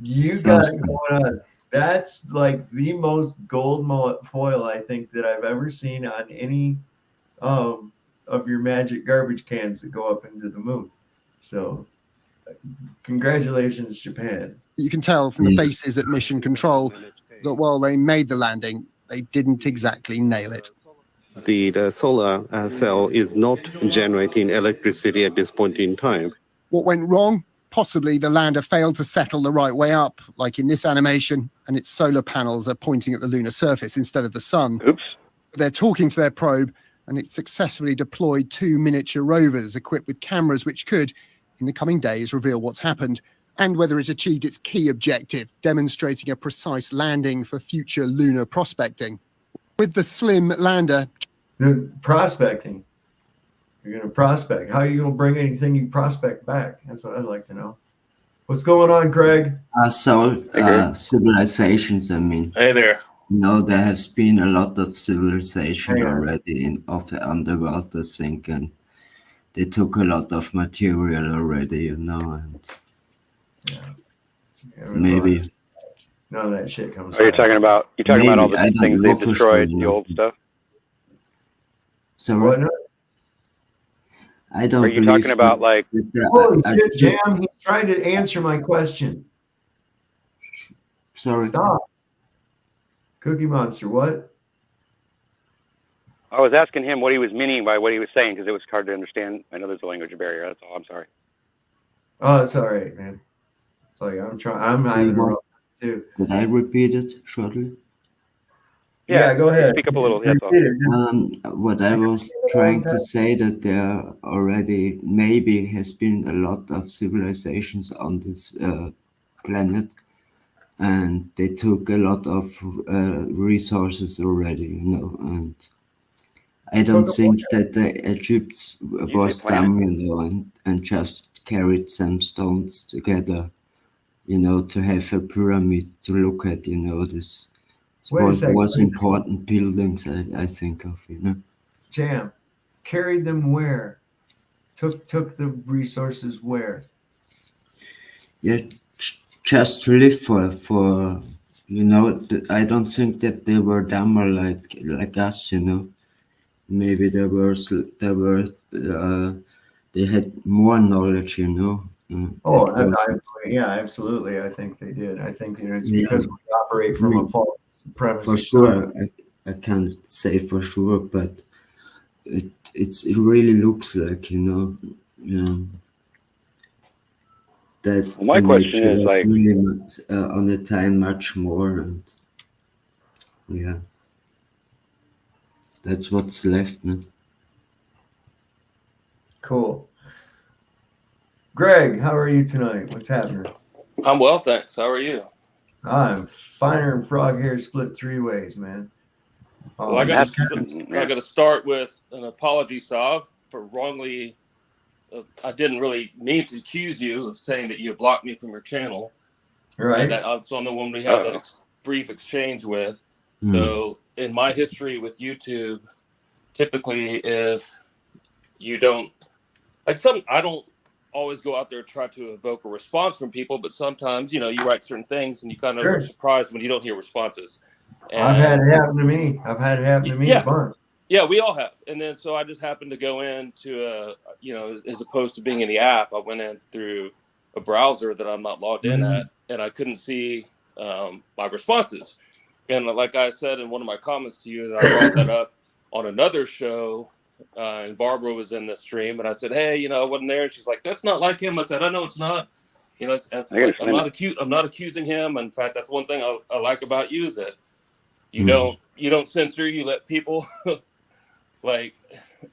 [SPEAKER 5] You got it going on. That's like the most gold foil I think that I've ever seen on any of your magic garbage cans that go up into the moon. So congratulations, Japan.
[SPEAKER 13] You can tell from the faces at Mission Control that while they made the landing, they didn't exactly nail it.
[SPEAKER 14] The solar cell is not generating electricity at this point in time.
[SPEAKER 13] What went wrong? Possibly the lander failed to settle the right way up, like in this animation, and its solar panels are pointing at the lunar surface instead of the sun.
[SPEAKER 20] Oops.
[SPEAKER 13] They're talking to their probe, and it successfully deployed 2 miniature rovers equipped with cameras which could, in the coming days, reveal what's happened and whether it achieved its key objective, demonstrating a precise landing for future lunar prospecting. With the Slim lander...
[SPEAKER 5] Prospecting. You're going to prospect. How are you going to bring anything you prospect back? That's what I'd like to know. What's going on, Greg?
[SPEAKER 8] Civilizations, I mean.
[SPEAKER 23] Hey there.
[SPEAKER 8] There has been a lot of civilization already of the underwater sink, and they took a lot of material already, and maybe
[SPEAKER 5] none of that shit comes.
[SPEAKER 20] Are you talking about all the things they've destroyed, the old stuff?
[SPEAKER 8] So what? I don't.
[SPEAKER 20] Are you talking about like?
[SPEAKER 5] Holy shit, Jam! He's trying to answer my question.
[SPEAKER 8] Sorry.
[SPEAKER 5] Stop. Cookie Monster, what?
[SPEAKER 20] I was asking him what he was meaning by what he was saying because it was hard to understand. I know there's a language barrier. That's all. I'm sorry.
[SPEAKER 5] Oh, it's all right, man. It's like I'm trying. I'm having a rough time too.
[SPEAKER 8] Could I repeat it shortly?
[SPEAKER 5] Yeah, go ahead.
[SPEAKER 20] Speak up a little. That's all.
[SPEAKER 8] What I was trying to say that there already maybe has been a lot of civilizations on this planet, and they took a lot of resources already, and I don't think that the Egypt was dumb, and just carried some stones together, to have a pyramid to look at, this. Was important buildings, I think of,
[SPEAKER 5] Jam, carried them where? Took the resources where?
[SPEAKER 8] Yeah, just to live for I don't think that they were dumber like us, Maybe they had more knowledge,
[SPEAKER 5] Yeah, absolutely. I think they did. I think it's because we operate from a false premise.
[SPEAKER 8] For sure, I can't say for sure, but it really looks like that.
[SPEAKER 20] Well, my question is like
[SPEAKER 8] really on the time much more, and that's what's left, man.
[SPEAKER 5] Cool. Greg, how are you tonight? What's happening?
[SPEAKER 23] I'm well, thanks. How are you?
[SPEAKER 5] I'm finer than frog hair split 3 ways, man.
[SPEAKER 23] Well, I got to start with an apology, Sav, for wrongly. I didn't really mean to accuse you of saying that you blocked me from your channel.
[SPEAKER 5] Right.
[SPEAKER 23] So I'm the one we had that brief exchange with. So in my history with YouTube, typically if you don't I don't always go out there and try to evoke a response from people, but sometimes, you write certain things and you kind of are surprised when you don't hear responses. And
[SPEAKER 5] I've had it happen to me. A bunch.
[SPEAKER 23] Yeah, we all have. And then so I just happened to go into as opposed to being in the app, I went in through a browser that I'm not logged in at, and I couldn't see my responses. And like I said in one of my comments to you, that I brought that up on another show, and Barbara was in the stream, and I said, hey, I wasn't there. And she's like, that's not like him. I said, I know it's not. I'm not accusing him. In fact, that's one thing I like about you is that you don't censor. You let people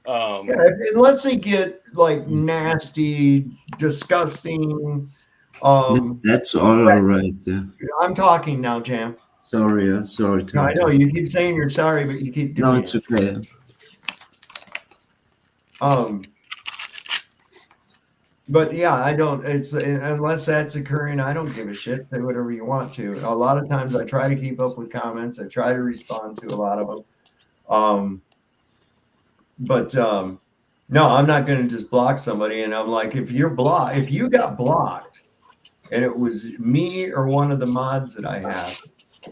[SPEAKER 5] unless they get like nasty, disgusting.
[SPEAKER 8] That's all right.
[SPEAKER 5] I'm talking now, Jam.
[SPEAKER 8] Sorry, sorry.
[SPEAKER 5] No, I know you keep saying you're sorry, but you keep doing
[SPEAKER 8] No, it's okay.
[SPEAKER 5] But yeah, I don't. It's unless that's occurring, I don't give a shit. Say whatever you want to. A lot of times, I try to keep up with comments. I try to respond to a lot of them. No, I'm not going to just block somebody. And I'm like, if you got blocked, and it was me or one of the mods that I have,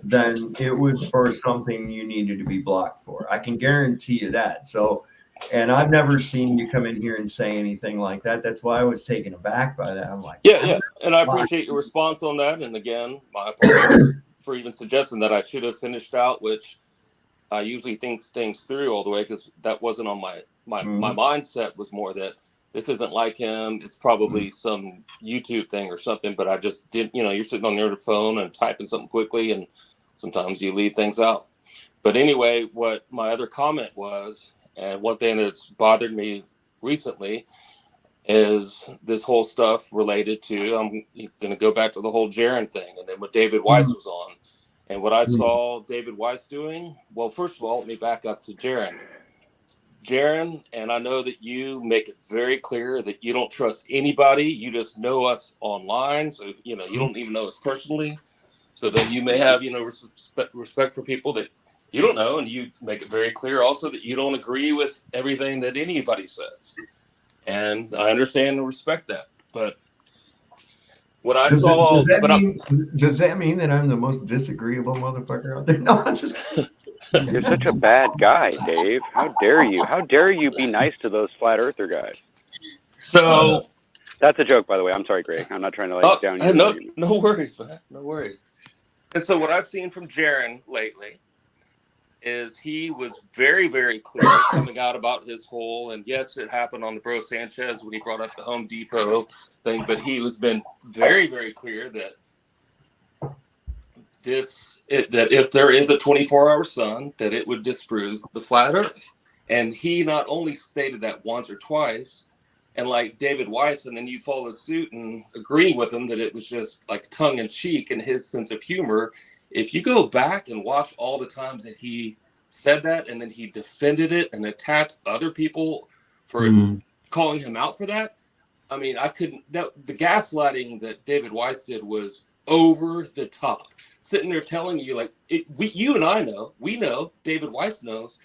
[SPEAKER 5] then it was for something you needed to be blocked for. I can guarantee you that. So. And I've never seen you come in here and say anything like that. That's why I was taken aback by that. I'm like,
[SPEAKER 23] yeah. And I appreciate your response on that. And again, my apologies for even suggesting that I should have finished out, which I usually think things through all the way, because that wasn't on my mindset. Was more that this isn't like him. It's probably some YouTube thing or something. But I just didn't. You're sitting on your phone and typing something quickly, and sometimes you leave things out. But anyway, what my other comment was. And one thing that's bothered me recently is this whole stuff related to, I'm going to go back to the whole Jaron thing, and then what David Weiss was on. And what I saw David Weiss doing, well, first of all, let me back up to Jaron. Jaron, and I know that you make it very clear that you don't trust anybody. You just know us online. So, you don't even know us personally. So then you may have, respect for people that you don't know, and you make it very clear also that you don't agree with everything that anybody says. And I understand and respect that. But what I saw...
[SPEAKER 5] Does that mean that I'm the most disagreeable motherfucker out there? No, I'm just...
[SPEAKER 20] You're such a bad guy, Dave. How dare you? How dare you be nice to those flat earther guys?
[SPEAKER 23] So...
[SPEAKER 20] That's a joke, by the way. I'm sorry, Greg. I'm not trying to down you.
[SPEAKER 23] No worries, man. No worries. And so what I've seen from Jaron lately is he was very, very clear coming out about his whole, and yes, it happened on the Bro Sanchez when he brought up the Home Depot thing, but he has been very, very clear that that if there is a 24-hour sun, that it would disprove the flat Earth. And he not only stated that once or twice, and like David Weiss, and then you follow suit and agree with him that it was just like tongue in cheek and his sense of humor. If you go back and watch all the times that he said that, and then he defended it and attacked other people for calling him out for that, I mean, the gaslighting that David Weiss did was over the top. Sitting there telling you, you and I know, David Weiss knows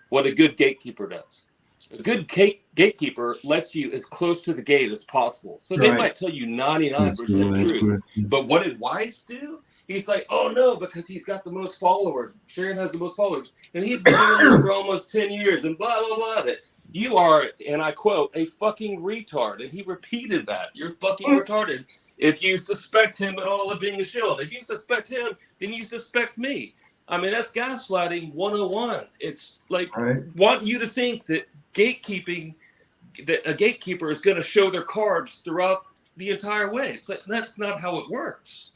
[SPEAKER 23] what a good gatekeeper does. A good gatekeeper lets you as close to the gate as possible. So they might tell you 99% truth. But what did Weiss do? He's like, oh no, because he's got the most followers. Sharon has the most followers. And he's been doing this for almost 10 years and blah, blah, blah. That you are, and I quote, a fucking retard. And he repeated that. You're fucking retarded if you suspect him at all of being a shield. If you suspect him, then you suspect me. I mean, that's gaslighting 101. It's like, want you to think that that a gatekeeper is going to show their cards throughout the entire way. It's like, that's not how it works.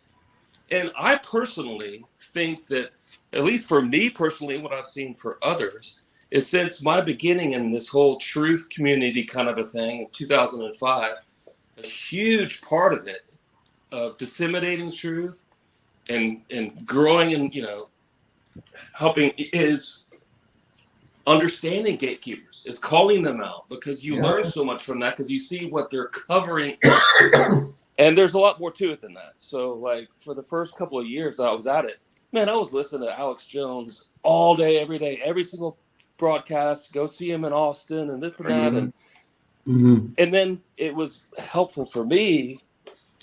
[SPEAKER 23] And I personally think that, at least for me personally, what I've seen for others, is since my beginning in this whole truth community kind of a thing in 2005, a huge part of it, of disseminating truth and growing and, helping, is understanding gatekeepers, is calling them out, because you learn so much from that, because you see what they're covering up. And there's a lot more to it than that. So, like, for the first couple of years I was at it, man, I was listening to Alex Jones all day, every day, every single broadcast, go see him in Austin and this and that. And then it was helpful for me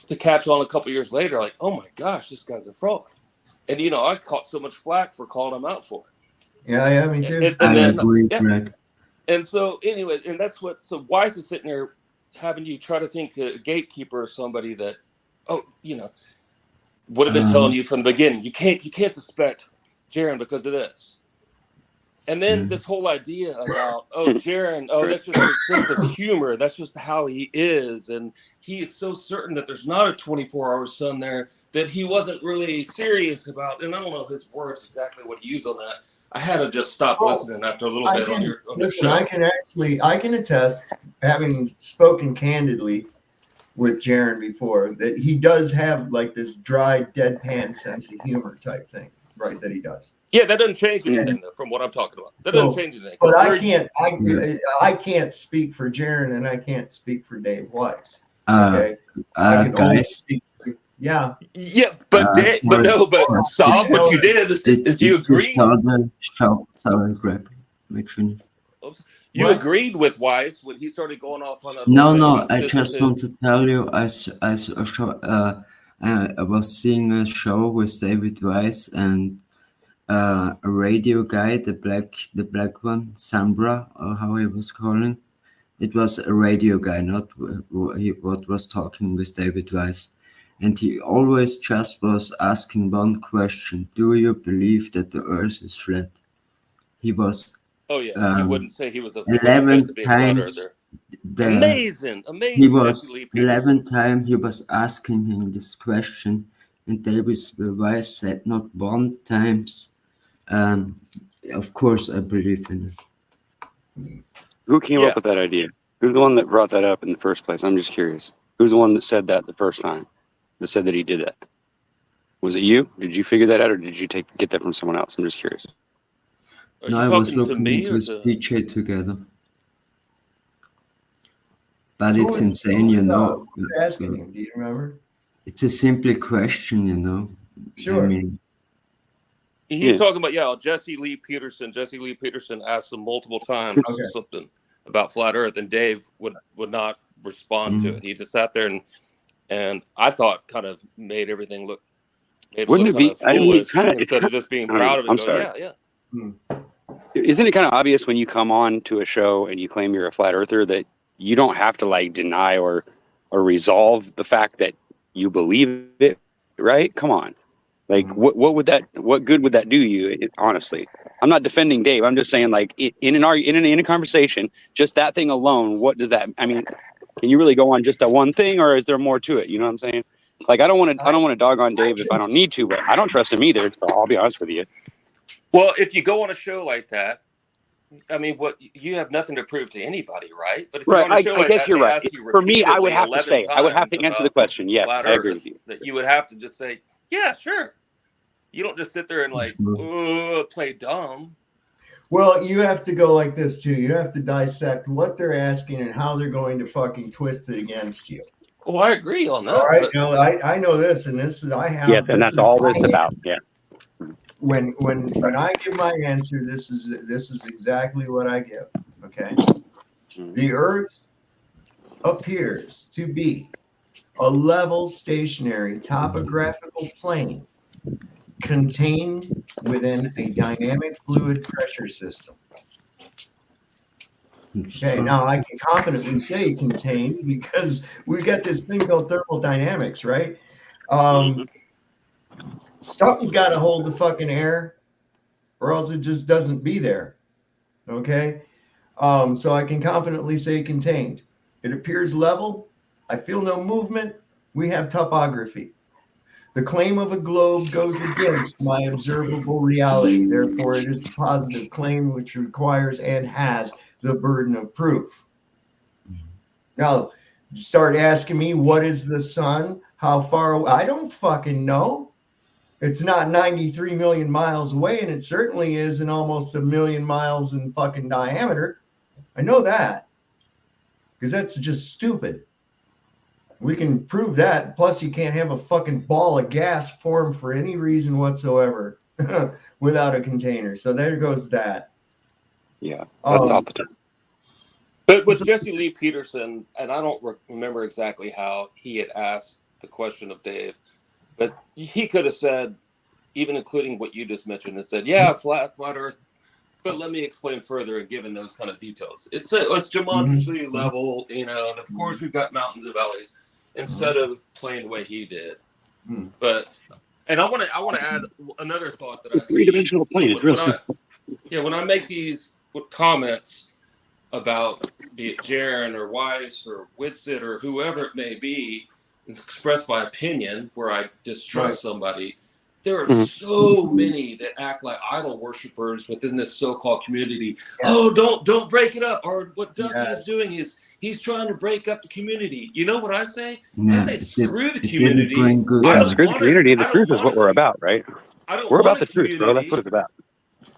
[SPEAKER 23] to catch on a couple of years later, like, oh my gosh, this guy's a fraud. And, I caught so much flack for calling him out for it.
[SPEAKER 5] Yeah, me too.
[SPEAKER 23] And then,
[SPEAKER 8] agree,
[SPEAKER 23] yeah.
[SPEAKER 8] Greg.
[SPEAKER 23] And so anyway, and that's what. So Weiss is sitting there having you try to think a gatekeeper or somebody that, would have been telling you from the beginning, you can't suspect Jaron because of this. And then this whole idea about, Jaron, that's just his sense of humor. That's just how he is. And he is so certain that there's not a 24-hour sun there that he wasn't really serious about. And I don't know his words exactly what he used on that. I had to just stop listening after a little bit on your show.
[SPEAKER 5] I can attest, having spoken candidly with Jaron before, that he does have like this dry, deadpan sense of humor type thing, right? That he does.
[SPEAKER 23] Yeah, that doesn't change anything though, from what I'm talking about. That doesn't change anything.
[SPEAKER 5] But I can't speak for Jaron, and I can't speak for Dave Weiss. Okay, I can only
[SPEAKER 8] Guys,
[SPEAKER 5] speak. Yeah,
[SPEAKER 23] but Saab, what you did is you agreed.
[SPEAKER 8] Sorry, Greg. Make sure.
[SPEAKER 23] You agreed with Weiss when he started going off on that.
[SPEAKER 8] No. I just want to tell you, I was seeing a show with David Weiss and a radio guy, the black one, Sambra, or how he was calling. It was a radio guy, not what was talking with David Weiss. And he always just was asking one question: do you believe that the Earth is flat? He was.
[SPEAKER 23] Oh yeah, he wouldn't say he was a
[SPEAKER 8] 11 times.
[SPEAKER 23] Amazing.
[SPEAKER 8] He was 11 times. He was asking him this question, and David Weiss said not one times. Of course, I believe in it.
[SPEAKER 16] Who came up with that idea? Who's the one that brought that up in the first place? I'm just curious. Who's the one that said that the first time? That said that he did that? Was it you? Did you figure that out, or did you get that from someone else? I'm just curious.
[SPEAKER 8] No, I was looking into his PJ together. But it's insane,
[SPEAKER 5] Asking him, do you remember?
[SPEAKER 8] It's a simple question,
[SPEAKER 5] Sure.
[SPEAKER 8] I mean,
[SPEAKER 23] he's talking about Jesse Lee Peterson. Jesse Lee Peterson asked him multiple times something about flat Earth, and Dave would not respond to it. He just sat there and I thought kind of made everything look.
[SPEAKER 16] Wouldn't it be?
[SPEAKER 23] Instead of just being proud of it.
[SPEAKER 16] I'm sorry. Isn't it kind of obvious when you come on to a show and you claim you're a flat earther that you don't have to like deny or resolve the fact that you believe it, right? Come on. Like what good would that do you? Honestly, I'm not defending Dave. I'm just saying, like, in a conversation, just that thing alone, what does that? I mean, can you really go on just that one thing, or is there more to it? You know what I'm saying? Like, I don't want to dog on Dave if I don't need to, but I don't trust him either. So I'll be honest with you.
[SPEAKER 23] Well, if you go on a show like that, I mean, you have nothing to prove to anybody, right? But if you're on a show
[SPEAKER 16] I guess you're right. For me, I would have to say, I would have to answer the question. Yes, I agree with you.
[SPEAKER 23] That you would have to just say, yeah, sure. You don't just sit there and like play dumb.
[SPEAKER 5] Well, you have to go like this too. You have to dissect what they're asking and how they're going to fucking twist it against you.
[SPEAKER 23] Well, I agree on that.
[SPEAKER 5] All right, I know this, and this is I have.
[SPEAKER 16] Yes, and that's all this about. Yeah.
[SPEAKER 5] When I give my answer, this is exactly what I give. Okay. The Earth appears to be a level, stationary topographical plane contained within a dynamic fluid pressure system. Okay, now I can confidently say contained because we've got this thing called thermodynamics, right? Something's got to hold the fucking air, or else it just doesn't be there. Okay, so I can confidently say contained. It appears level. I feel no movement. We have topography. The claim of a globe goes against my observable reality. Therefore, it is a positive claim which requires and has the burden of proof. Now, start asking me, what is the sun? How far away? I don't fucking know. It's not 93 million miles away, and it certainly isn't almost 1 million miles in fucking diameter. I know that because that's just stupid. We can prove that. Plus, you can't have a fucking ball of gas form for any reason whatsoever without a container. So there goes that.
[SPEAKER 16] Yeah, that's off the top.
[SPEAKER 23] But with Jesse Lee Peterson, and I don't remember exactly how he had asked the question of Dave, but he could have said, even including what you just mentioned, and said, yeah, flat Earth But let me explain further, and given those kind of details, it's demonstrably level, and of course we've got mountains and valleys, instead of playing the way he did. But and I want to add another thought that I see.
[SPEAKER 16] Three-dimensional plane. It's real simple.
[SPEAKER 23] When I make these comments about be it Jaron or Weiss or Whitsitt or whoever it may be, and express my opinion where I distrust somebody. There are so many that act like idol worshipers within this so-called community. Yeah. Oh, don't break it up. Or what Duffy is doing is he's trying to break up the community. You know what I say?
[SPEAKER 16] Yeah,
[SPEAKER 23] I say screw the community.
[SPEAKER 16] Yeah, screw the community. The truth is what we're about, right? We're about the truth, bro. That's what it's about.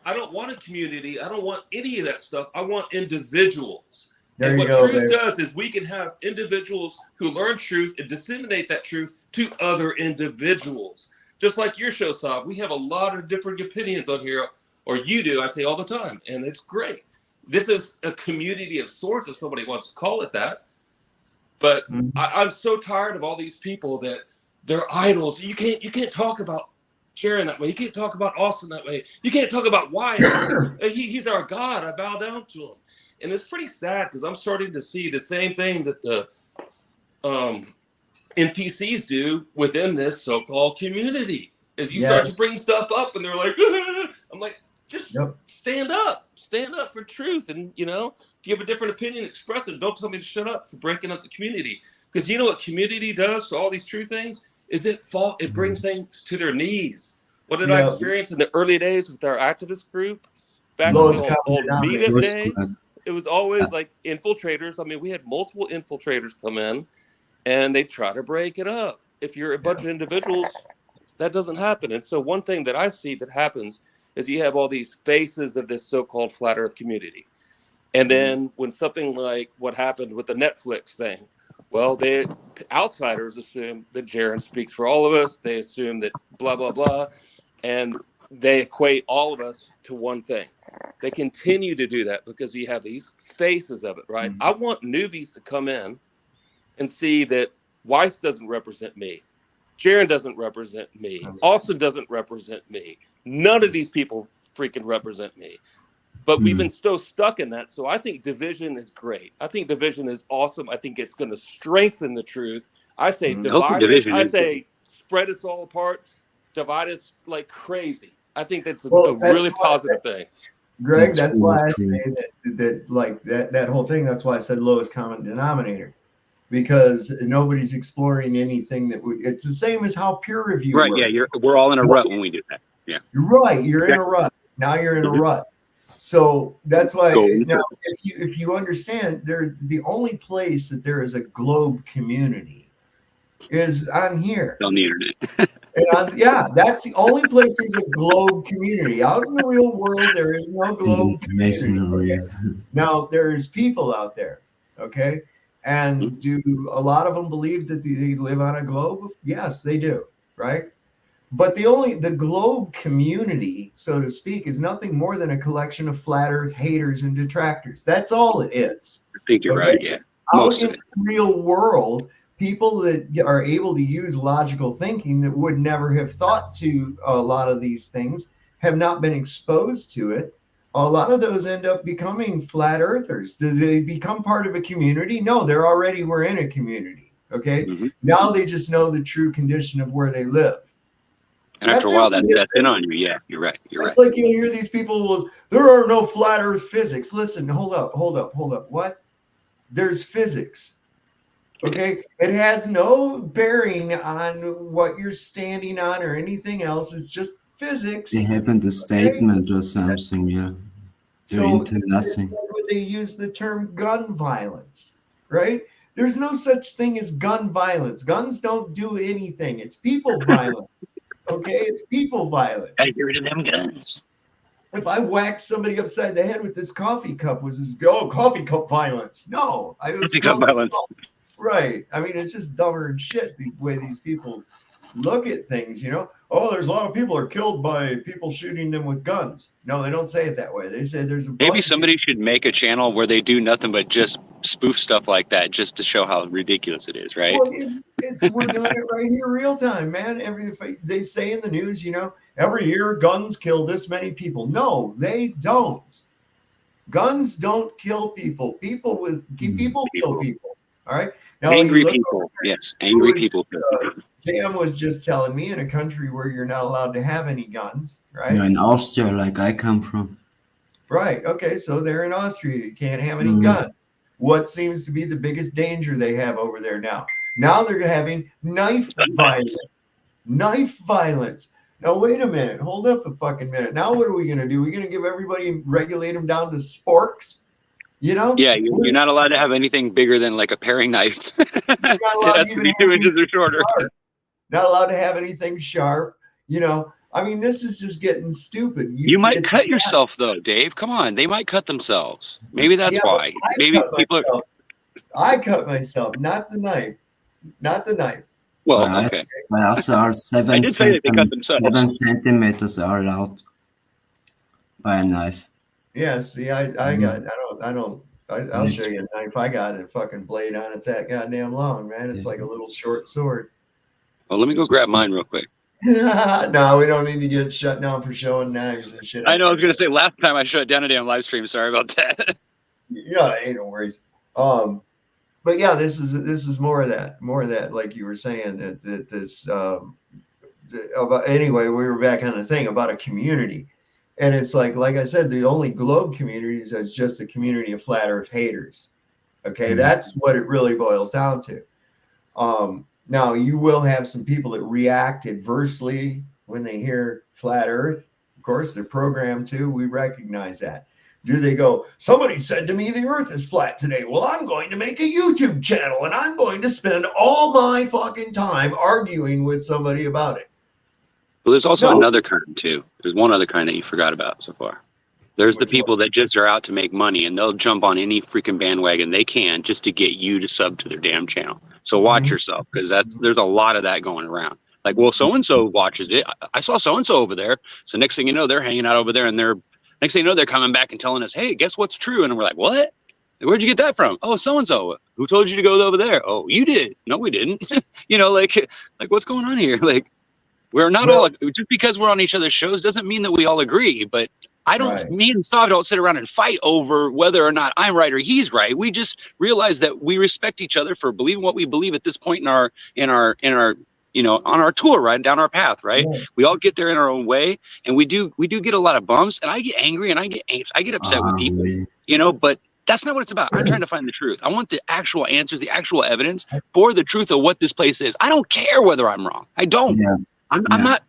[SPEAKER 23] I don't want a community. I don't want any of that stuff. I want individuals.
[SPEAKER 5] There
[SPEAKER 23] and
[SPEAKER 5] you
[SPEAKER 23] what
[SPEAKER 5] go,
[SPEAKER 23] truth
[SPEAKER 5] babe.
[SPEAKER 23] does is we can have individuals who learn truth and disseminate that truth to other individuals. Just like your show, Saab, we have a lot of different opinions on here, or you do, I say all the time, and it's great. This is a community of sorts, if somebody wants to call it that. But I'm so tired of all these people that they're idols. You can't talk about Sharon that way. You can't talk about Austin that way. You can't talk about Wyatt. He's our God. I bow down to him. And it's pretty sad because I'm starting to see the same thing that the NPCs do within this so-called community. As you start to bring stuff up and they're like, I'm like, just stand up for truth. And, if you have a different opinion, express it. Don't tell me to shut up for breaking up the community. Because you know what community does to all these true things? Is it brings things to their knees. What did I experience in the early days with our activist group? Back in the old meetup days, it was always like infiltrators. I mean, we had multiple infiltrators come in, and they try to break it up. If you're a bunch of individuals, that doesn't happen. And so one thing that I see that happens is you have all these faces of this so-called flat earth community. And then when something like what happened with the Netflix thing, well, the outsiders assume that Jaron speaks for all of us. They assume that blah, blah, blah. And they equate all of us to one thing. They continue to do that because you have these faces of it, right? I want newbies to come in and see that Weiss doesn't represent me. Jaron doesn't represent me. Austin doesn't represent me. None of these people freaking represent me. But we've been so stuck in that. So I think division is great. I think division is awesome. I think it's going to strengthen the truth. I say divide us. I say spread us all apart. Divide us like crazy. I think that's a really positive thing.
[SPEAKER 5] Greg, that's why I say that whole thing. That's why I said lowest common denominator, because nobody's exploring anything it's the same as how peer review works.
[SPEAKER 16] Right? Yeah, we're all in a rut when we do that. Yeah,
[SPEAKER 5] you're right. You're in a rut. Now you're in a rut. So that's why now, if you understand, the only place that there is a globe community is on here
[SPEAKER 16] on the internet.
[SPEAKER 5] And that's the only place there's a globe community. Out in the real world, there is no globe community. Okay? Now there's people out there, okay? And do a lot of them believe that they live on a globe? Yes, they do, right? But the globe community, so to speak, is nothing more than a collection of flat earth haters and detractors. That's all it is.
[SPEAKER 16] I think you're right, yeah.
[SPEAKER 5] Out in the real world, people that are able to use logical thinking that would never have thought to a lot of these things have not been exposed to it. A lot of those end up becoming flat earthers. Do they become part of a community? No, they already were in a community, okay? Now they just know the true condition of where they live.
[SPEAKER 16] And after a while, that's in on you. Yeah, you're right.
[SPEAKER 5] It's like you hear these people, there are no flat earth physics. Listen, hold up. What? There's physics. Okay? It has no bearing on what you're standing on or anything else. It's just physics.
[SPEAKER 8] They haven't a statement or something, yeah. They're into nothing.
[SPEAKER 5] They use the term gun violence, right? There's no such thing as gun violence. Guns don't do anything. It's people violence. Okay, it's people violence.
[SPEAKER 16] Gotta get rid of them guns.
[SPEAKER 5] If I whacked somebody upside the head with this coffee cup, coffee cup violence? No,
[SPEAKER 16] coffee cup violence.
[SPEAKER 5] Right. I mean, it's just dumber and shit the way these people look at things. Oh, there's a lot of people are killed by people shooting them with guns. No, they don't say it that way. They say there's a
[SPEAKER 16] maybe somebody should make a channel where they do nothing but just spoof stuff like that, just to show how ridiculous it is, right?
[SPEAKER 5] Well, we're doing it right here, real time, man. They say in the news, every year guns kill this many people. No, they don't. Guns don't kill people. People kill people. All right. Now
[SPEAKER 16] Angry
[SPEAKER 5] you look
[SPEAKER 16] people.
[SPEAKER 5] over there,
[SPEAKER 16] Yes, angry
[SPEAKER 5] who was
[SPEAKER 16] people.
[SPEAKER 5] just, Jam was just telling me, in a country where you're not allowed to have any guns, right?
[SPEAKER 8] Yeah, in Austria, like I come from.
[SPEAKER 5] Right. Okay. So they're in Austria. You can't have any guns. What seems to be the biggest danger they have over there now? Now they're having knife violence. Knife violence. Now, wait a minute. Hold up a fucking minute. Now, what are we going to do? We're going to give everybody, regulate them down to sporks? You know?
[SPEAKER 16] Yeah, you're not allowed to have anything bigger than like a paring knife. It has to be 2 inches or shorter.
[SPEAKER 5] Not allowed to have anything sharp. You know, I mean, this is just getting stupid.
[SPEAKER 16] You might cut yourself though, Dave. Come on, they might cut themselves. Maybe that's why. Maybe people are.
[SPEAKER 5] I cut myself, not the knife. Not the knife.
[SPEAKER 16] Well,
[SPEAKER 8] okay. But also are
[SPEAKER 16] I did say that they cut themselves.
[SPEAKER 8] 7 centimeters are allowed by a knife.
[SPEAKER 5] Yeah, see, I'll show you a knife. I got a fucking blade on. It's that goddamn long, man. It's like a little short sword.
[SPEAKER 16] Well, let me go grab mine real quick.
[SPEAKER 5] No, we don't need to get shut down for showing knives and shit.
[SPEAKER 16] I know. I was gonna say last time I shut down a damn live stream. Sorry about that.
[SPEAKER 5] Yeah, ain't no worries. But yeah, this is more of that, like you were saying that this about anyway. We were back on the thing about a community, and it's like I said, the only globe community is just a community of flat Earth haters. Okay, that's what it really boils down to. Now you will have some people that react adversely when they hear flat Earth. Of course, they're programmed to. We recognize that. Do they go, somebody said to me the earth is flat today. Well, I'm going to make a YouTube channel and I'm going to spend all my fucking time arguing with somebody about it.
[SPEAKER 16] Well, there's also another kind too. There's one other kind that you forgot about so far. There's the people that just are out to make money and they'll jump on any freaking bandwagon they can just to get you to sub to their damn channel. So watch yourself, because there's a lot of that going around. Like, well, so-and-so watches it. I saw so-and-so over there. So next thing you know, they're hanging out over there and next thing you know, they're coming back and telling us, hey, guess what's true? And we're like, what? Where'd you get that from? Oh, so-and-so. Who told you to go over there? Oh, you did. No, we didn't. You know, like what's going on here? Like, we're not all, just because we're on each other's shows doesn't mean that we all agree. But me and Sav don't sit around and fight over whether or not I'm right or he's right. We just realize that we respect each other for believing what we believe at this point in our you know, on our tour, right down our path, right? Yeah. We all get there in our own way, and we do get a lot of bumps, and I get angry and I get upset with people, you know, but that's not what it's about. I'm trying to find the truth. I want the actual answers, the actual evidence for the truth of what this place is. I don't care whether I'm wrong. I don't. Yeah. I'm not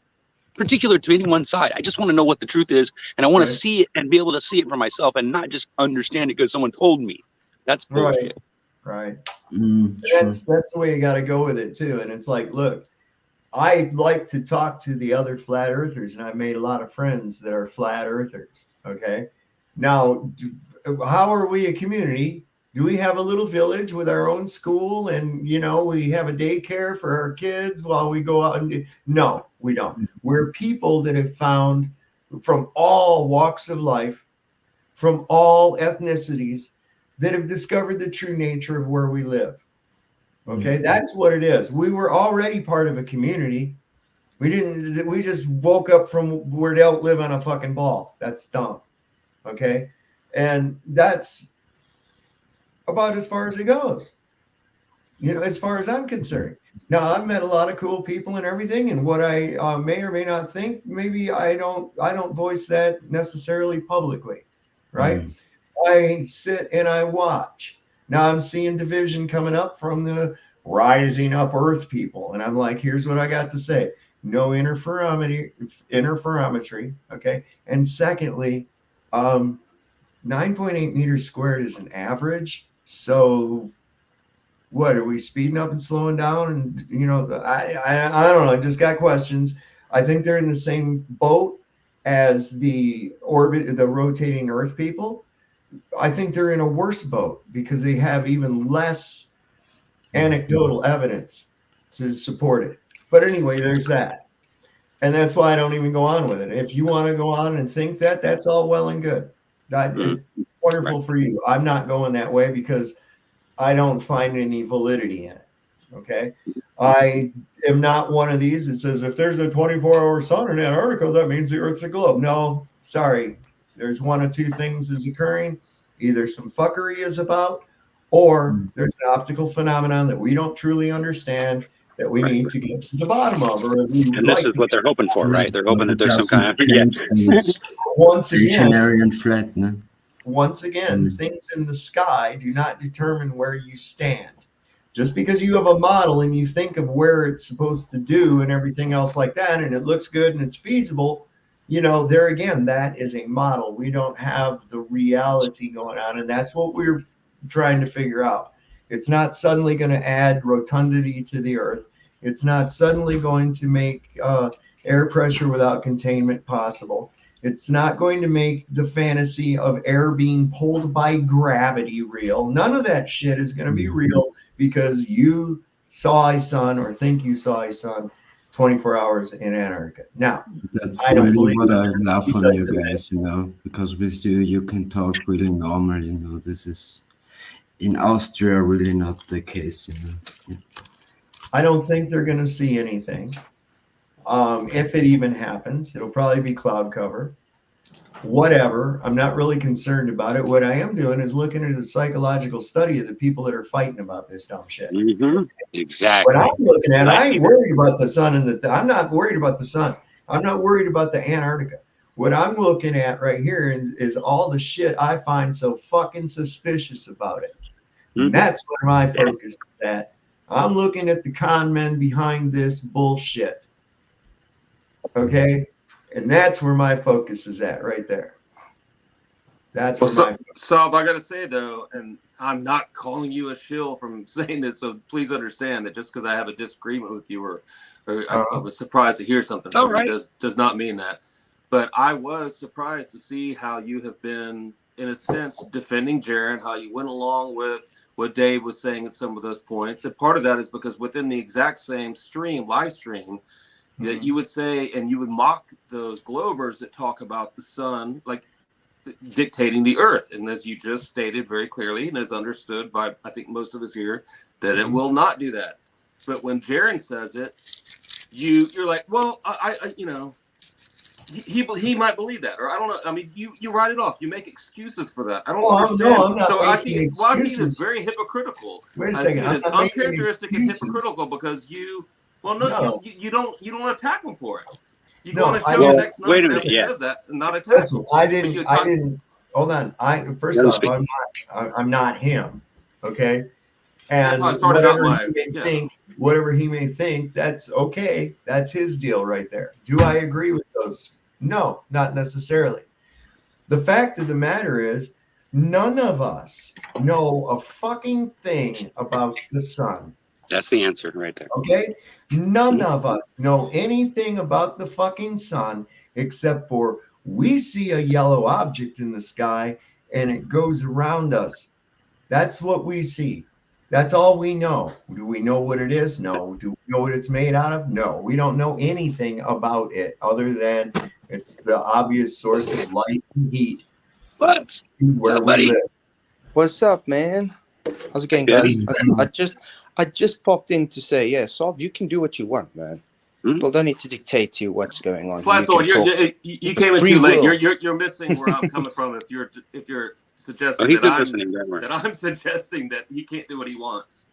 [SPEAKER 16] particular to any one side. I just want to know what the truth is, and I want to see it and be able to see it for myself and not just understand it because someone told me. That's bullshit.
[SPEAKER 5] Right. That's the way you got to go with it too. And it's like, look, I like to talk to the other flat earthers, and I've made a lot of friends that are flat earthers. Okay. Now, how are we a community? Do we have a little village with our own school and, you know, we have a daycare for our kids while we go out and no, we don't. We're people that have found from all walks of life, from all ethnicities, that have discovered the true nature of where we live. Okay, that's what it is. We were already part of a community. We just woke up from where they don't live on a fucking ball. That's dumb. Okay. And that's about as far as it goes, you know, as far as I'm concerned. Now, I've met a lot of cool people and everything, and what I may or may not think, maybe I don't voice that necessarily publicly, right? I sit and I watch. Now I'm seeing division coming up from the rising up Earth people, and I'm like, here's what I got to say: no interferometry, okay? And secondly, 9.8 meters squared is an average. So what, are we speeding up and slowing down? And, you know, I don't know. I just got questions. I think they're in the same boat as the rotating Earth people. I think they're in a worse boat because they have even less anecdotal evidence to support it. But anyway, there's that. And that's why I don't even go on with it. If you want to go on and think that, that's all well and good. Wonderful for you. I'm not going that way because I don't find any validity in it. Okay. I am not one of these that says if there's a 24-hour sun in Antarctica, that means the Earth's a globe. No, sorry. There's one of two things is occurring. Either some fuckery is about, or there's an optical phenomenon that we don't truly understand that we need to get to the bottom of. Or we would
[SPEAKER 16] And this
[SPEAKER 5] like
[SPEAKER 16] is
[SPEAKER 5] to
[SPEAKER 16] what they're hoping for, right? They're hoping that there's some
[SPEAKER 8] doesn't
[SPEAKER 16] kind of
[SPEAKER 8] change when it's
[SPEAKER 5] once again,
[SPEAKER 8] stationary and flat. No?
[SPEAKER 5] once again, things in the sky do not determine where you stand. Just because you have a model and you think of where it's supposed to do and everything else like that, and it looks good and it's feasible, there again, that is a model. We don't have the reality going on, and that's what we're trying to figure out. It's not suddenly going to add rotundity to the Earth. It's not suddenly going to make air pressure without containment possible. It's not going to make the fantasy of air being pulled by gravity real. None of that shit is going to be real because you saw a sun or think you saw a sun 24 hours in Antarctica. Now,
[SPEAKER 8] That's
[SPEAKER 5] I don't
[SPEAKER 8] really
[SPEAKER 5] believe
[SPEAKER 8] what I love
[SPEAKER 5] he
[SPEAKER 8] from
[SPEAKER 5] said
[SPEAKER 8] you
[SPEAKER 5] that.
[SPEAKER 8] guys, because with you can talk really normal, This is in Austria really not the case, Yeah.
[SPEAKER 5] I don't think they're going to see anything. If it even happens, it'll probably be cloud cover. Whatever. I'm not really concerned about it. What I am doing is looking at the psychological study of the people that are fighting about this dumb shit.
[SPEAKER 16] Exactly.
[SPEAKER 5] What I'm looking at,
[SPEAKER 16] I
[SPEAKER 5] I
[SPEAKER 16] see
[SPEAKER 5] ain't
[SPEAKER 16] that.
[SPEAKER 5] worried about the sun and I'm not worried about the sun. I'm not worried about the Antarctica. What I'm looking at right here is all the shit I find so fucking suspicious about it. And that's where my focus is at. I'm looking at the con men behind this bullshit. Okay? And that's where my focus is at right there. That's where my
[SPEAKER 23] So I got to say though, and I'm not calling you a shill from saying this, so please understand that just because I have a disagreement with you or I was surprised to hear something from you does not mean that. But I was surprised to see how you have been, in a sense, defending Jaron, how you went along with what Dave was saying at some of those points. And part of that is because within the exact same live stream, that you would say, and you would mock those Globers that talk about the sun, like dictating the Earth. And as you just stated very clearly, and as understood by, I think, most of us here, that it will not do that. But when Jaron says it, you're like, well, he might believe that, or I don't know. I mean, you write it off. You make excuses for that. I don't understand.
[SPEAKER 5] No, I'm not
[SPEAKER 23] so I
[SPEAKER 5] making
[SPEAKER 23] see it
[SPEAKER 5] excuses.
[SPEAKER 23] as very hypocritical.
[SPEAKER 5] Wait a
[SPEAKER 23] I
[SPEAKER 5] second.
[SPEAKER 23] see it as
[SPEAKER 5] I'm not making
[SPEAKER 23] uncharacteristic and
[SPEAKER 5] excuses.
[SPEAKER 23] hypocritical because you don't attack him for it. You
[SPEAKER 5] No,
[SPEAKER 23] go on a
[SPEAKER 5] I
[SPEAKER 23] show
[SPEAKER 5] don't-
[SPEAKER 23] next night
[SPEAKER 5] wait a
[SPEAKER 23] that
[SPEAKER 5] minute, yeah.
[SPEAKER 23] does that and not attack.
[SPEAKER 5] Listen, I didn't. Hold on. First
[SPEAKER 23] Doesn't
[SPEAKER 5] off,
[SPEAKER 23] speak.
[SPEAKER 5] I'm not him. Okay.
[SPEAKER 23] That's
[SPEAKER 5] And
[SPEAKER 23] how I started out
[SPEAKER 5] whatever he may think, that's okay. That's his deal right there. Do I agree with those? No, not necessarily. The fact of the matter is, none of us know a fucking thing about the sun.
[SPEAKER 16] That's the answer right there.
[SPEAKER 5] Okay? None of us know anything about the fucking sun except for we see a yellow object in the sky and it goes around us. That's what we see. That's all we know. Do we know what it is? No. Do we know what it's made out of? No. We don't know anything about it other than it's the obvious source of light and heat.
[SPEAKER 16] What's
[SPEAKER 5] Where we live.
[SPEAKER 15] What's up, man? How's it going, guys? I just popped in to say, yeah, Sov, you can do what you want, man. People don't need to dictate to you what's going on.
[SPEAKER 23] Flat sword, you came in
[SPEAKER 15] free
[SPEAKER 23] too late.
[SPEAKER 15] will.
[SPEAKER 23] You're missing where I'm coming from. If you're suggesting
[SPEAKER 16] he's
[SPEAKER 23] that
[SPEAKER 16] listening, don't worry.
[SPEAKER 23] I'm suggesting that he can't do what he wants.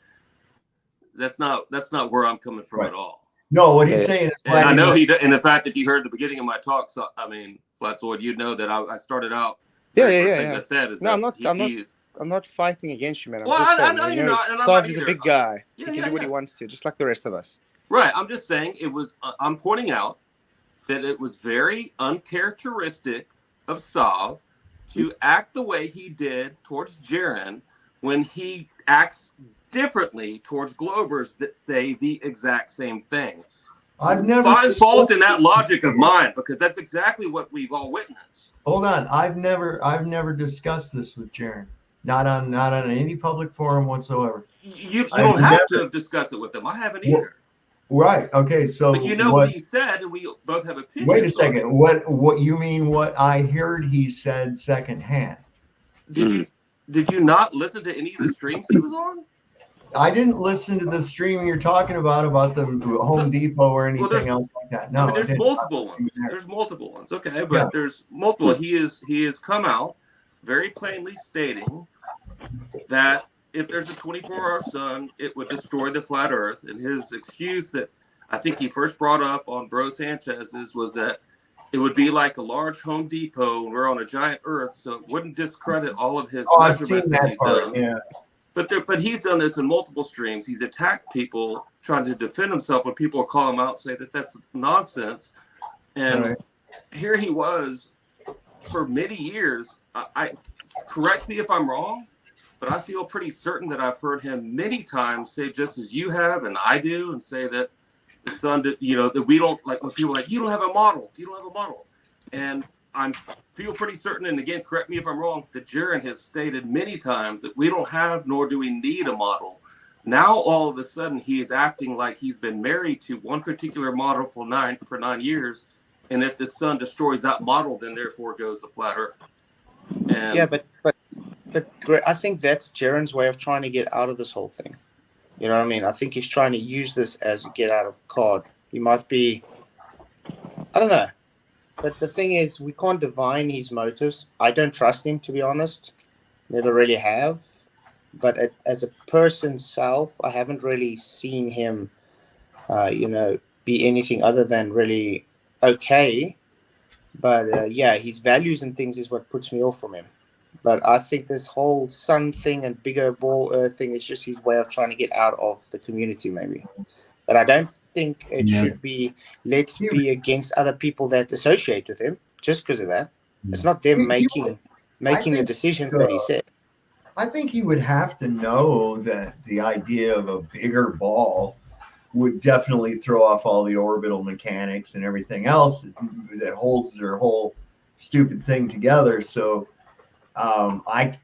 [SPEAKER 23] That's not where I'm coming from at all.
[SPEAKER 5] No, what he's saying is,
[SPEAKER 23] And I know and the fact that you heard the beginning of my talk, so I mean, Flat Sword, you know that I started out.
[SPEAKER 15] Yeah.
[SPEAKER 23] I said is
[SPEAKER 15] No,
[SPEAKER 23] that
[SPEAKER 15] I'm not fighting against you, man. I'm
[SPEAKER 23] Well,
[SPEAKER 15] just
[SPEAKER 23] I
[SPEAKER 15] saying,
[SPEAKER 23] know
[SPEAKER 15] you
[SPEAKER 23] you're
[SPEAKER 15] know,
[SPEAKER 23] not, and I'm
[SPEAKER 15] Sov
[SPEAKER 23] not
[SPEAKER 15] is a
[SPEAKER 23] either.
[SPEAKER 15] big guy.
[SPEAKER 23] Yeah,
[SPEAKER 15] He can do what he wants to, just like the rest of us.
[SPEAKER 23] Right. I'm just saying it was. I'm pointing out that it was very uncharacteristic of Sov to act the way he did towards Jaron when he acts differently towards Globers that say the exact same thing.
[SPEAKER 5] I've never
[SPEAKER 23] Find fault in
[SPEAKER 5] discussed-
[SPEAKER 23] that logic of mine because that's exactly what we've all witnessed.
[SPEAKER 5] Hold on. I've never discussed this with Jaron. Not on any public forum whatsoever.
[SPEAKER 23] You
[SPEAKER 5] I've
[SPEAKER 23] don't have
[SPEAKER 5] never-
[SPEAKER 23] to discuss it with them. I haven't either.
[SPEAKER 5] Right. Okay. So
[SPEAKER 23] But you know what he said, and we both have opinions.
[SPEAKER 5] Wait a
[SPEAKER 23] on
[SPEAKER 5] second.
[SPEAKER 23] it.
[SPEAKER 5] What you mean? What I heard he said secondhand.
[SPEAKER 23] Did you not listen to any of the streams he was on?
[SPEAKER 5] I didn't listen to the stream you're talking about the Home Depot or anything else like that. No,
[SPEAKER 23] I mean,
[SPEAKER 5] I
[SPEAKER 23] there's
[SPEAKER 5] didn't.
[SPEAKER 23] multiple ones. There's multiple ones. Okay, but
[SPEAKER 5] Yeah.
[SPEAKER 23] there's multiple. He has come out very plainly stating that if there's a 24-hour sun, it would destroy the flat Earth. And his excuse that I think he first brought up on Bro Sanchez's was that it would be like a large Home Depot and we're on a giant Earth, so it wouldn't discredit all of his
[SPEAKER 5] I've seen
[SPEAKER 23] measurements that
[SPEAKER 5] that
[SPEAKER 23] he's
[SPEAKER 5] part.
[SPEAKER 23] done.
[SPEAKER 5] Yeah.
[SPEAKER 23] But he's done this in multiple streams. He's attacked people trying to defend himself when people call him out and say that that's nonsense. And here he was for many years. I correct me if I'm wrong, but I feel pretty certain that I've heard him many times say, just as you have and I do, and say that the sun, that we don't, like when people are like, you don't have a model. You don't have a model. And I feel pretty certain, and again, correct me if I'm wrong, that Jaron has stated many times that we don't have nor do we need a model. Now, all of a sudden, he is acting like he's been married to one particular model for 9 years, and if the sun destroys that model, then therefore goes the flat Earth. And
[SPEAKER 15] yeah, but I think that's Jaron's way of trying to get out of this whole thing. You know what I mean? I think he's trying to use this as a get out of card. He might be, I don't know. But the thing is, we can't divine his motives. I don't trust him, to be honest. Never really have. But as a person self, I haven't really seen him, be anything other than really okay. But yeah, his values and things is what puts me off from him. But I think this whole sun thing and bigger ball Earth thing is just his way of trying to get out of the community, maybe. But I don't think it should be, let's be against other people that associate with him just because of that. It's not them making the decisions that he said.
[SPEAKER 5] I think he would have to know that the idea of a bigger ball would definitely throw off all the orbital mechanics and everything else that holds their whole stupid thing together. So I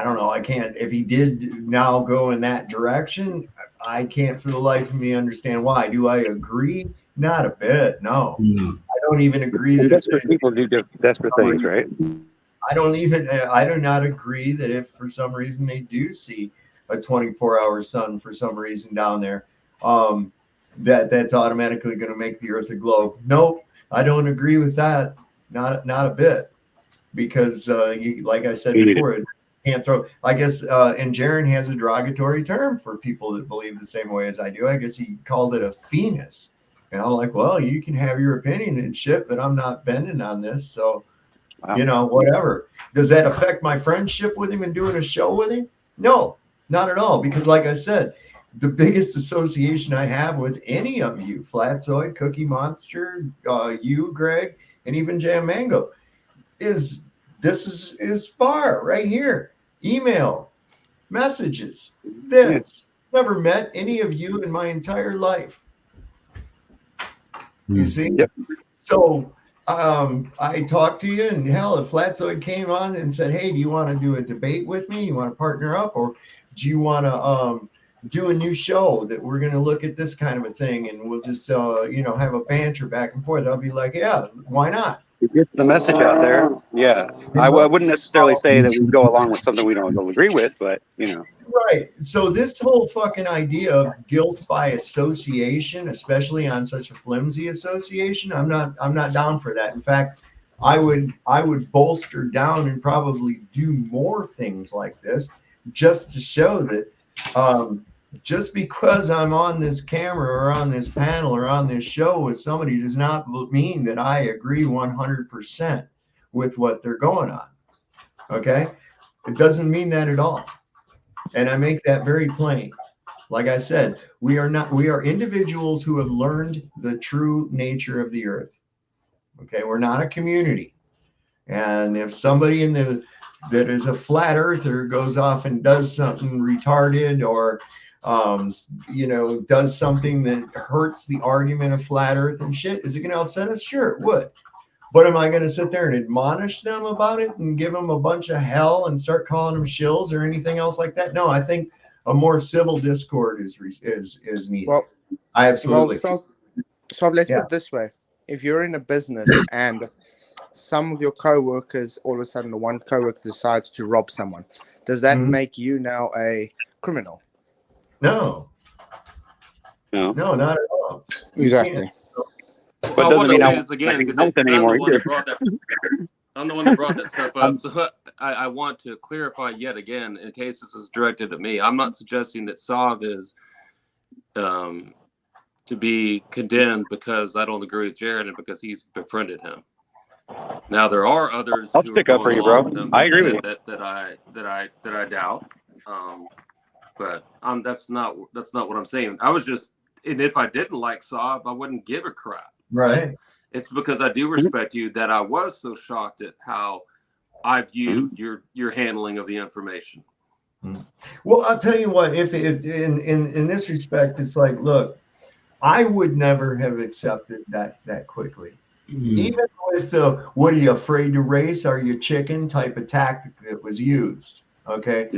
[SPEAKER 5] don't know. I can't. If he did now go in that direction, I can't for the life of me understand why. Do I agree? Not a bit. No, I don't even agree that
[SPEAKER 16] desperate people do desperate things, right?
[SPEAKER 5] I do not agree that if for some reason they do see a 24-hour sun for some reason down there, that's automatically going to make the Earth a globe. Nope, I don't agree with that. Not a bit, because like I said before, it can't throw. I guess and Jaron has a derogatory term for people that believe the same way as I do. I guess he called it a phenus, and I'm like, well, you can have your opinion and shit, but I'm not bending on this, so. Wow. Whatever. Does that affect my friendship with him and doing a show with him? No, not at all. Because like I said, the biggest association I have with any of you, Flatzoid, Cookie Monster, you, Greg, and even Jam Mango, is far right here. Email, messages, this. Never met any of you in my entire life. You see? Yep. So I talked to you, and hell, if Flatzoid came on and said, hey, do you want to do a debate with me? You want to partner up? Or do you want to do a new show that we're going to look at this kind of a thing, and we'll just, have a banter back and forth? I'll be like, yeah, why not?
[SPEAKER 16] It gets the message out there. Yeah. I wouldn't necessarily say that we go along with something we don't agree with, but,
[SPEAKER 5] Right. So this whole fucking idea of guilt by association, especially on such a flimsy association, I'm not down for that. In fact, I would bolster down and probably do more things like this just to show that just because I'm on this camera or on this panel or on this show with somebody does not mean that I agree 100% with what they're going on. Okay? It doesn't mean that at all. And I make that very plain. Like I said, we are individuals who have learned the true nature of the earth. Okay? We're not a community. And if somebody that is a flat earther goes off and does something retarded or does something that hurts the argument of flat earth and shit, is it going to upset us? Sure, it would. But am I going to sit there and admonish them about it and give them a bunch of hell and start calling them shills or anything else like that? No, I think a more civil discord is needed.
[SPEAKER 15] Well,
[SPEAKER 5] I absolutely.
[SPEAKER 15] So let's put it this way: if you're in a business and some of your co-workers, all of a sudden, one co-worker decides to rob someone, does that make you now a criminal?
[SPEAKER 5] No,
[SPEAKER 16] No,
[SPEAKER 5] not at all.
[SPEAKER 11] Exactly.
[SPEAKER 16] But
[SPEAKER 23] Well, I
[SPEAKER 16] doesn't
[SPEAKER 23] want to
[SPEAKER 16] mean
[SPEAKER 23] say
[SPEAKER 16] I
[SPEAKER 23] this again
[SPEAKER 16] can
[SPEAKER 23] because
[SPEAKER 16] help them
[SPEAKER 23] I'm the
[SPEAKER 16] anymore
[SPEAKER 23] one that
[SPEAKER 16] either.
[SPEAKER 23] brought that. I'm the one that brought that stuff
[SPEAKER 16] I'm-
[SPEAKER 23] up. So I want to clarify yet again, in case this is directed at me. I'm not suggesting that Sav is to be condemned because I don't agree with Jared and because he's befriended him. Now there are others
[SPEAKER 16] I'll
[SPEAKER 23] who are
[SPEAKER 16] stick up
[SPEAKER 23] going
[SPEAKER 16] for you,
[SPEAKER 23] along
[SPEAKER 16] bro.
[SPEAKER 23] with him
[SPEAKER 16] I agree with you.
[SPEAKER 23] that I doubt. But that's not what I'm saying. I was just, and if I didn't like Saab, I wouldn't give a crap.
[SPEAKER 5] Right.
[SPEAKER 23] It's because I do respect you that I was so shocked at how I viewed your handling of the information.
[SPEAKER 5] Well, I'll tell you what. If in this respect, it's like, look, I would never have accepted that quickly. Even with the "what are you afraid to race? Are you chicken?" type of tactic that was used. Okay.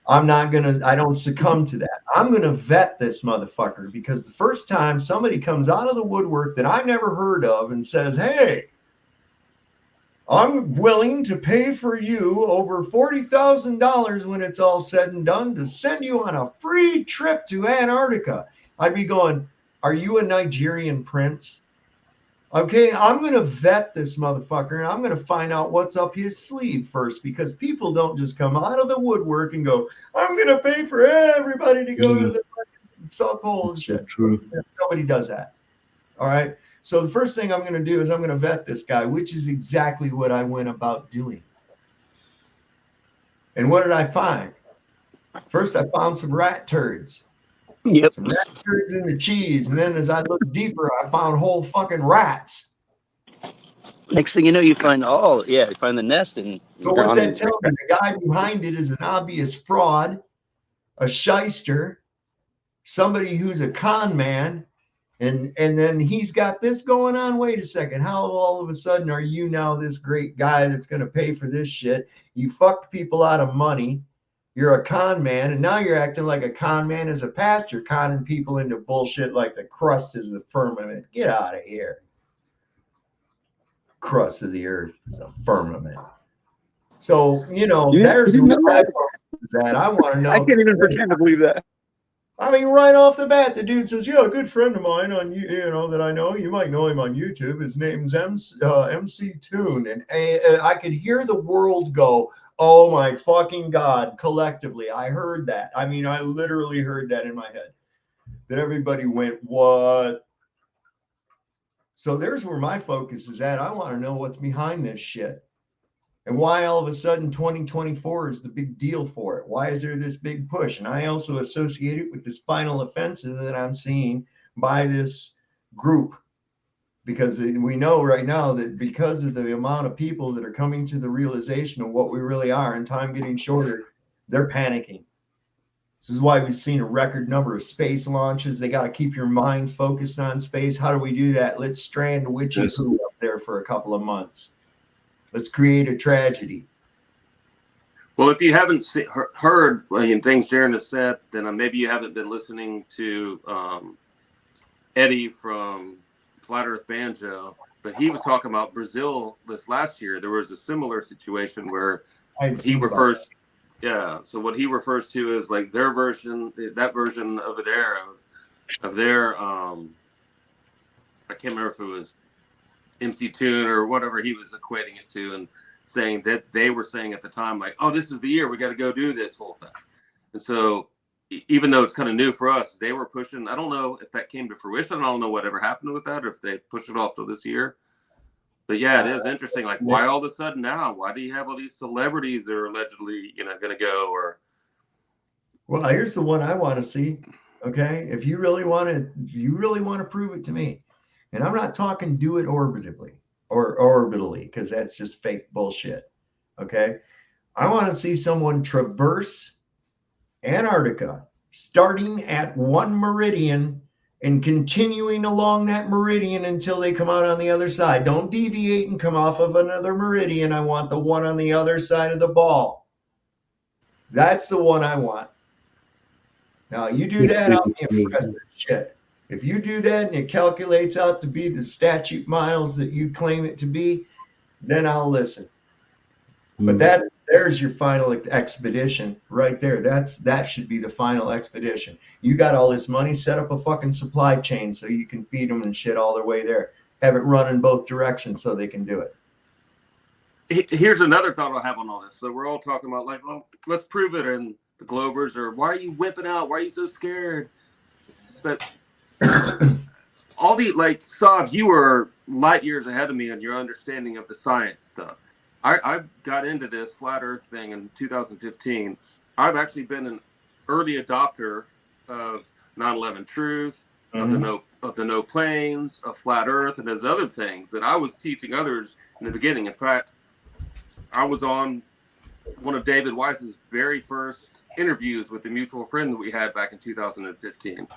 [SPEAKER 5] I don't succumb to that. I'm going to vet this motherfucker because the first time somebody comes out of the woodwork that I've never heard of and says, "Hey, I'm willing to pay for you over $40,000 when it's all said and done to send you on a free trip to Antarctica," I'd be going, "Are you a Nigerian prince?" Okay, I'm going to vet this motherfucker and I'm going to find out what's up his sleeve first, because people don't just come out of the woodwork and go, "I'm going to pay for everybody to go to the South Pole and shit."
[SPEAKER 8] True.
[SPEAKER 5] Nobody does that. All right. So the first thing I'm going to do is I'm going to vet this guy, which is exactly what I went about doing. And what did I find? First, I found some rat turds.
[SPEAKER 16] Yep.
[SPEAKER 5] Some rat turds in the cheese. And then as I looked deeper, I found whole fucking rats.
[SPEAKER 16] Next thing you know, you find you find the nest and
[SPEAKER 5] So what's that tell me? The guy behind it is an obvious fraud, a shyster, somebody who's a con man, and then he's got this going on. Wait a second, how all of a sudden are you now this great guy that's going to pay for this shit? You fucked people out of money. You're a con man, and now you're acting like a con man as a pastor, conning people into bullshit like the crust is the firmament. Get out of here. Crust of the earth is a firmament. So, there's where my focus is at. I want to know.
[SPEAKER 16] I can't even pretend to believe that.
[SPEAKER 5] I mean, right off the bat, the dude says, "Yeah, a good friend of mine that I know. You might know him on YouTube. His name's MC Toon," and I could hear the world go, "Oh my fucking God!" Collectively, I heard that. I mean, I literally heard that in my head. That everybody went, "What?" So there's where my focus is at. I want to know what's behind this shit. And why all of a sudden 2024 is the big deal for it? Why is there this big push? And I also associate it with this final offensive that I'm seeing by this group. Because we know right now that because of the amount of people that are coming to the realization of what we really are and time getting shorter, they're panicking. This is why we've seen a record number of space launches. They got to keep your mind focused on space. How do we do that? Let's strand witchy poo up there for a couple of months. Let's create a tragedy.
[SPEAKER 23] Well, if you haven't heard things Jaron has said, then maybe you haven't been listening to Eddie from Flat Earth Banjo. But he was talking about Brazil this last year. There was a similar situation where he refers. Yeah. So what he refers to is like their version, that version over there of their. I can't remember if it was MC Toon or whatever he was equating it to, and saying that they were saying at the time, like, "Oh, this is the year we got to go do this whole thing." And so even though it's kind of new for us, they were pushing. I don't know if that came to fruition. I don't know whatever happened with that, or if they pushed it off till this year. But yeah, it is interesting. Like, why all of a sudden now? Why do you have all these celebrities that are allegedly, going to go? Or
[SPEAKER 5] well, here's the one I want to see. Okay, if you really want to prove it to me, and I'm not talking do it orbitally, because that's just fake bullshit. Okay, I want to see someone traverse Antarctica, starting at one meridian and continuing along that meridian until they come out on the other side. Don't deviate and come off of another meridian. I want the one on the other side of the ball. That's the one I want. Now, you do that, I'll be impressed with shit. If you do that and it calculates out to be the statute miles that you claim it to be, then I'll listen. But that's There's your final expedition right there. That should be the final expedition. You got all this money, set up a fucking supply chain so you can feed them and shit all their way there. Have it run in both directions so they can do it.
[SPEAKER 23] Here's another thought I have on all this. So we're all talking about like, well, let's prove it, and the Glovers are, why are you whipping out? Why are you so scared? But all the, like, Sav, you were light years ahead of me in your understanding of the science stuff. I got into this flat Earth thing in 2015. I've actually been an early adopter of 9/11 truth, of the no planes, of flat Earth, and there's other things that I was teaching others in the beginning. In fact, I was on one of David Weiss's very first interviews with a mutual friend that we had back in 2015.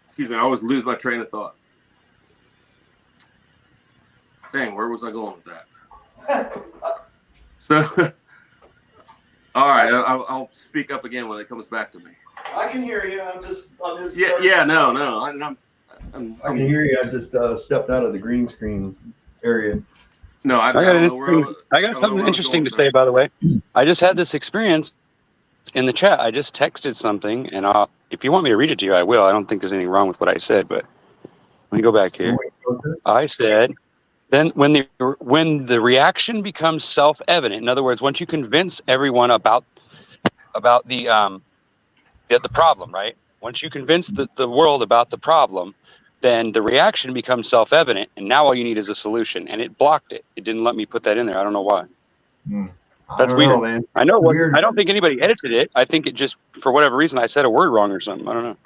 [SPEAKER 23] Excuse me, I always lose my train of thought. Dang, where was I going with that? So, all right, I'll speak up again when it comes back to me.
[SPEAKER 5] I can hear you. I'm just.
[SPEAKER 23] Yeah. No.
[SPEAKER 5] I can hear you. I just stepped out of the green screen area.
[SPEAKER 23] No, I
[SPEAKER 16] got something interesting to say, by the way. I just had this experience in the chat. I just texted something, and if you want me to read it to you, I will. I don't think there's anything wrong with what I said, but let me go back here. I said, then when the reaction becomes self-evident, in other words, once you convince everyone about the problem, right? Once you convince the world about the problem, then the reaction becomes self-evident, and now all you need is a solution. And it blocked it. It didn't let me put that in there. I don't know why. That's weird. Man. I know it wasn't. I don't think anybody edited it. I think it just, for whatever reason, I said a word wrong or something. I don't know.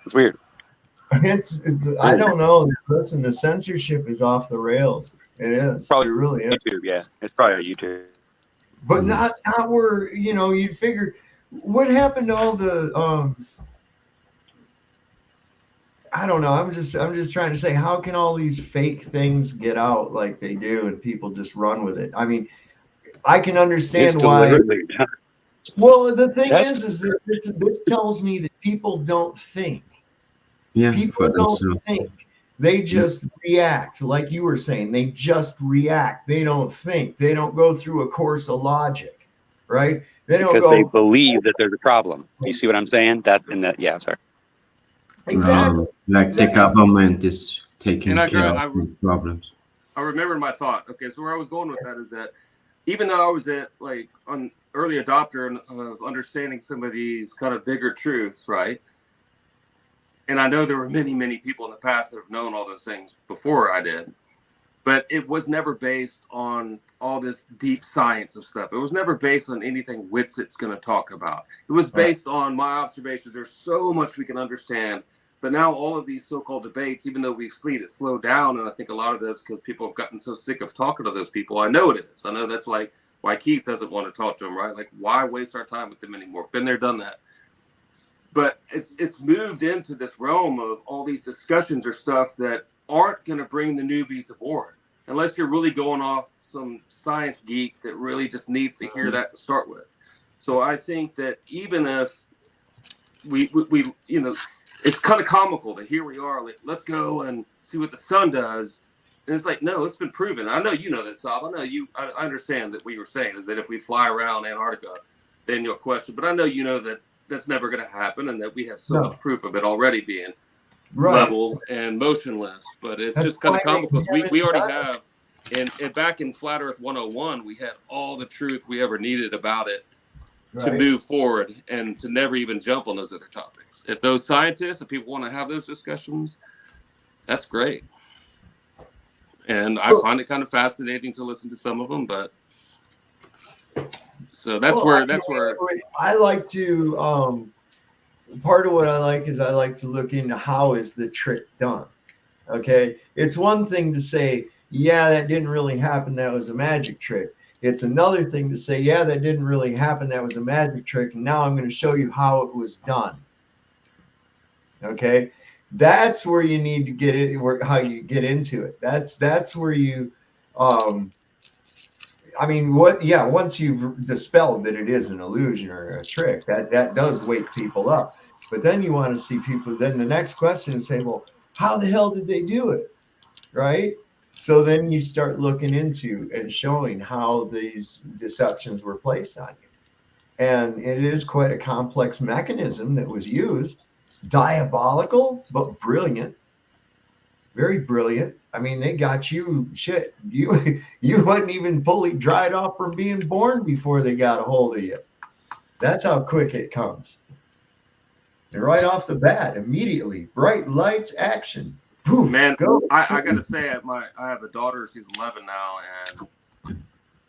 [SPEAKER 16] It's weird.
[SPEAKER 5] I don't know. Listen, the censorship is off the rails. It is.
[SPEAKER 16] Probably
[SPEAKER 5] it really is.
[SPEAKER 16] YouTube, yeah. It's probably on YouTube.
[SPEAKER 5] But not where, you figure what happened to all the I don't know. I'm just trying to say, how can all these fake things get out like they do and people just run with it? I mean, I can understand why. Well, the thing is that this tells me that people don't think.
[SPEAKER 8] Yeah,
[SPEAKER 5] people don't think. They just react, like you were saying. They just react. They don't think. They don't go through a course of logic, right? They don't
[SPEAKER 16] because they believe that there's a problem. You see what I'm saying? Yeah, sorry.
[SPEAKER 5] Exactly.
[SPEAKER 8] Like the government is taking care of the problems.
[SPEAKER 23] I remember my thought. Okay, so where I was going with that is that even though I was an early adopter of understanding some of these kind of bigger truths, right? And I know there were many, many people in the past that have known all those things before I did, but it was never based on all this deep science of stuff. It was never based on anything Witsit's going to talk about. It was based on my observations. There's so much we can understand, but now all of these so-called debates, even though we've seen it slow down, and I think a lot of this because people have gotten so sick of talking to those people. I know it is. I know that's like why Keith doesn't want to talk to them, right? Like, why waste our time with them anymore? Been there, done that. But it's moved into this realm of all these discussions or stuff that aren't going to bring the newbies aboard, unless you're really going off some science geek that really just needs to hear that to start with. So I think that even if we it's kind of comical that here we are, like, let's go and see what the sun does. And it's like, no, it's been proven. I know you know that, Saab. I understand that what you were saying is that if we fly around Antarctica, then you'll question. But I know you know that that's never going to happen, and that we have so much proof of it already being level and motionless. But it's just kind of comical because we already have, and back in Flat Earth 101, we had all the truth we ever needed about it to move forward and to never even jump on those other topics. If those scientists and people want to have those discussions, that's great. And I find it kind of fascinating to listen to some of them, but so that's where
[SPEAKER 5] I like to part of what I like is I like to look into how is the trick done. Okay, it's one thing to say, yeah, that didn't really happen, that was a magic trick. It's another thing to say, yeah, that didn't really happen, that was a magic trick, and now I'm going to show you how it was done. Okay, that's where you need to get it, how you get into it. That's where you I mean, once you've dispelled that it is an illusion or a trick, that does wake people up. But then you want to see people, then the next question is say, well, how the hell did they do it? Right? So then you start looking into and showing how these deceptions were placed on you. And it is quite a complex mechanism that was used, diabolical, but brilliant. Very brilliant. I mean, they got you shit. You wasn't even fully dried off from being born before they got a hold of you. That's how quick it comes. And right off the bat, immediately, bright lights, action. Poof,
[SPEAKER 23] Man,
[SPEAKER 5] go.
[SPEAKER 23] I gotta say, I have a daughter. She's 11 now, and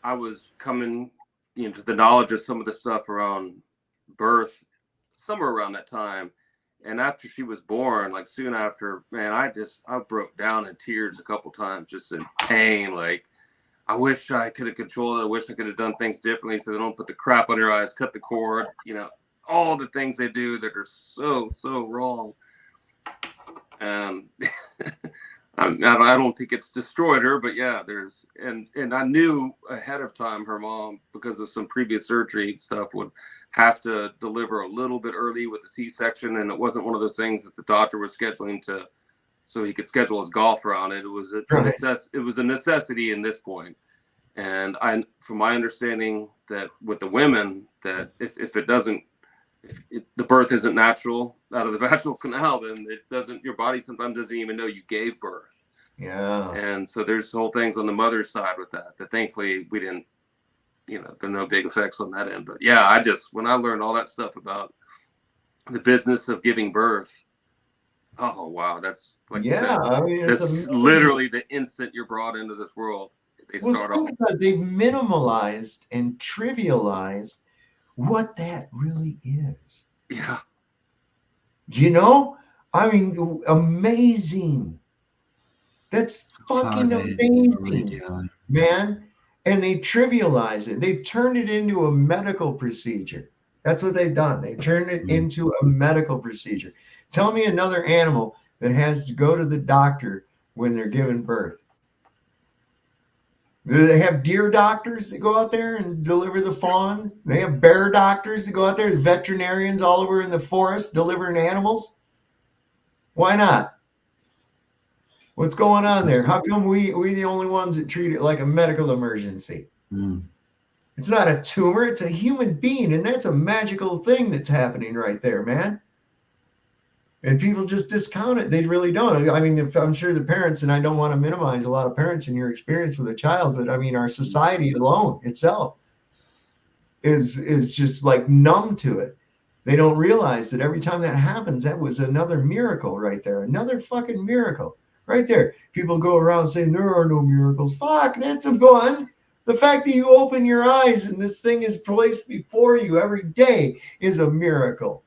[SPEAKER 23] I was coming, to the knowledge of some of the stuff around birth, somewhere around that time. And after she was born, like soon after, man, I broke down in tears a couple times, just in pain. Like, I wish I could have controlled it. I wish I could have done things differently, so they don't put the crap on your eyes, cut the cord, all the things they do that are so, so wrong. I don't think it's destroyed her, but yeah, and I knew ahead of time her mom, because of some previous surgery and stuff, would have to deliver a little bit early with the C-section, and it wasn't one of those things that the doctor was scheduling so he could schedule his golf around it. It was a necessity in this point. And from my understanding, that with the women, that if the birth isn't natural out of the vaginal canal, then your body sometimes doesn't even know you gave birth.
[SPEAKER 5] Yeah.
[SPEAKER 23] And so there's whole things on the mother's side with that thankfully we didn't, there are no big effects on that end. But yeah, when I learned all that stuff about the business of giving birth, oh wow, that's like,
[SPEAKER 5] yeah, I mean,
[SPEAKER 23] that's literally the instant you're brought into this world. They start off.
[SPEAKER 5] They've minimalized and trivialized what that really is.
[SPEAKER 23] Yeah.
[SPEAKER 5] I mean, amazing. That's fucking amazing, man. And they trivialize it. They've turned it into a medical procedure. That's what they've done. They turned it into a medical procedure. Tell me another animal that has to go to the doctor when they're giving birth. Do they have deer doctors that go out there and deliver the fawns? They have bear doctors that go out there, the veterinarians all over in the forest delivering animals. Why not? What's going on there? How come we the only ones that treat it like a medical emergency? It's not a tumor, it's a human being, and that's a magical thing that's happening right there, man. And people just discount it. They really don't. I mean, I'm sure the parents, and I don't want to minimize a lot of parents in your experience with a child, but I mean, our society alone itself is just like numb to it. They don't realize that every time that happens, that was another miracle right there. Another fucking miracle right there. People go around saying there are no miracles. Fuck, that's a one. The fact that you open your eyes and this thing is placed before you every day is a miracle.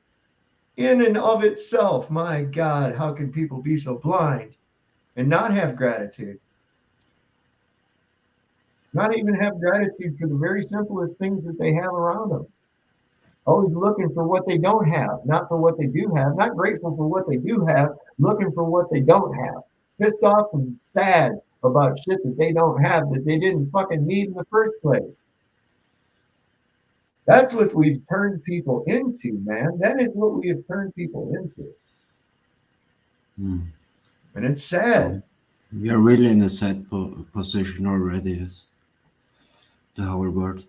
[SPEAKER 5] In and of itself, my God, how can people be so blind and not have gratitude? Not even have gratitude for the very simplest things that they have around them. Always looking for what they don't have, not for what they do have. Not grateful for what they do have, looking for what they don't have. Pissed off and sad about shit that they don't have, that they didn't fucking need in the first place. That's what we've turned people into, man. That is what we have turned people into. And it's sad.
[SPEAKER 8] We are really in a sad position already as the whole world.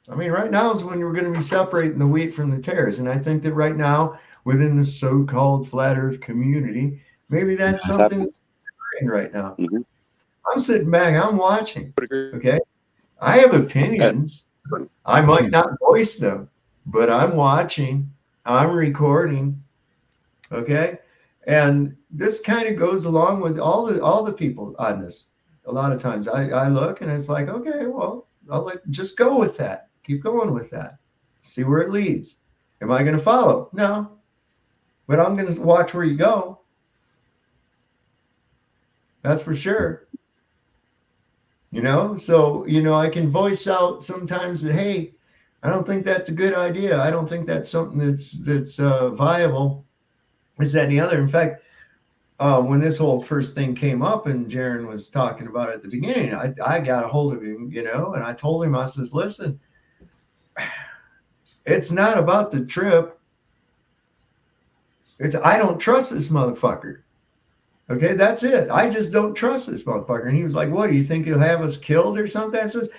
[SPEAKER 5] I mean, right now is when we're going to be separating the wheat from the tares. And I think that right now, within the so-called flat earth community, maybe that's something that's occurring right now. I'm sitting back, I'm watching. Okay. I have opinions. I might not voice them, but I'm watching, I'm recording. Okay. And this kind of goes along with all the people on this. A lot of times I look and it's like, okay, well, I'll just go with that. Keep going with that. See where it leads. Am I going to follow? No. But I'm going to watch where you go. That's for sure. So, I can voice out sometimes that, hey, I don't think that's a good idea. I don't think that's something that's viable. This, that, and the other. In fact, when this whole first thing came up and Jaron was talking about it at the beginning, I got a hold of him, and I told him, I says, listen, it's not about the trip. I don't trust this motherfucker. Okay, that's it. I just don't trust this motherfucker. And he was like, what, do you think he'll have us killed or something? I says,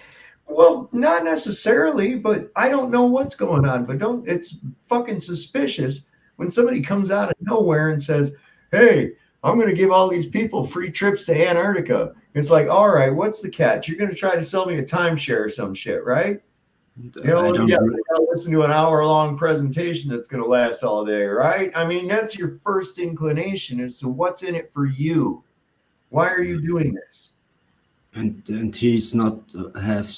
[SPEAKER 5] well, not necessarily, but I don't know what's going on. But it's fucking suspicious when somebody comes out of nowhere and says, hey, I'm going to give all these people free trips to Antarctica. It's like, all right, what's the catch? You're going to try to sell me a timeshare or some shit, right? You know,
[SPEAKER 8] I don't
[SPEAKER 5] yeah,
[SPEAKER 8] re-
[SPEAKER 5] we gotta listen to an hour-long presentation that's going to last all day, right? I mean, that's your first inclination as to what's in it for you. Why are you doing this?
[SPEAKER 8] and he's not have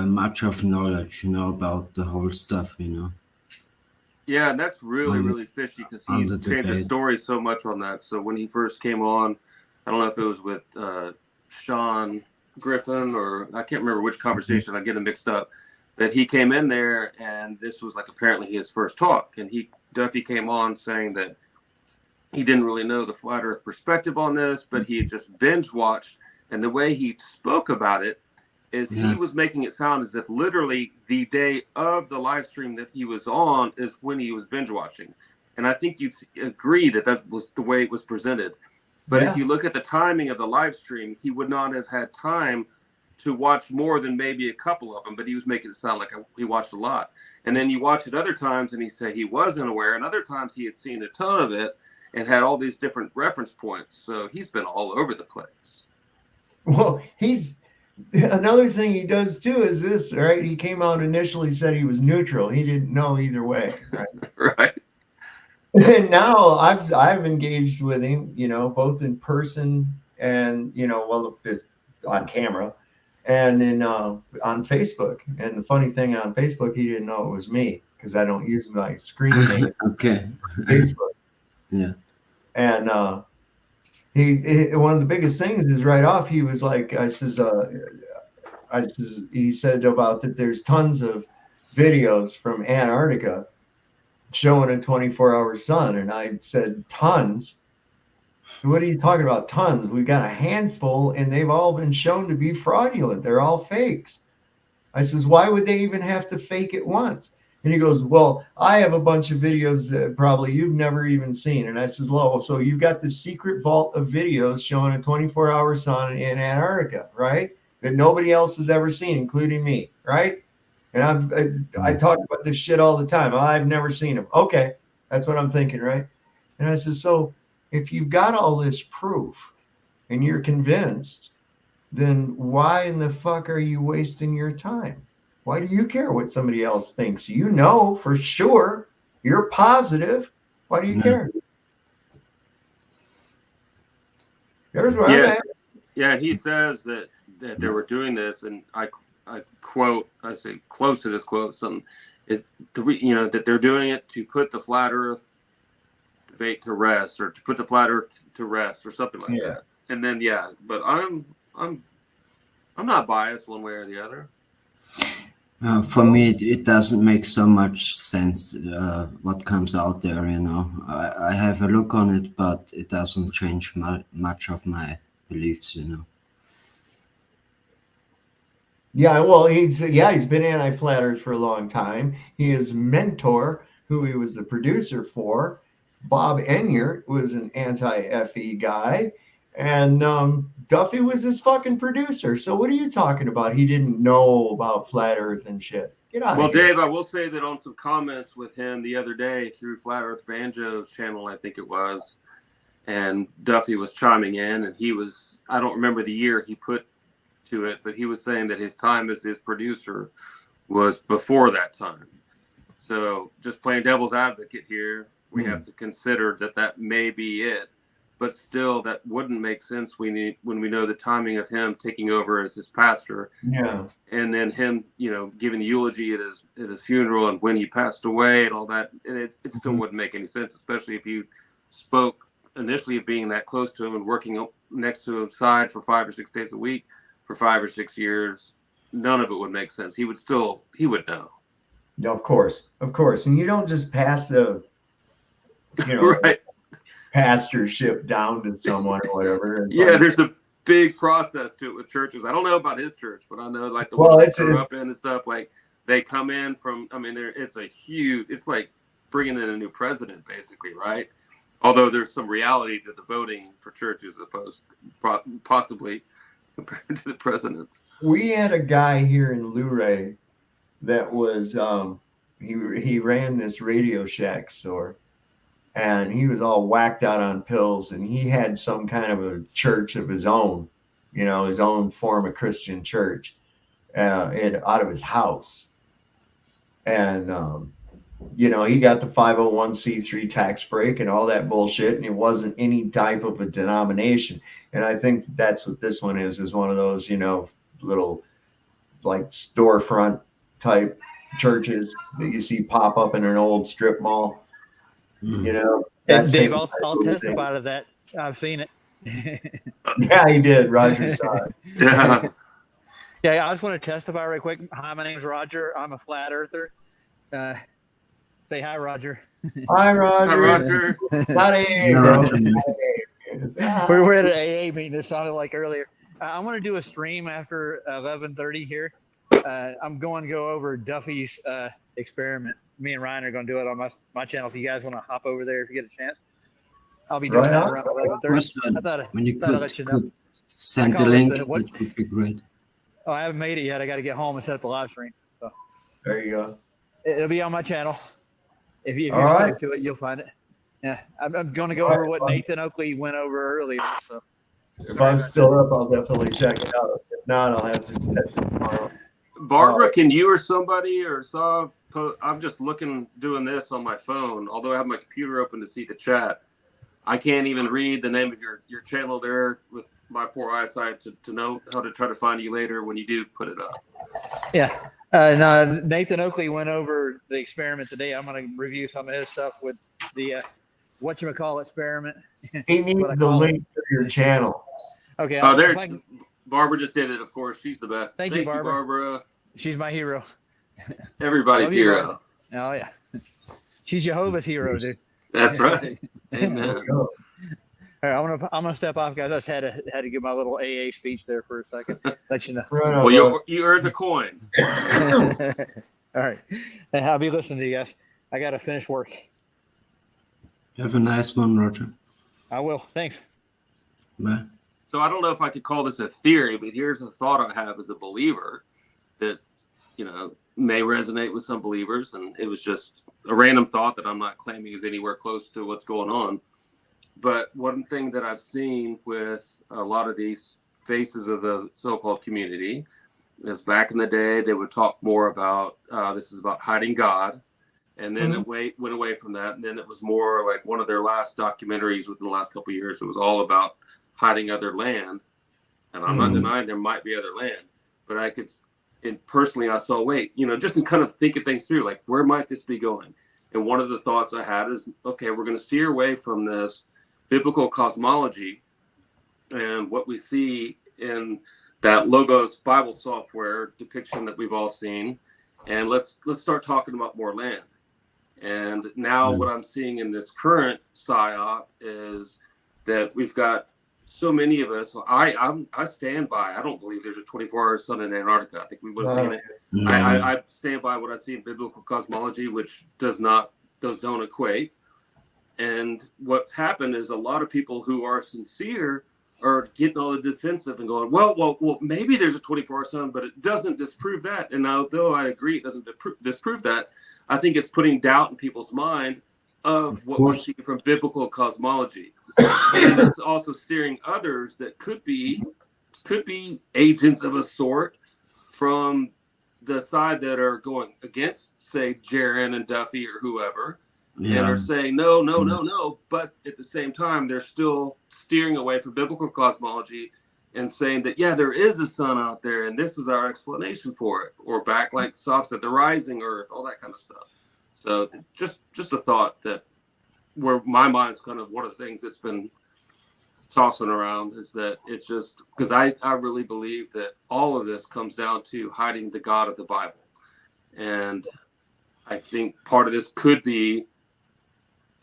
[SPEAKER 8] much of knowledge, about the whole stuff,
[SPEAKER 23] Yeah, and that's really,
[SPEAKER 8] on the,
[SPEAKER 23] really fishy because
[SPEAKER 8] on
[SPEAKER 23] he's
[SPEAKER 8] the
[SPEAKER 23] changed his
[SPEAKER 8] debate.
[SPEAKER 23] story so much on that. So when he first came on, I don't know if it was with Sean Griffin or I can't remember which conversation. I get them mixed up. But he came in there, and this was like apparently his first talk, and Duffy came on saying that he didn't really know the flat Earth perspective on this, but he had just binge watched, and the way he spoke about it is
[SPEAKER 8] Yeah.
[SPEAKER 23] he was making it sound as if literally the day of the live stream that he was on is when he was binge watching. And I think you'd agree that that was the way it was presented. But if you look at the timing of the live stream, he would not have had time to watch more than maybe a couple of them, but he was making it sound like he watched a lot. And then you watch it other times and he said he wasn't aware, and other times he had seen a ton of it and had all these different reference points. So he's been all over the place.
[SPEAKER 5] Well, another thing he does too is this, right? He came out initially said he was neutral. He didn't know either way, right?
[SPEAKER 23] Right.
[SPEAKER 5] And now I've engaged with him, both in person and on camera and on Facebook. And the funny thing on Facebook, he didn't know it was me because I don't use my screen name.
[SPEAKER 8] Okay.
[SPEAKER 5] Facebook.
[SPEAKER 8] Yeah.
[SPEAKER 5] And he one of the biggest things is right off. He was like, he said about that there's tons of videos from Antarctica showing a 24-hour sun. And I said, tons? So what are you talking about, tons? We've got a handful, and they've all been shown to be fraudulent. They're all fakes. I says, why would they even have to fake it once? And he goes, well, I have a bunch of videos that probably you've never even seen. And I says, well, so you've got this secret vault of videos showing a 24-hour sun in Antarctica, right? That nobody else has ever seen, including me, right? And I talk about this shit all the time. I've never seen them. Okay, that's what I'm thinking, right? And I said, so if you've got all this proof and you're convinced, then why in the fuck are you wasting your time? Why do you care what somebody else thinks? You know for sure. You're positive. Why do you care? There's where I'm at.
[SPEAKER 23] Yeah, and he says that they were doing this, and I quote, I say close to this quote, something is that they're doing it to put the flat Earth debate to rest, or to put the flat Earth to rest, or something like that. And then but I'm not biased one way or the other.
[SPEAKER 8] For me, it doesn't make so much sense what comes out there. I have a look on it, but it doesn't change much of my beliefs.
[SPEAKER 5] Yeah, well, he's been anti-flat Earth for a long time. His mentor, who he was the producer for, Bob Enyart, was an anti-FE guy, and Duffy was his fucking producer. So what are you talking about? He didn't know about flat Earth and shit. Get out
[SPEAKER 23] Well,
[SPEAKER 5] of here.
[SPEAKER 23] Dave, I will say that on some comments with him the other day through Flat Earth Banjo's channel, I think it was, and Duffy was chiming in, and he was, I don't remember the year he put to it, but he was saying that his time as his producer was before that time. So just playing devil's advocate here, we have to consider that may be it. But still, that wouldn't make sense when we know the timing of him taking over as his pastor.
[SPEAKER 5] Yeah.
[SPEAKER 23] And then him, giving the eulogy at his funeral and when he passed away and all that. And it still wouldn't make any sense, especially if you spoke initially of being that close to him and working next to his side for 5 or 6 days a week for 5 or 6 years. None of it would make sense. He would know.
[SPEAKER 5] Yeah, of course. And you don't just pass the,
[SPEAKER 23] right.
[SPEAKER 5] pastorship down to someone or whatever.
[SPEAKER 23] Yeah, there's a big process to it with churches. I don't know about his church, but I know the one I grew up in and stuff, like they come in from, it's like bringing in a new president basically, right? Although there's some reality to the voting for churches opposed, possibly compared to the president's.
[SPEAKER 5] We had a guy here in Luray that was he ran this Radio Shack store, and he was all whacked out on pills, and he had some kind of a church of his own, his own form of Christian church, out of his house. And he got the 501c3 tax break and all that bullshit, and it wasn't any type of a denomination. And I think that's what this one is one of those, little like storefront type churches that you see pop up in an old strip mall.
[SPEAKER 17] And Dave, I'll testify to that. I've seen it.
[SPEAKER 5] Yeah, he did. Roger saw it.
[SPEAKER 23] Yeah.
[SPEAKER 17] Yeah, I just want to testify real quick. Hi, my name's Roger. I'm a flat earther. Say hi, Roger.
[SPEAKER 5] Hi, Roger.
[SPEAKER 23] Hi, Roger.
[SPEAKER 5] Not AA, bro.
[SPEAKER 17] We're at an AA meeting. It sounded like earlier. I'm going to do a stream after 11:30 here. I'm going to go over Duffy's experiment. Me and Ryan are going to do it on my channel. If you guys want to hop over there if you get a chance, I'll be doing that around 11:30. I thought I'd let you know.
[SPEAKER 8] Send the link, it would be great.
[SPEAKER 17] Oh, I haven't made it yet. I got to get home and set up the live stream. So
[SPEAKER 5] there you go.
[SPEAKER 17] It'll be on my channel. If you're
[SPEAKER 5] right.
[SPEAKER 17] stuck to it, you'll find it. Yeah, I'm going to go over what Nathan Oakley went over earlier. So
[SPEAKER 5] if I'm still up, I'll definitely check it out. If not, I'll have to catch it tomorrow.
[SPEAKER 23] Barbara, can you or somebody or Sav, I'm just doing this on my phone, although I have my computer open to see the chat. I can't even read the name of your channel there with my poor eyesight to know how to try to find you later when you do put it up.
[SPEAKER 17] Yeah. No, Nathan Oakley went over the experiment today. I'm going to review some of his stuff with the whatchamacallit experiment.
[SPEAKER 5] He needs the link to your channel.
[SPEAKER 17] Okay.
[SPEAKER 23] Oh, there's Barbara just did it, of course. She's the best.
[SPEAKER 17] Thank you,
[SPEAKER 23] Barbara.
[SPEAKER 17] She's my hero.
[SPEAKER 23] Everybody's hero.
[SPEAKER 17] Oh, yeah. She's Jehovah's hero, dude.
[SPEAKER 23] That's right. Amen.
[SPEAKER 17] All right, I'm gonna step off, guys. I just had to give my little AA speech there for a second. Let you know.
[SPEAKER 23] Well, you earned the coin.
[SPEAKER 17] All right. Hey, I'll be listening to you guys. I gotta finish work.
[SPEAKER 8] Have a nice one, Roger.
[SPEAKER 17] I will. Thanks.
[SPEAKER 8] Bye.
[SPEAKER 23] So I don't know if I could call this a theory, but here's a thought I have as a believer that may resonate with some believers, and it was just a random thought that I'm not claiming is anywhere close to what's going on. But one thing that I've seen with a lot of these faces of the so-called community is back in the day, they would talk more about this is about hiding God. And then it went away from that. And then it was more like one of their last documentaries within the last couple of years. It was all about hiding other land. And I'm not denying there might be other land. But personally, I saw, just in kind of thinking things through, like, where might this be going? And one of the thoughts I had is, okay, we're going to steer away from this biblical cosmology and what we see in that Logos Bible software depiction that we've all seen, and let's start talking about more land. And now what I'm seeing in this current PSYOP is that we've got so many of us. I stand by. I don't believe there's a 24-hour sun in Antarctica. I think we would have seen it. I stand by what I see in biblical cosmology, which those don't equate. And what's happened is a lot of people who are sincere are getting all the defensive and going, well, maybe there's a 24-hour sun, but it doesn't disprove that. And although I agree it doesn't disprove that, I think it's putting doubt in people's mind of what we see from biblical cosmology. And it's also steering others that could be agents of a sort from the side that are going against, say, Jaron and Duffy or whoever. And are saying no, but at the same time they're still steering away from biblical cosmology and saying that there is a sun out there and this is our explanation for it, or back like Soft said, the rising earth, all that kind of stuff. So just a thought that where my mind's kind of one of the things that's been tossing around is that it's just because I really believe that all of this comes down to hiding the God of the Bible, and I think part of this could be,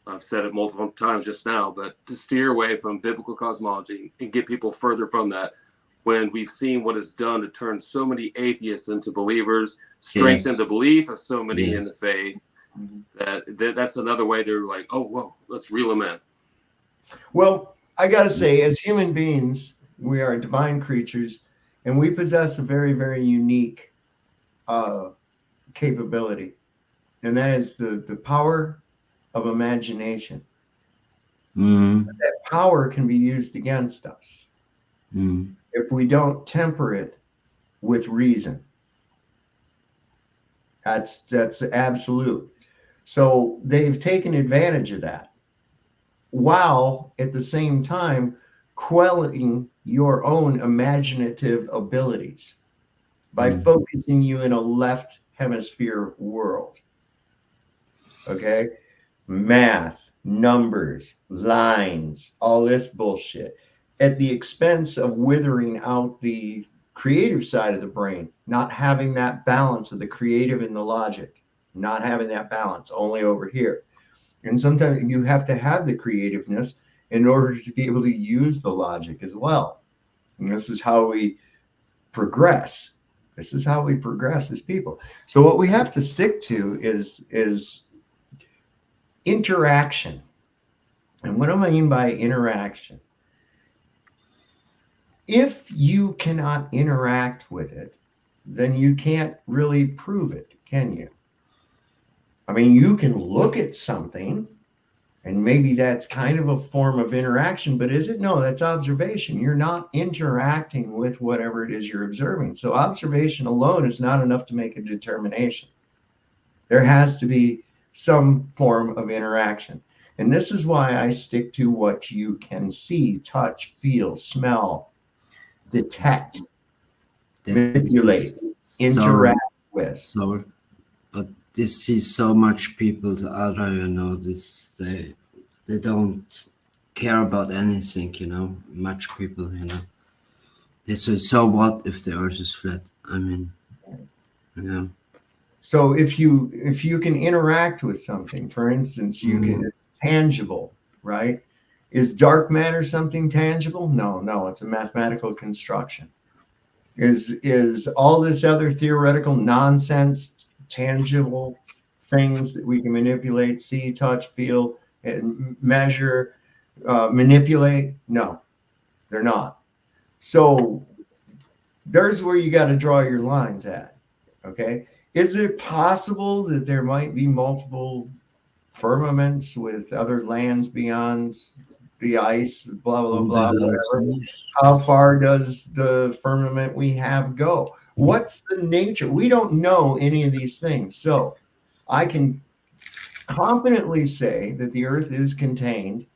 [SPEAKER 23] I've said it multiple times just now, but to steer away from biblical cosmology and get people further from that when we've seen what it's done to turn so many atheists into believers, strengthen the belief of so many in the faith, that's another way they're like, oh, whoa, let's reel them in.
[SPEAKER 5] Well, I got to say, as human beings, we are divine creatures, and we possess a very, very unique capability, and that is the power of imagination. That power can be used against us if we don't temper it with reason. That's absolute. So they've taken advantage of that, while at the same time quelling your own imaginative abilities by focusing you in a left hemisphere world. Okay? Math, numbers, lines, all this bullshit, at the expense of withering out the creative side of the brain, not having that balance of the creative and the logic, not having that balance, only over here. And sometimes you have to have the creativeness in order to be able to use the logic as well. And this is how we progress. This is how we progress as people. So what we have to stick to is interaction. And what do I mean by interaction? If you cannot interact with it, then you can't really prove it, can you? I mean, you can look at something and maybe that's kind of a form of interaction, but is it? No, that's observation. You're not interacting with whatever it is you're observing. So observation alone is not enough to make a determination. There has to be some form of interaction. And this is why I stick to what you can see, touch, feel, smell, detect, manipulate, interact with.
[SPEAKER 8] So, but this is so much people's other, you know, they don't care about anything, you know, much people, you know. They say, so what if the earth is flat? I mean, you know.
[SPEAKER 5] So if you can interact with something, for instance, you can, it's tangible, right? Is dark matter something tangible? No, it's a mathematical construction. Is all this other theoretical nonsense tangible things that we can manipulate, see, touch, feel, and measure, manipulate? No, they're not. So there's where you got to draw your lines at, okay? Is it possible that there might be multiple firmaments with other lands beyond the ice, blah, blah, blah, whatever? How far does the firmament we have go? What's the nature? We don't know any of these things. So I can confidently say that the earth is contained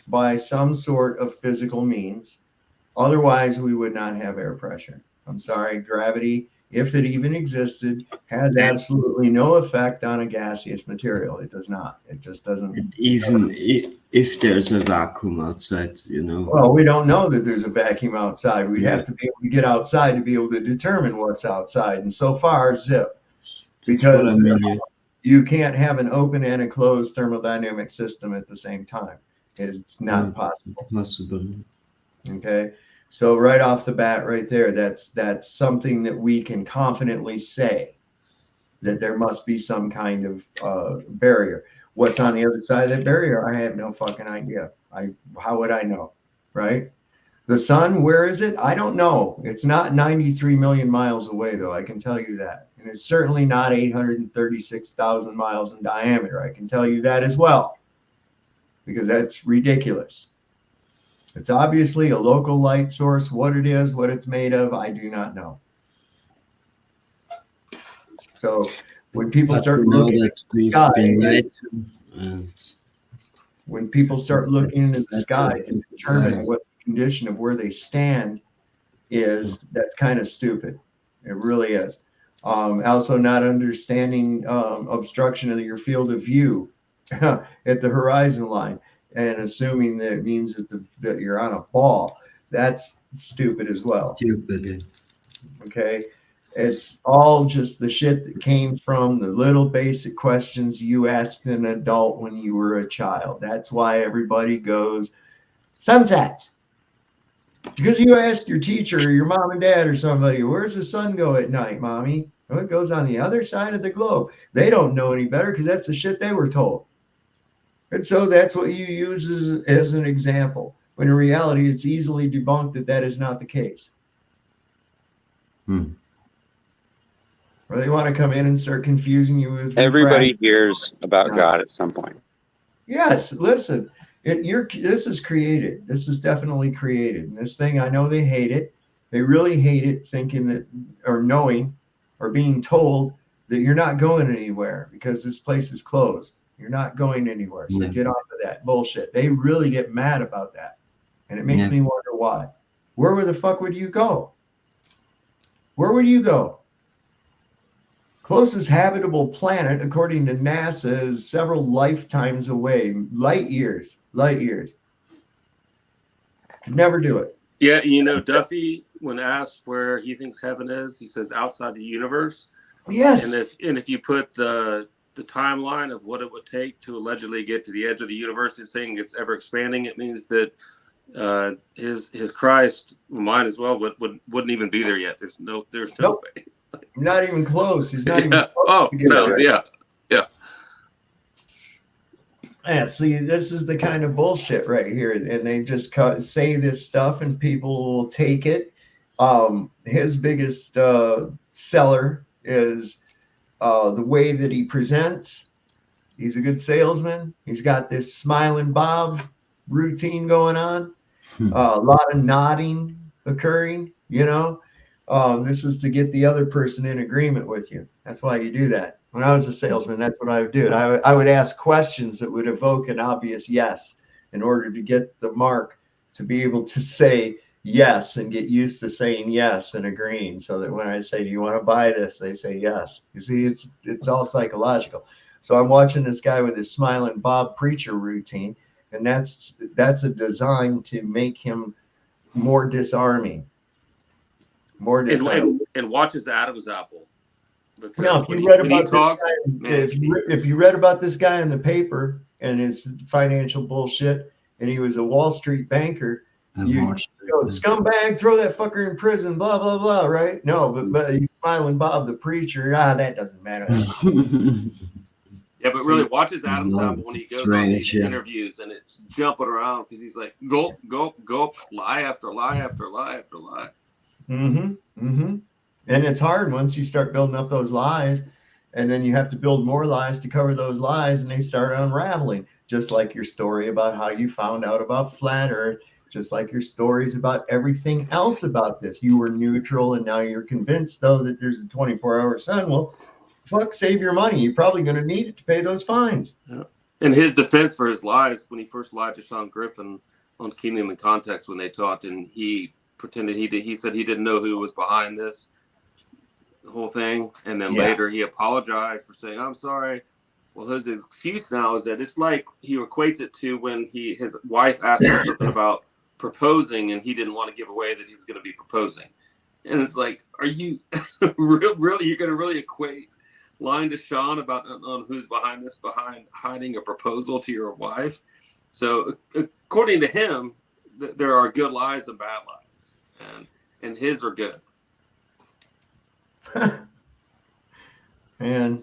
[SPEAKER 5] by some sort of physical means. Otherwise, we would not have air pressure. I'm sorry, gravity, if it even existed, has absolutely no effect on a gaseous material. It does not. It just doesn't.
[SPEAKER 8] And even if there's a vacuum outside, you know.
[SPEAKER 5] Well, we don't know that there's a vacuum outside. We'd have to be able to get outside to be able to determine what's outside. And so far, zip. Because you can't have an open and a closed thermodynamic system at the same time. It's not possible. Okay. So right off the bat, right there, that's something that we can confidently say that there must be some kind of barrier. What's on the other side of that barrier? I have no fucking idea. How would I know, right? The sun, where is it? I don't know. It's not 93 million miles away, though. I can tell you that. And it's certainly not 836,000 miles in diameter. I can tell you that as well, because that's ridiculous. It's obviously a local light source. What it is, what it's made of, I do not know. So when people start looking at the sky, when people start looking into the sky to determine what the condition of where they stand is, that's kind of stupid. It really is. Also not understanding obstruction of your field of view at the horizon line, and assuming that it means that you're on a ball. That's stupid as well.
[SPEAKER 8] Stupid.
[SPEAKER 5] Okay. It's all just the shit that came from the little basic questions you asked an adult when you were a child. That's why everybody goes sunsets. Because you ask your teacher or your mom and dad or somebody, where's the sun go at night, mommy? Well, it goes on the other side of the globe. They don't know any better because that's the shit they were told. And so that's what you use as an example. When in reality, it's easily debunked that that is not the case. Or they want to come in and start confusing you with
[SPEAKER 16] Everybody hears about God at some point.
[SPEAKER 5] Yes, listen, this is created. This is definitely created. And this thing, I know they hate it. They really hate it, thinking that, or knowing, or being told that you're not going anywhere because this place is closed. You're not going anywhere. So get off of that bullshit. They really get mad about that. And it makes me wonder why. Where the fuck would you go? Where would you go? Closest habitable planet, according to NASA, is several lifetimes away. Light years. Light years. Could never do it.
[SPEAKER 23] Yeah, you know, Duffy, when asked where he thinks heaven is, he says outside the universe.
[SPEAKER 5] Yes.
[SPEAKER 23] And if you put the timeline of what it would take to allegedly get to the edge of the universe and saying it's ever expanding, it means that his Christ, mine as well, wouldn't even be there yet. There's no way.
[SPEAKER 5] Not even close. He's not even close.
[SPEAKER 23] Oh,
[SPEAKER 5] to get
[SPEAKER 23] no,
[SPEAKER 5] there.
[SPEAKER 23] yeah.
[SPEAKER 5] Yeah, see, this is the kind of bullshit right here. And they just say this stuff and people will take it. His biggest seller is the way that he presents. He's a good salesman. He's got this smiling Bob routine going on. A lot of nodding occurring, you know. This is to get the other person in agreement with you. That's why you do that. When I was a salesman, that's what I would do. I would ask questions that would evoke an obvious yes in order to get the mark to be able to say yes and get used to saying yes and agreeing, so that when I say, do you want to buy this? They say yes. You see, it's all psychological. So I'm watching this guy with his smiling Bob preacher routine, and that's a design to make him more disarming. More disarming.
[SPEAKER 23] And watch his Adam's apple.
[SPEAKER 5] Now, if you read about this guy, if you read about this guy in the paper and his financial bullshit, and he was a Wall Street banker, you go, scumbag, throw that fucker in prison, blah blah blah, right? No, but he's smiling Bob the preacher. That doesn't matter.
[SPEAKER 23] Yeah, but really, watch his Adam's apple when he goes on these interviews, and it's jumping around because he's like gulp, gulp, gulp, lie after lie after lie after lie.
[SPEAKER 5] And it's hard once you start building up those lies, and then you have to build more lies to cover those lies, and they start unraveling. Just like your story about how you found out about flat Earth, just like your stories about everything else about this. You were neutral, and now you're convinced, though, that there's a 24-hour sun. Well, fuck, save your money. You're probably going to need it to pay those fines.
[SPEAKER 23] Yeah. In his defense for his lies, when he first lied to Sean Griffin on Kingdom in Context when they talked, and he pretended he said he didn't know who was behind this whole thing, and then later he apologized for saying, I'm sorry. Well, his excuse now is that it's like he equates it to when his wife asked him something about proposing, and he didn't want to give away that he was going to be proposing. And it's like, are you really you're going to really equate lying to Sean about on who's behind this, behind hiding a proposal to your wife? So according to him, there are good lies and bad lies, and his are good.
[SPEAKER 5] And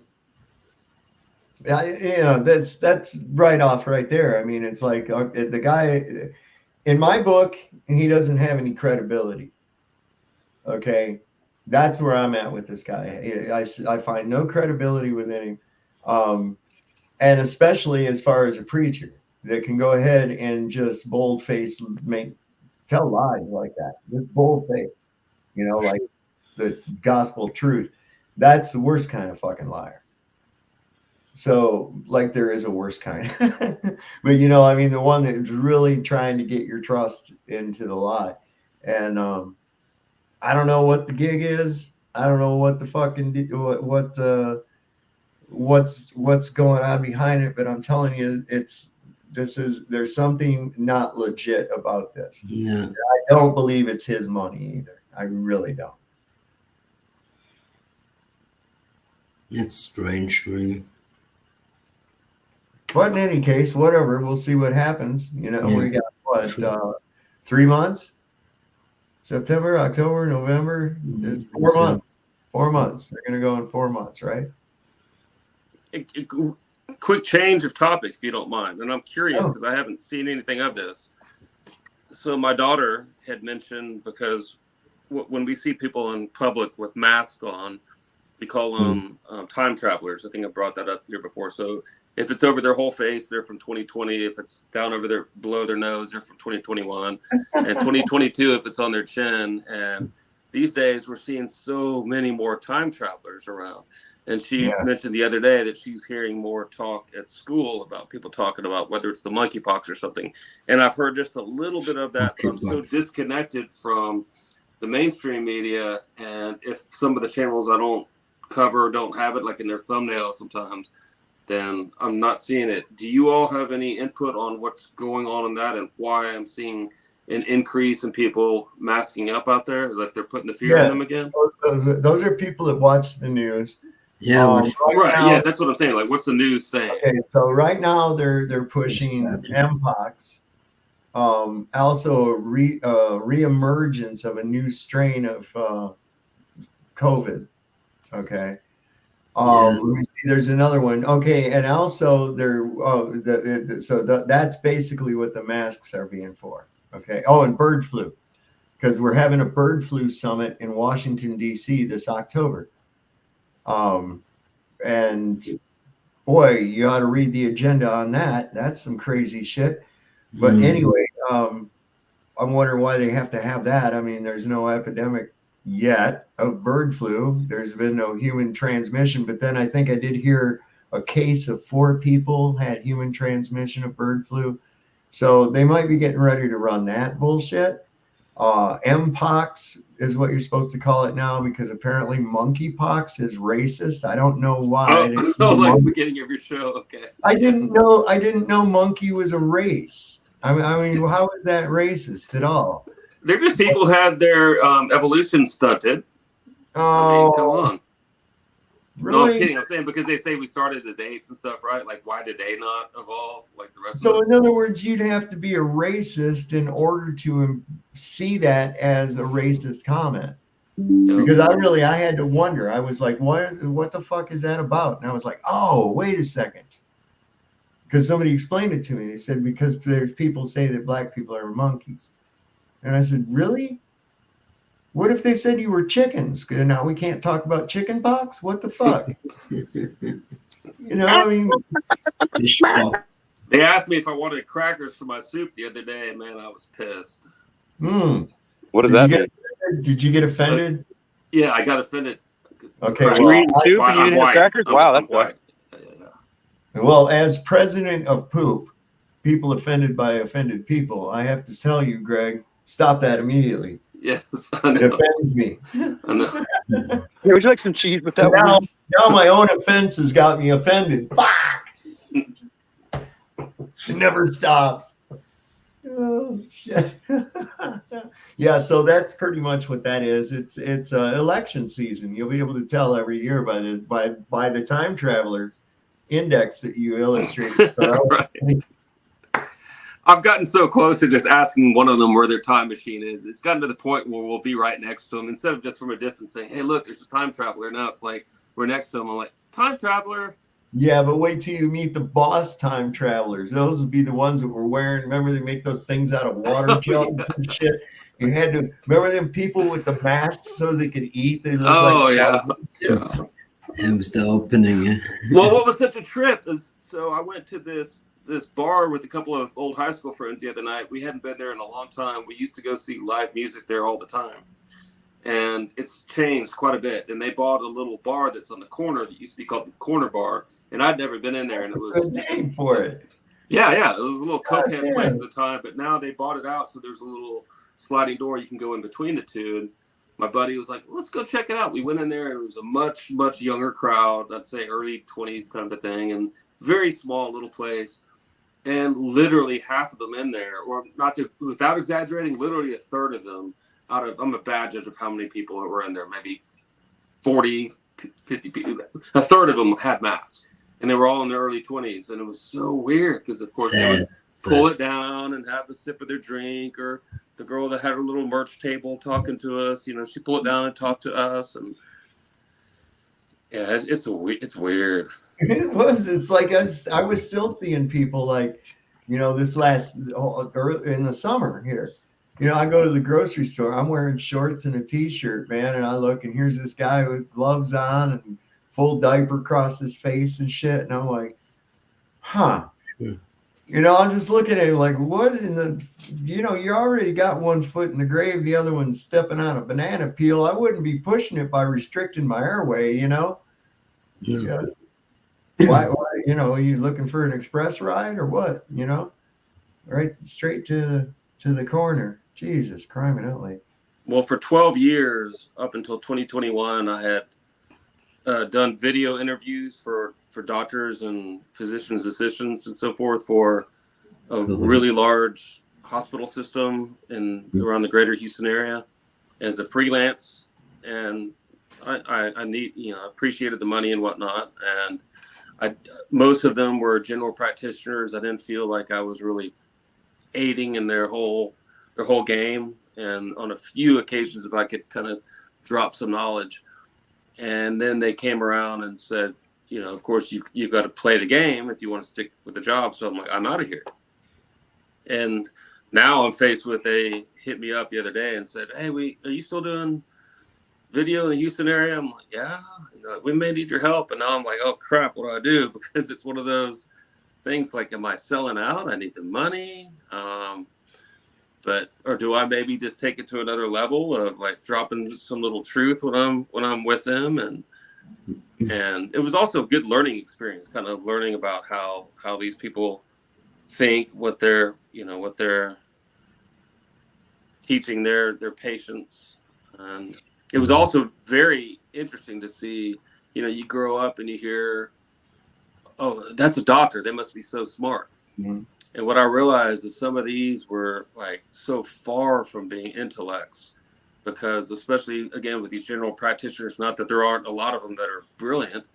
[SPEAKER 5] that's right off right there. I mean, it's like the guy in my book, he doesn't have any credibility. Okay, that's where I'm at with this guy. I find no credibility within him, and especially as far as a preacher that can go ahead and just bold-faced tell lies like that. Just bold-faced, like the gospel truth. That's the worst kind of fucking liar. So, like, there is a worse kind. But, the one that's really trying to get your trust into the lie. And I don't know what the gig is. I don't know what the fucking what's going on behind it. But I'm telling you, there's something not legit about this.
[SPEAKER 8] Yeah.
[SPEAKER 5] I don't believe it's his money either. I really don't.
[SPEAKER 8] It's strange, really.
[SPEAKER 5] But in any case, whatever, we'll see what happens. We got 3 months? September, October, November, 4 months. 4 months. They're going to go in 4 months, right?
[SPEAKER 23] quick change of topic, if you don't mind. And I'm curious
[SPEAKER 5] Oh.
[SPEAKER 23] because I haven't seen anything of this. So my daughter had mentioned, because when we see people in public with masks on, we call them time travelers. I think I brought that up here before. So if it's over their whole face, they're from 2020. If it's down over their below their nose, they're from 2021. And 2022 if it's on their chin. And these days we're seeing so many more time travelers around. And she mentioned the other day that she's hearing more talk at school about people talking about whether it's the monkeypox or something. And I've heard just a little bit of that, but I'm so disconnected from the mainstream media. And if some of the channels I don't cover don't have it like in their thumbnail sometimes, then I'm not seeing it. Do you all have any input on what's going on in that and why I'm seeing an increase in people masking up out there? Like they're putting the fear in them again?
[SPEAKER 5] Those are people that watch the news.
[SPEAKER 8] Yeah,
[SPEAKER 23] right.
[SPEAKER 5] now,
[SPEAKER 23] Yeah, that's what I'm saying. Like, what's the news saying?
[SPEAKER 5] Okay, so right now they're pushing Mpox. Also a reemergence of a new strain of COVID. Okay. Let me see. There's another one. Okay, and also that's basically what the masks are being for. Okay. Oh, and bird flu, because we're having a bird flu summit in Washington D.C. this October. And boy, you ought to read the agenda on that. That's some crazy shit. But anyway, I'm wondering why they have to have that. I mean, there's no epidemic yet of bird flu. There's been no human transmission, but then I think I did hear a case of 4 people had human transmission of bird flu. So they might be getting ready to run that bullshit. Mpox is what you're supposed to call it now, because apparently monkeypox is racist. I don't know why.
[SPEAKER 23] Oh, like the beginning of your show. Okay.
[SPEAKER 5] I didn't know monkey was a race. I mean, how is that racist at all?
[SPEAKER 23] They're just people who had their evolution stunted. I mean, come on.
[SPEAKER 5] Really?
[SPEAKER 23] No, I'm kidding. I'm saying because they say we started as apes and stuff, right? Like, why did they not evolve like the rest of us?
[SPEAKER 5] So, in other words, you'd have to be a racist in order to see that as a racist comment. Because I had to wonder. I was like, what the fuck is that about? And I was like, oh, wait a second. Because somebody explained it to me. They said, because there's people say that black people are monkeys. And I said, really? What if they said you were chickens? Now we can't talk about chicken pox? What the fuck? I mean.
[SPEAKER 23] They asked me if I wanted crackers for my soup the other day, and man, I was pissed.
[SPEAKER 16] What does that mean?
[SPEAKER 5] Did you get offended?
[SPEAKER 23] Yeah, I got offended.
[SPEAKER 5] Okay.
[SPEAKER 23] You were eating soup and you didn't have crackers?
[SPEAKER 16] Wow, that's white.
[SPEAKER 5] Well, as president of Poop, people offended by offended people, I have to tell you, Greg, stop that immediately.
[SPEAKER 23] Yes,
[SPEAKER 5] it offends me.
[SPEAKER 23] I know.
[SPEAKER 16] Yeah, would you like some cheese with that?
[SPEAKER 5] Now my own offense has got me offended. Fuck! It never stops. Oh, shit. Yeah, so that's pretty much what that is. It's election season. You'll be able to tell every year by the time traveler index that you illustrated. So
[SPEAKER 23] right. I've gotten so close to just asking one of them where their time machine is. It's gotten to the point where we'll be right next to them instead of just from a distance saying, "Hey, look, there's a time traveler." Now it's like we're next to them. I'm like, "Time traveler."
[SPEAKER 5] Yeah, but wait till you meet the boss time travelers. Those would be the ones that were wearing. Remember, they make those things out of water jugs and shit. You had to remember them people with the masks so they could eat. They look
[SPEAKER 23] yeah.
[SPEAKER 8] It was the opening.
[SPEAKER 23] Well, what was such a trip is so I went to this bar with a couple of old high school friends the other night. We hadn't been there in a long time. We used to go see live music there all the time. And it's changed quite a bit. And they bought a little bar that's on the corner that used to be called the Corner Bar. And I'd never been in there. And it was
[SPEAKER 5] good name for it.
[SPEAKER 23] Yeah. It was a little cokehead place at the time. But now they bought it out. So there's a little sliding door you can go in between the two. And my buddy was like, let's go check it out. We went in there. And it was a much, much younger crowd. I'd say early 20s kind of a thing. And very small little place. And literally half of them in there, or without exaggerating, literally a third of them I'm a bad judge of how many people were in there, maybe 40, 50 people. A third of them had masks, and they were all in their early 20s. And it was so weird because, of course, they would pull it down and have a sip of their drink, or the girl that had her little merch table talking to us, she pulled it down and talked to us. And yeah, it's weird.
[SPEAKER 5] It was. It's like I was still seeing people like, this last in the summer here. I go to the grocery store. I'm wearing shorts and a t-shirt, man, and I look and here's this guy with gloves on and full diaper across his face and shit, and I'm like, huh. I'm just looking at it like, what in the, you already got one foot in the grave, the other one's stepping on a banana peel. I wouldn't be pushing it by restricting my airway, Yeah. Why, are you looking for an express ride or what, Right straight to the corner. Jesus, crying out like.
[SPEAKER 23] Well, for 12 years, up until 2021, I had done video interviews for doctors and physicians, assistants, and so forth for a really large hospital system around the greater Houston area as a freelance. And I appreciated the money and whatnot. And most of them were general practitioners. I didn't feel like I was really aiding in their whole game. And on a few occasions, if I could kind of drop some knowledge. And then they came around and said, of course, you've got to play the game if you want to stick with the job. So I'm like, I'm out of here. And now I'm faced with they hit me up the other day and said, hey, are you still doing video in the Houston area? I'm like, yeah. Like, we may need your help. And now I'm like, oh, crap, what do I do? Because it's one of those things like, am I selling out? I need the money. Or do I maybe just take it to another level of like dropping some little truth when I'm with them? And it was also a good learning experience, kind of learning about how these people think, what they're teaching their patients. And it was also very interesting to see, you grow up and you hear, oh, that's a doctor. They must be so smart.
[SPEAKER 5] Mm-hmm.
[SPEAKER 23] And what I realized is some of these were like so far from being intellects, because especially again with these general practitioners, not that there aren't a lot of them that are brilliant,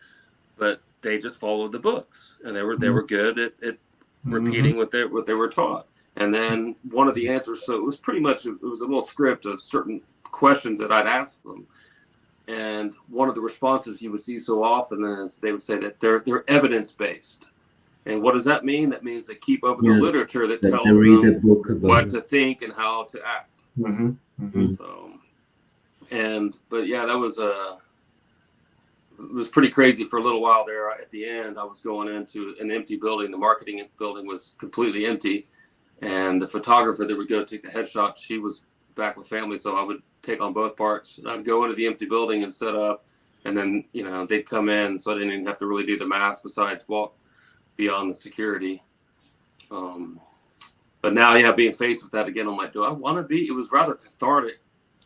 [SPEAKER 23] but they just followed the books and they were good at repeating what they were taught. And then one of the answers, so it was a little script of certain questions that I'd ask them. And one of the responses you would see so often is they would say that they're evidence-based. And what does that mean? That means they keep up with the literature that tells them what to think and how to act.
[SPEAKER 5] Mm-hmm. Mm-hmm.
[SPEAKER 23] So, but yeah, that was it was pretty crazy for a little while there. At the end, I was going into an empty building. The marketing building was completely empty. And the photographer that would go take the headshot, she was back with family. So I would take on both parts. And I'd go into the empty building and set up. And then, they'd come in. So I didn't even have to really do the mask besides walk beyond the security. But now, being faced with that again, I'm like, do I want to be? It was rather cathartic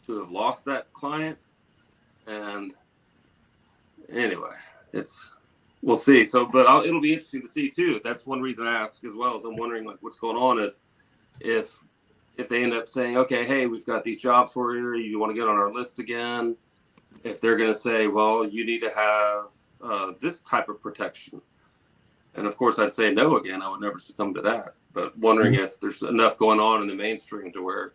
[SPEAKER 23] to have lost that client. And anyway, we'll see. So, but it'll be interesting to see too. That's one reason I ask as well, as I'm wondering like what's going on if they end up saying, okay, hey, we've got these jobs for you. You want to get on our list again? If they're going to say, well, you need to have this type of protection. And of course, I'd say no again. I would never succumb to that. But wondering if there's enough going on in the mainstream to where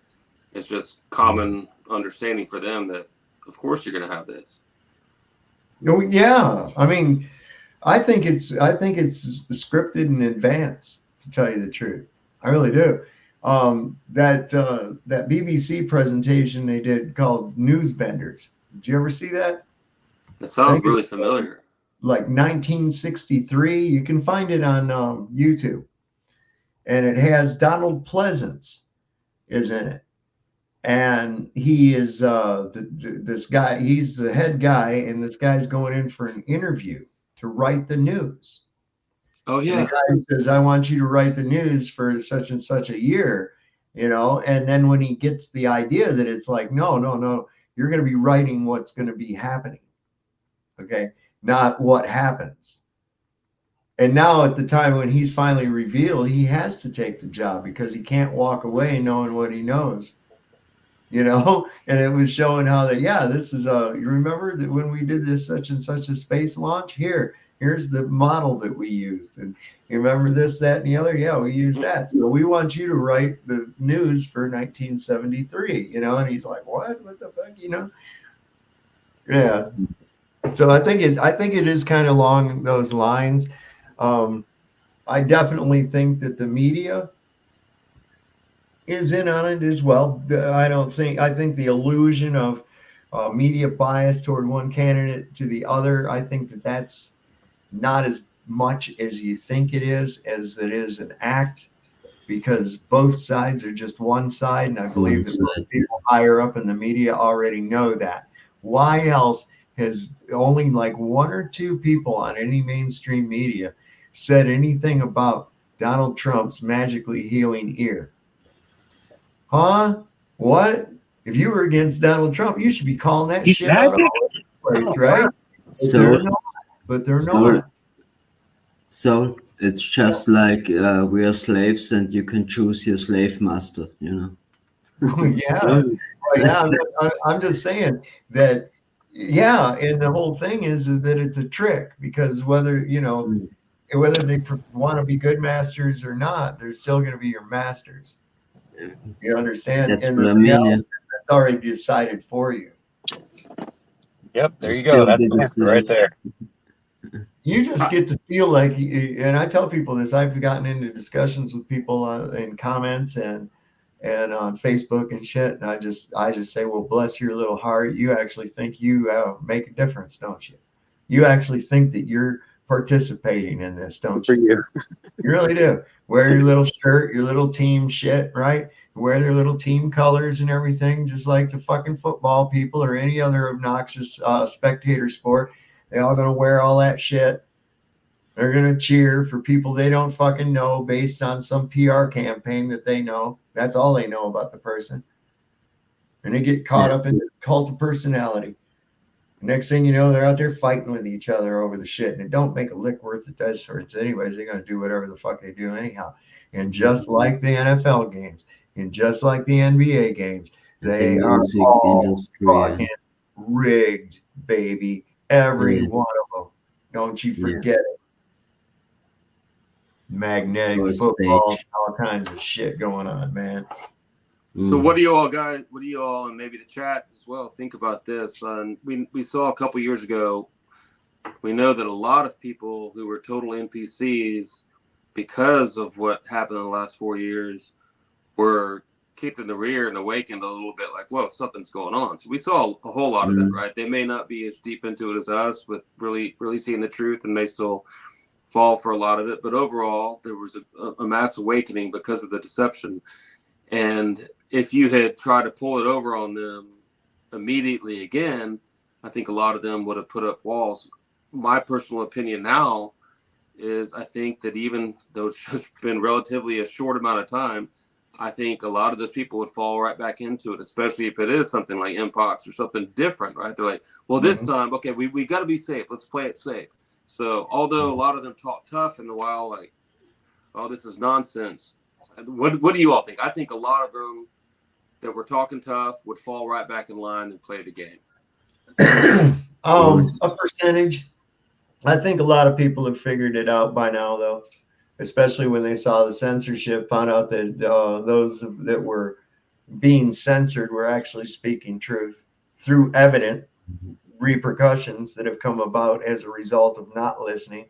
[SPEAKER 23] it's just common understanding for them that, of course, you're going to have this.
[SPEAKER 5] Oh yeah, I mean, I think it's scripted in advance. To tell you the truth, I really do. That BBC presentation they did called Newsbenders. Did you ever see that?
[SPEAKER 23] That sounds really familiar.
[SPEAKER 5] Like 1963. You can find it on YouTube, and it has Donald Pleasance is in it, and he is this guy. He's the head guy, and this guy's going in for an interview to write the news.
[SPEAKER 23] Oh yeah.
[SPEAKER 5] And the guy says, "I want you to write the news for such and such a year," And then when he gets the idea that it's like, no, you're going to be writing what's going to be happening. Okay. Not what happens. And now at the time when he's finally revealed, he has to take the job because he can't walk away knowing what he knows, and it was showing how that, this is you remember that when we did this such and such a space launch here's the model that we used. And you remember this, that, and the other? Yeah, we used that. So we want you to write the news for 1973, and he's like, what the fuck, Yeah. So I think it is kind of along those lines. I definitely think that the media is in on it as well. I think the illusion of media bias toward one candidate to the other, I think that that's not as much as you think it is, as it is an act, because both sides are just one side, and I believe that most people higher up in the media already know that. Why else has only like one or two people on any mainstream media said anything about Donald Trump's magically healing ear? Huh? What? If you were against Donald Trump, you should be calling that shit out all over the place, right? But they're not.
[SPEAKER 8] So it's just like we are slaves, and you can choose your slave master. You know.
[SPEAKER 5] Yeah. Well, yeah. I'm just saying that. Yeah, and the whole thing is that it's a trick, because whether whether they want to be good masters or not, they're still going to be your masters. You understand?
[SPEAKER 8] That's
[SPEAKER 5] and
[SPEAKER 8] what
[SPEAKER 5] the
[SPEAKER 8] I mean.
[SPEAKER 5] reality
[SPEAKER 8] Yeah.
[SPEAKER 5] is that's already decided for you.
[SPEAKER 16] Yep, there you
[SPEAKER 8] Still
[SPEAKER 16] go. That's
[SPEAKER 8] be
[SPEAKER 16] the
[SPEAKER 8] the
[SPEAKER 16] answer right there.
[SPEAKER 5] You just get to feel like, and I tell people this, I've gotten into discussions with people in comments and on Facebook and shit, and I just say, well, bless your little heart, you actually think you make a difference, don't you? You actually think that you're participating in this, don't you?
[SPEAKER 16] You.
[SPEAKER 5] You really do. Wear your little shirt, your little team shit, right? Wear their little team colors and everything, just like the fucking football people or any other obnoxious spectator sport. They all gonna wear all that shit. They're gonna cheer for people they don't fucking know based on some PR campaign that they know. That's all they know about the person. And they get caught up in this cult of personality. Next thing you know, they're out there fighting with each other over the shit, and it don't make a lick worth of difference anyways. They're gonna do whatever the fuck they do anyhow. And just like the NFL games, and just like the NBA games, they are all fucking rigged, baby. Every one of them. Don't you forget it. Magnetic football, all kinds of shit going on, man.
[SPEAKER 23] So what do you all guys, and maybe the chat as well, think about this? We saw a couple years ago, we know that a lot of people who were total NPCs, because of what happened in the last 4 years, were kicked in the rear and awakened a little bit, like, whoa, something's going on. So we saw a whole lot of that, right? They may not be as deep into it as us with really seeing the truth, and may still fall for a lot of it. But overall, there was a mass awakening because of the deception. And if you had tried to pull it over on them immediately again, I think a lot of them would have put up walls. My personal opinion now is I think that even though it's just been relatively a short amount of time, I think a lot of those people would fall right back into it, especially if it is something like Mpox or something different, right? They're like, well, this time, okay, we got to be safe. Let's play it safe. So although a lot of them talk tough in the while, like, oh, this is nonsense. What do you all think? I think a lot of them that were talking tough would fall right back in line and play the game.
[SPEAKER 5] A percentage. I think a lot of people have figured it out by now, though, especially when they saw the censorship, found out that those that were being censored were actually speaking truth through evident repercussions that have come about as a result of not listening.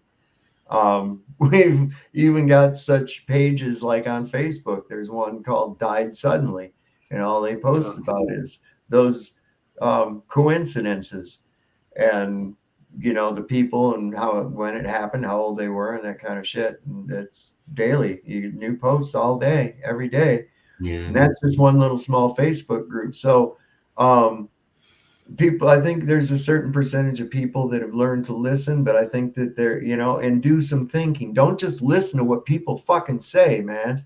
[SPEAKER 5] We've even got such pages like on Facebook. There's one called Died Suddenly, and all they post about is those coincidences and the people and when it happened, how old they were, and that kind of shit. And it's daily. You get new posts all day, every day.
[SPEAKER 8] Yeah.
[SPEAKER 5] And that's just one little small Facebook group. So people, I think there's a certain percentage of people that have learned to listen, but I think that they're, and do some thinking. Don't just listen to what people fucking say, man.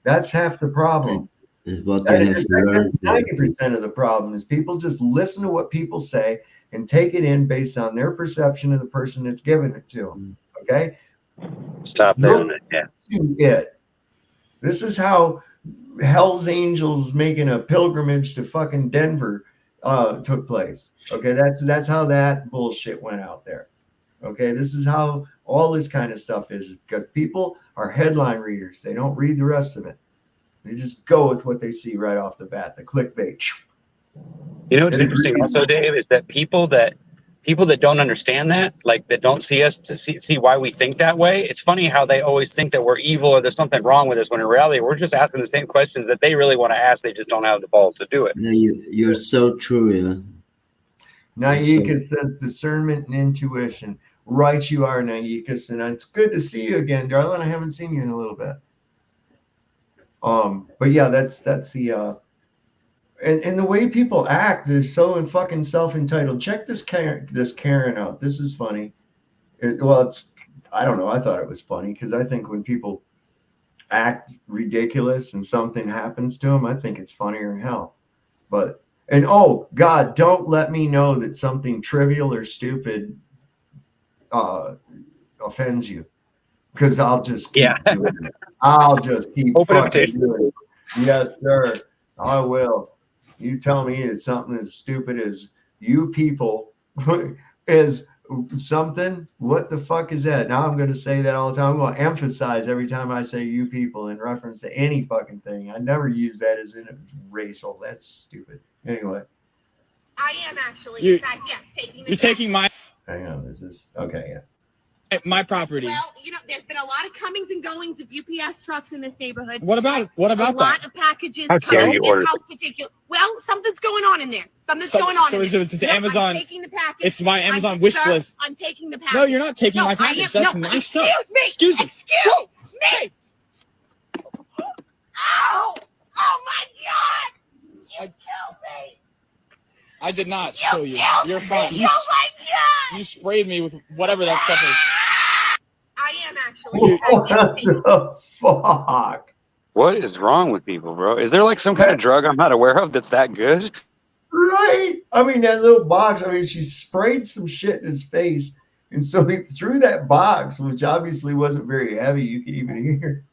[SPEAKER 5] That's half the problem.
[SPEAKER 8] Is what they have to learn.
[SPEAKER 5] 90% of the problem is people just listen to what people say and take it in based on their perception of the person that's giving it to them. Okay?
[SPEAKER 16] Stop doing it. Yeah.
[SPEAKER 5] To it. This is how Hell's Angels making a pilgrimage to fucking Denver took place. Okay, that's how that bullshit went out there. Okay, this is how all this kind of stuff is, because people are headline readers. They don't read the rest of it. They just go with what they see right off the bat, the clickbait.
[SPEAKER 16] You know what's interesting also, Dave, is that people that people that don't understand that, like that don't see us to see why we think that way. It's funny how they always think that we're evil or there's something wrong with us, when in reality we're just asking the same questions that they really want to ask. They just don't have the balls to do it.
[SPEAKER 8] Yeah, you're so true, yeah.
[SPEAKER 5] Naika says discernment and intuition. Right, you are, Naika, and it's good to see you again, darling. I haven't seen you in a little bit. But yeah, that's the and the way people act is so fucking self-entitled. Check this Karen out. This is funny. It's I don't know. I thought it was funny because I think when people act ridiculous and something happens to them, I think it's funnier than hell. But and oh God, don't let me know that something trivial or stupid offends you, because I'll just keep doing it. I'll just keep fucking doing it. Yes, sir. I will. You tell me it's something as stupid as you people is something. What the fuck is that? Now I'm going to say that all the time. I'm going to emphasize every time I say you people in reference to any fucking thing. I never use that as in a racial. That's stupid. Anyway.
[SPEAKER 18] I am actually. In fact, yes, taking. You're taking my.
[SPEAKER 5] Hang on. This is okay. Yeah.
[SPEAKER 18] My property. Well, you know, there's been a lot of comings and goings of UPS trucks in this neighborhood.
[SPEAKER 20] What about
[SPEAKER 18] a
[SPEAKER 20] that?
[SPEAKER 18] lot of packages
[SPEAKER 16] How dare
[SPEAKER 18] coming
[SPEAKER 16] you
[SPEAKER 18] in
[SPEAKER 16] order
[SPEAKER 18] house particular. Well, something's going on in there. Something's going on.
[SPEAKER 20] So
[SPEAKER 18] in there.
[SPEAKER 20] it's Amazon.
[SPEAKER 18] I'm taking the package.
[SPEAKER 20] It's my Amazon wish list.
[SPEAKER 18] I'm taking the package.
[SPEAKER 20] No, you're not taking my
[SPEAKER 18] I
[SPEAKER 20] package.
[SPEAKER 18] am,
[SPEAKER 20] That's
[SPEAKER 18] no,
[SPEAKER 20] my stuff.
[SPEAKER 18] Excuse me. Excuse me. Ow! Oh my God! You killed me.
[SPEAKER 20] I did not
[SPEAKER 18] You
[SPEAKER 20] kill you.
[SPEAKER 18] killed
[SPEAKER 20] You're
[SPEAKER 18] me.
[SPEAKER 20] fine.
[SPEAKER 18] Oh my God!
[SPEAKER 20] You sprayed me with whatever that stuff is.
[SPEAKER 18] I am actually.
[SPEAKER 5] What the fuck?
[SPEAKER 16] What is wrong with people, bro? Is there like some kind of drug I'm not aware of that's that good?
[SPEAKER 5] Right? I mean, that little box. I mean, she sprayed some shit in his face, and so he threw that box, which obviously wasn't very heavy. You could even hear.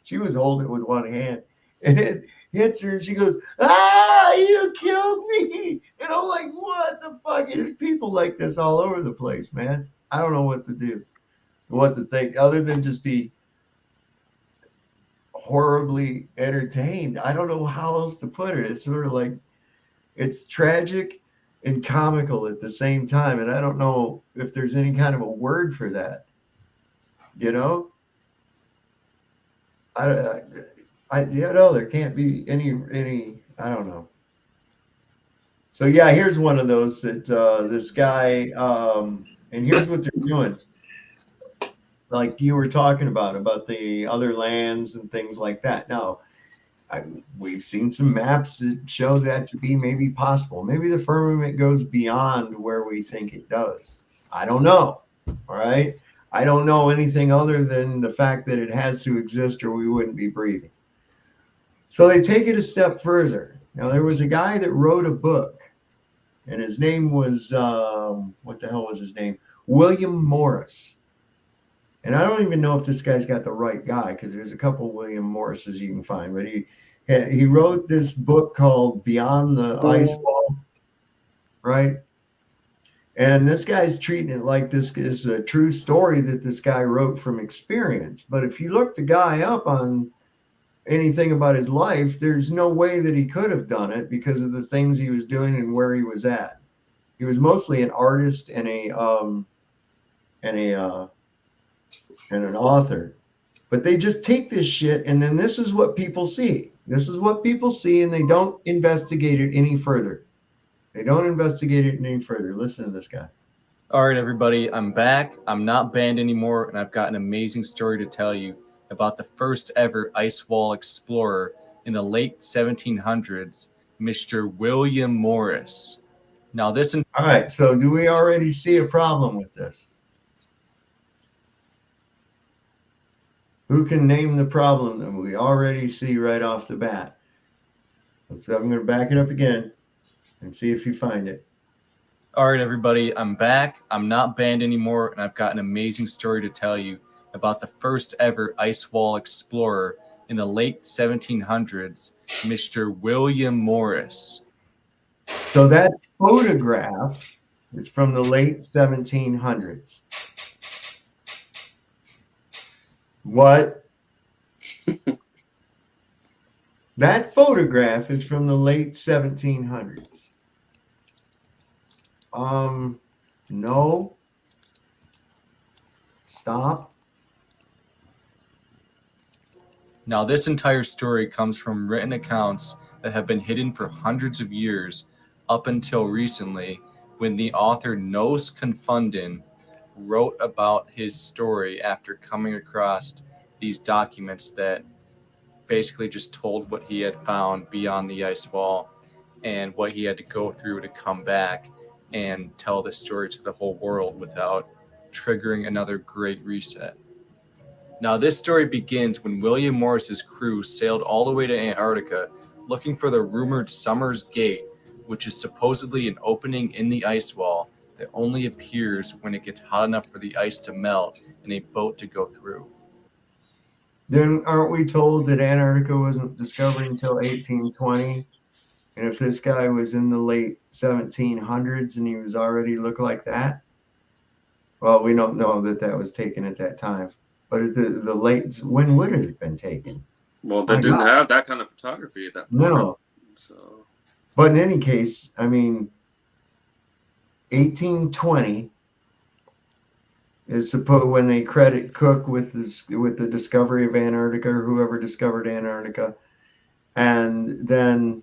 [SPEAKER 5] She was holding it with one hand, and it hits her, and she goes, "Ah, you killed me!" And I'm like, "What the fuck?" There's people like this all over the place, man. I don't know what to do, what to think, other than just be horribly entertained. I don't know how else to put it. It's sort of like it's tragic and comical at the same time, and I don't know if there's any kind of a word for that. You know, there can't be any. I don't know. So yeah, here's one of those that this guy, and here's what they're doing. Like you were talking about the other lands and things like that. Now, we've seen some maps that show that to be maybe possible. Maybe the firmament goes beyond where we think it does. I don't know. All right. I don't know anything other than the fact that it has to exist or we wouldn't be breathing. So they take it a step further. Now, there was a guy that wrote a book, and his name was, what the hell was his name? William Morris. And I don't even know if this guy's got the right guy, because there's a couple William Morrises you can find. But he wrote this book called Beyond the Ice Wall, right? And this guy's treating it like this is a true story that this guy wrote from experience. But if you look the guy up on anything about his life, there's no way that he could have done it because of the things he was doing and where he was at. He was mostly an artist and an author. But they just take this shit, and then this is what people see. This is what people see, and they don't investigate it any further. They don't investigate it any further. Listen to this guy.
[SPEAKER 19] All right, everybody, I'm back. I'm not banned anymore, and I've got an amazing story to tell you about the first ever ice wall explorer in the late 1700s, Mr. William Morris. Now, this...
[SPEAKER 5] All right, so do we already see a problem with this? Who can name the problem that we already see right off the bat? So I'm going to back it up again and see if you find it.
[SPEAKER 19] All right, everybody, I'm back. I'm not banned anymore, and I've got an amazing story to tell you about the first ever ice wall explorer in the late 1700s, Mr. William Morris.
[SPEAKER 5] So that photograph is from the late 1700s. What? That photograph is from the late 1700s. No. Stop.
[SPEAKER 19] Now, this entire story comes from written accounts that have been hidden for hundreds of years up until recently, when the author Nos Confunden wrote about his story after coming across these documents that basically just told what he had found beyond the ice wall and what he had to go through to come back and tell the story to the whole world without triggering another great reset. Now, this story begins when William Morris's crew sailed all the way to Antarctica looking for the rumored Summer's Gate, which is supposedly an opening in the ice wall that only appears when it gets hot enough for the ice to melt and a boat to go through.
[SPEAKER 5] Then aren't we told that Antarctica wasn't discovered until 1820? And if this guy was in the late 1700s and he was already looked like that, well, we don't know that that was taken at that time. But at the late, when would it have been taken?
[SPEAKER 23] Well, they didn't have that kind of photography at that point.
[SPEAKER 5] No.
[SPEAKER 23] So,
[SPEAKER 5] But in any case, I mean, 1820 is supposed when they credit Cook with this, with the discovery of Antarctica, or whoever discovered Antarctica, and then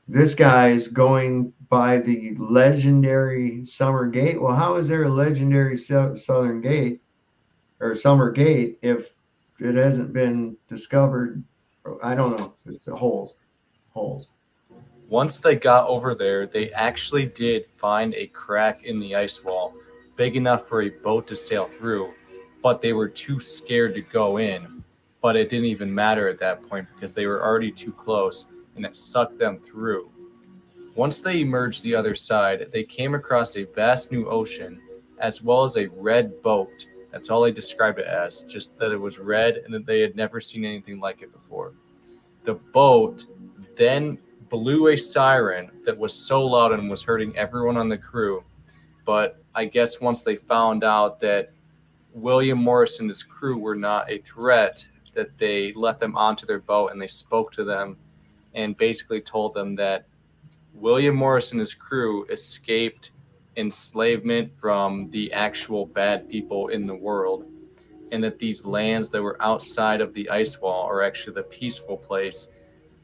[SPEAKER 5] this guy's going by the legendary Summer Gate. Well, how is there a legendary Southern Gate or Summer Gate if it hasn't been discovered? I don't know. It's holes.
[SPEAKER 19] Once they got over there, they actually did find a crack in the ice wall big enough for a boat to sail through, but they were too scared to go in. But it didn't even matter at that point because they were already too close and it sucked them through. Once they emerged the other side, they came across a vast new ocean as well as a red boat. That's all they described it as, just that it was red and that they had never seen anything like it before. The boat then blew a siren that was so loud and was hurting everyone on the crew. But I guess once they found out that William Morris and his crew were not a threat, that they let them onto their boat and they spoke to them and basically told them that William Morris and his crew escaped enslavement from the actual bad people in the world, and that these lands that were outside of the ice wall are actually the peaceful place,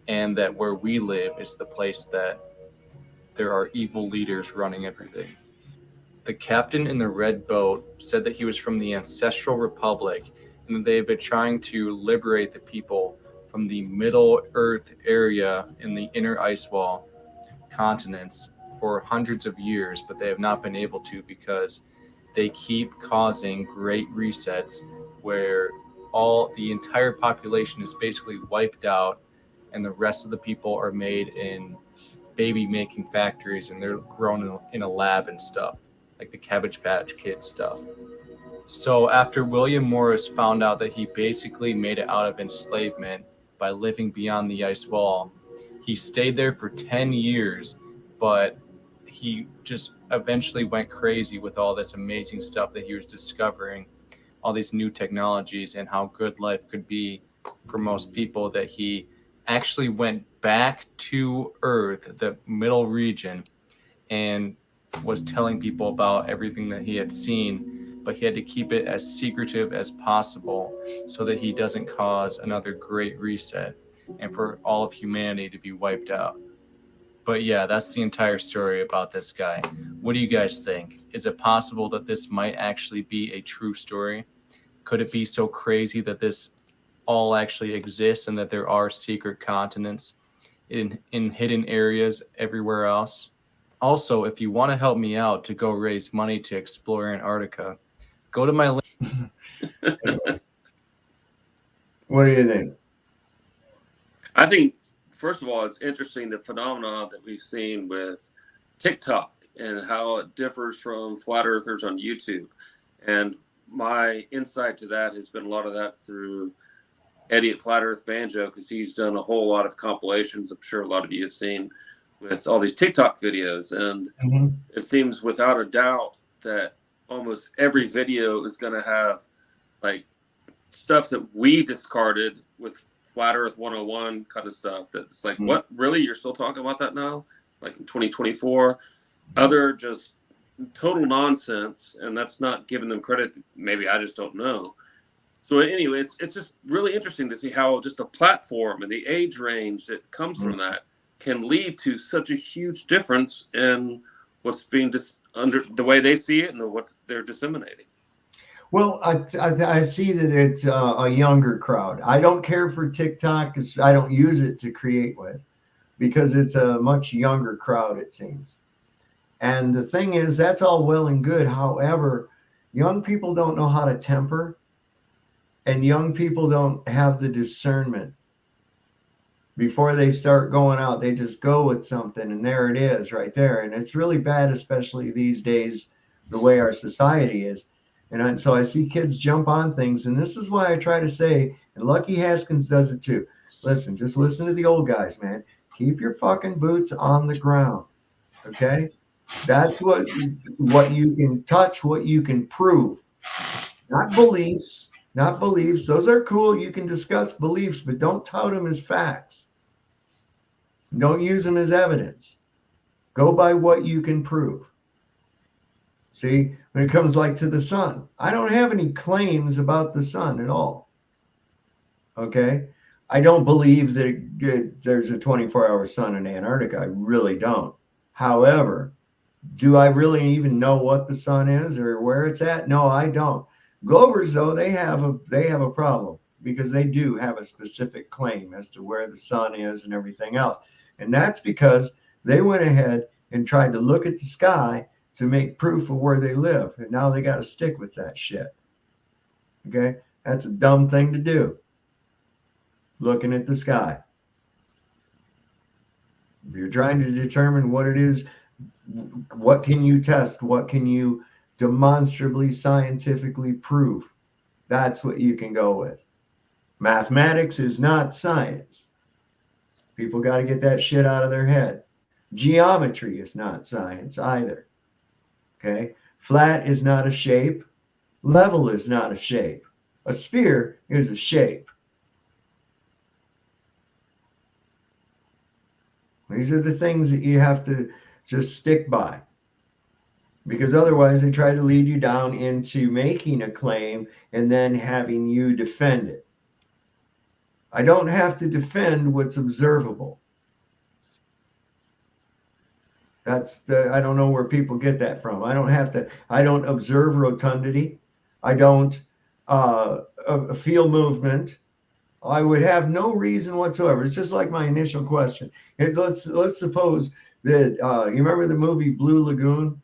[SPEAKER 19] and that where we live is the place that there are evil leaders running everything. The captain in the red boat said that he was from the Ancestral Republic and that they had been trying to liberate the people from the Middle Earth area in the inner ice wall continents for hundreds of years, but they have not been able to because they keep causing great resets where the entire population is basically wiped out and the rest of the people are made in baby making factories and they're grown in a lab and stuff, like the Cabbage Patch Kids stuff. So after William Morris found out that he basically made it out of enslavement by living beyond the ice wall, he stayed there for 10 years, but he just eventually went crazy with all this amazing stuff that he was discovering, all these new technologies and how good life could be for most people, that he actually went back to Earth, the middle region, and was telling people about everything that he had seen, but he had to keep it as secretive as possible so that he doesn't cause another great reset and for all of humanity to be wiped out. But yeah, that's the entire story about this guy. What do you guys think? Is it possible that this might actually be a true story? Could it be so crazy that this all actually exists and that there are secret continents in hidden areas everywhere else? Also, if you want to help me out to go raise money to explore Antarctica, go to my link.
[SPEAKER 5] What do you think?
[SPEAKER 23] I think, first of all, it's interesting the phenomenon that we've seen with TikTok and how it differs from flat earthers on YouTube. And my insight to that has been a lot of that through Eddie at Flat Earth Banjo, because he's done a whole lot of compilations, I'm sure a lot of you have seen, with all these TikTok videos. And it seems without a doubt that almost every video is going to have like stuff that we discarded with Flat Earth 101 kind of stuff. That's like, what, really? You're still talking about that now? Like in 2024? Other just total nonsense, and that's not giving them credit. Maybe I just don't know. So anyway, it's just really interesting to see how just the platform and the age range that comes from that can lead to such a huge difference in what's being under the way they see it and what they're disseminating.
[SPEAKER 5] Well, I see that it's a younger crowd. I don't care for TikTok because I don't use it to create with, because it's a much younger crowd, it seems. And the thing is, that's all well and good. However, young people don't know how to temper, and young people don't have the discernment. Before they start going out, they just go with something, and there it is right there. And it's really bad, especially these days, the way our society is. And so I see kids jump on things, and this is why I try to say, and Lucky Haskins does it too. Listen, just listen to the old guys, man. Keep your fucking boots on the ground, okay? That's what you can touch, what you can prove. Not beliefs, not beliefs. Those are cool. You can discuss beliefs, but don't tout them as facts. Don't use them as evidence. Go by what you can prove. See, when it comes like to the sun, I don't have any claims about the sun at all. Okay? I don't believe that there's a 24-hour sun in Antarctica. I really don't. However, do I really even know what the sun is or where it's at? No, I don't. Globers, though, they have a problem, because they do have a specific claim as to where the sun is and everything else. And that's because they went ahead and tried to look at the sky to make proof of where they live. And now they got to stick with that shit. Okay? That's a dumb thing to do. Looking at the sky. If you're trying to determine what it is, what can you test? What can you demonstrably, scientifically prove? That's what you can go with. Mathematics is not science. People got to get that shit out of their head. Geometry is not science either. Okay? Flat is not a shape. Level is not a shape. A sphere is a shape. These are the things that you have to just stick by, because otherwise they try to lead you down into making a claim and then having you defend it. I don't have to defend what's observable. I don't know where people get that from. I don't observe rotundity. I don't feel movement. I would have no reason whatsoever. It's just like my initial question. Let's suppose that you remember the movie Blue Lagoon?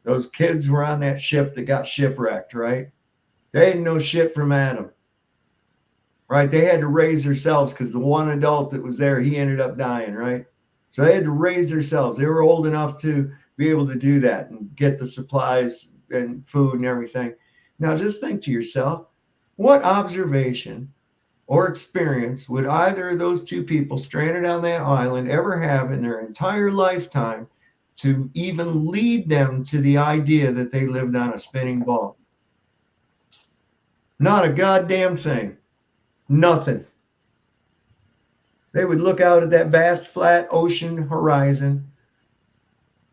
[SPEAKER 5] Those kids were on that ship that got shipwrecked, right? They didn't know shit from Adam, right? They had to raise themselves because the one adult that was there, he ended up dying, right? So they had to raise themselves. They were old enough to be able to do that and get the supplies and food and everything. Now just think to yourself, what observation or experience would either of those two people stranded on that island ever have in their entire lifetime to even lead them to the idea that they lived on a spinning ball? Not a goddamn thing. Nothing. They would look out at that vast flat ocean horizon.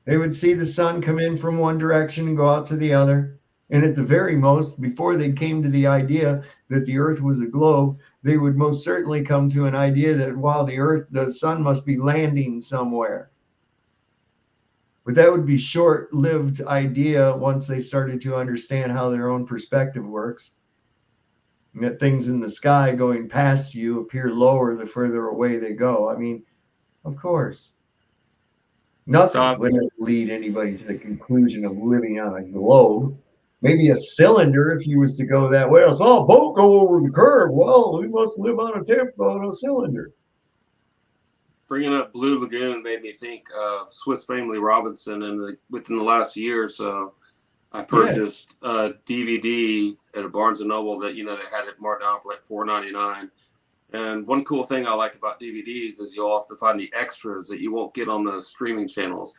[SPEAKER 5] They would see the sun come in from one direction and go out to the other. And at the very most, before they came to the idea that the earth was a globe, they would most certainly come to an idea that while the sun must be landing somewhere. But that would be short-lived idea once they started to understand how their own perspective works. And that things in the sky going past you appear lower the further away they go. I mean, of course. Nothing would lead anybody to the conclusion of living on a globe. Maybe a cylinder if you was to go that way. I saw a boat go over the curve. Well, we must live on a cylinder.
[SPEAKER 23] Bringing up Blue Lagoon made me think of Swiss Family Robinson, and within the last year or so, I purchased a DVD at a Barnes & Noble that, they had it marked down for like $4.99. And one cool thing I like about DVDs is you'll often find the extras that you won't get on those streaming channels.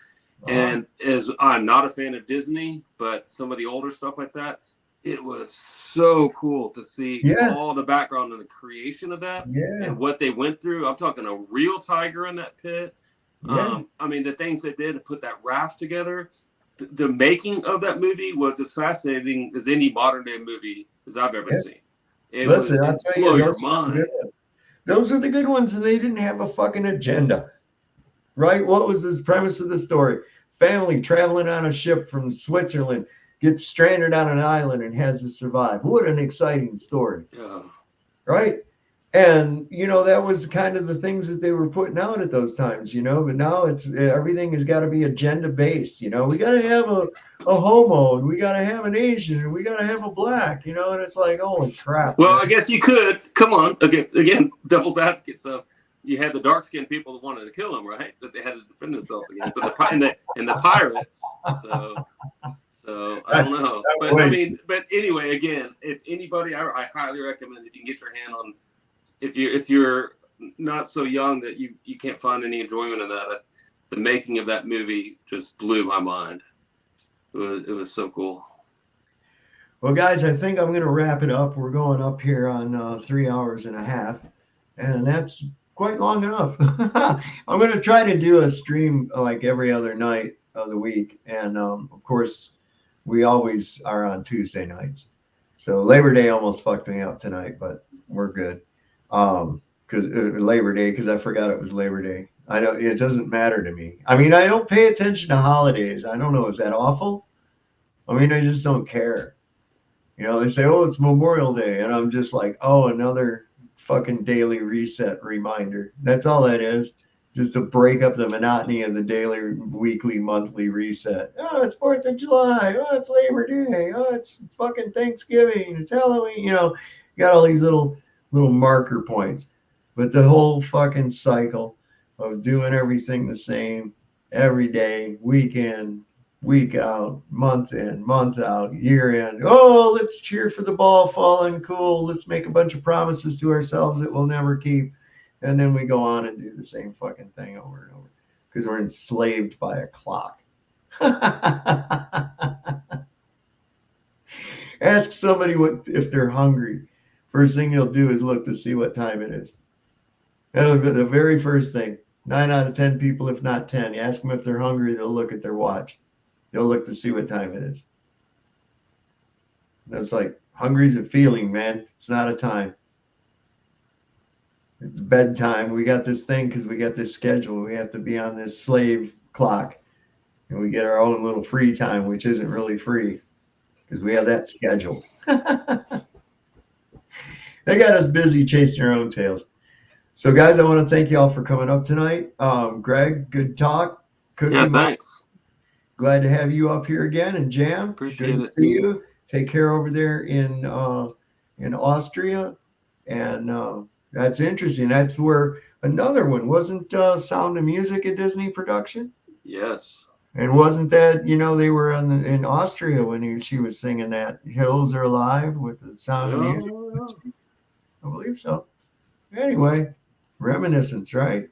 [SPEAKER 23] And as I'm not a fan of Disney, but some of the older stuff like that, it was so cool to see all the background and the creation of that and what they went through. I'm talking a real tiger in that pit. I mean, the things they did to put that raft together. the making of that movie was as fascinating as any modern day movie as I've ever seen.
[SPEAKER 5] Listen, I'll tell
[SPEAKER 23] blow
[SPEAKER 5] you,
[SPEAKER 23] your
[SPEAKER 5] those are the
[SPEAKER 23] mind.
[SPEAKER 5] good ones. Those are the good ones, and they didn't have a fucking agenda, right? What was this premise of the story? Family traveling on a ship from Switzerland gets stranded on an island and has to survive. What an exciting story, right? And that was kind of the things that they were putting out at those times, But now it's everything has got to be agenda based. We got to have a homo, and we got to have an Asian, and we got to have a black. And it's like, holy crap.
[SPEAKER 23] Well,
[SPEAKER 5] man.
[SPEAKER 23] I guess you could. Come on, again, devil's advocate. So you had the dark skinned people that wanted to kill him, right? That they had to defend themselves against, and the pirates. So I don't know, but I mean, but anyway, again, if anybody, I highly recommend if you can get your hand on. If you're not so young that you can't find any enjoyment in that, the making of that movie just blew my mind. It was so cool.
[SPEAKER 5] Well, guys, I think I'm going to wrap it up. We're going up here on 3 hours and a half, and that's quite long enough. I'm going to try to do a stream like every other night of the week, and of course, we always are on Tuesday nights. So Labor Day almost fucked me up tonight, but we're good. Because Labor Day, because I forgot it was Labor Day. I don't. It doesn't matter to me. I mean, I don't pay attention to holidays. I don't know. Is that awful? I mean, I just don't care. They say, "Oh, it's Memorial Day," and I'm just like, "Oh, another fucking daily reset reminder." That's all that is. Just to break up the monotony of the daily, weekly, monthly reset. Oh, it's 4th of July. Oh, it's Labor Day. Oh, it's fucking Thanksgiving. It's Halloween. You got all these little marker points, but the whole fucking cycle of doing everything the same every day, week in, week out, month in, month out, year in. Oh, let's cheer for the ball falling. Cool. Let's make a bunch of promises to ourselves that we'll never keep. And then we go on and do the same fucking thing over and over because we're enslaved by a clock. Ask somebody if they're hungry. First thing you'll do is look to see what time it is. That'll be the very first thing. 9 out of 10 people, if not 10, you ask them if they're hungry, they'll look at their watch. They'll look to see what time it is. And it's like, hungry's a feeling, man. It's not a time. It's bedtime. We got this thing because we got this schedule. We have to be on this slave clock. And we get our own little free time, which isn't really free because we have that schedule. They got us busy chasing our own tails. So, guys, I want to thank you all for coming up tonight. Greg, good talk. Cookie,
[SPEAKER 23] yeah, thanks.
[SPEAKER 5] Glad to have you up here again. And Jam,
[SPEAKER 23] appreciate
[SPEAKER 5] good to see you. Take care over there in Austria. And that's interesting. That's where another one wasn't Sound of Music a Disney production?
[SPEAKER 23] Yes.
[SPEAKER 5] And wasn't that, they were in Austria when she was singing that Hills Are Alive with the Sound of Music? I believe so. Anyway, reminiscence, right?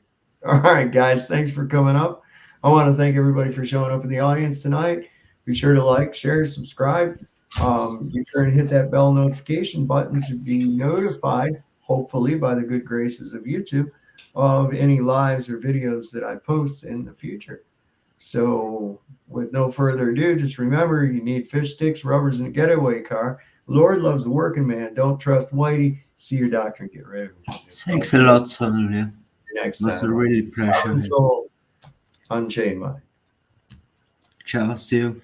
[SPEAKER 5] All right, guys, thanks for coming up. I want to thank everybody for showing up in the audience tonight. Be sure to like, share, subscribe. Be sure to hit that bell notification button to be notified, hopefully by the good graces of YouTube, of any lives or videos that I post in the future. So with no further ado, just remember you need fish sticks, rubbers, and a getaway car. Lord loves the working man. Don't trust Whitey. See your doctor and get rid of him.
[SPEAKER 8] Thanks a lot, Sonia.
[SPEAKER 5] Next
[SPEAKER 8] It was a
[SPEAKER 5] time.
[SPEAKER 8] really pleasure.
[SPEAKER 5] Soul, Unchained Mind.
[SPEAKER 8] Ciao, see you.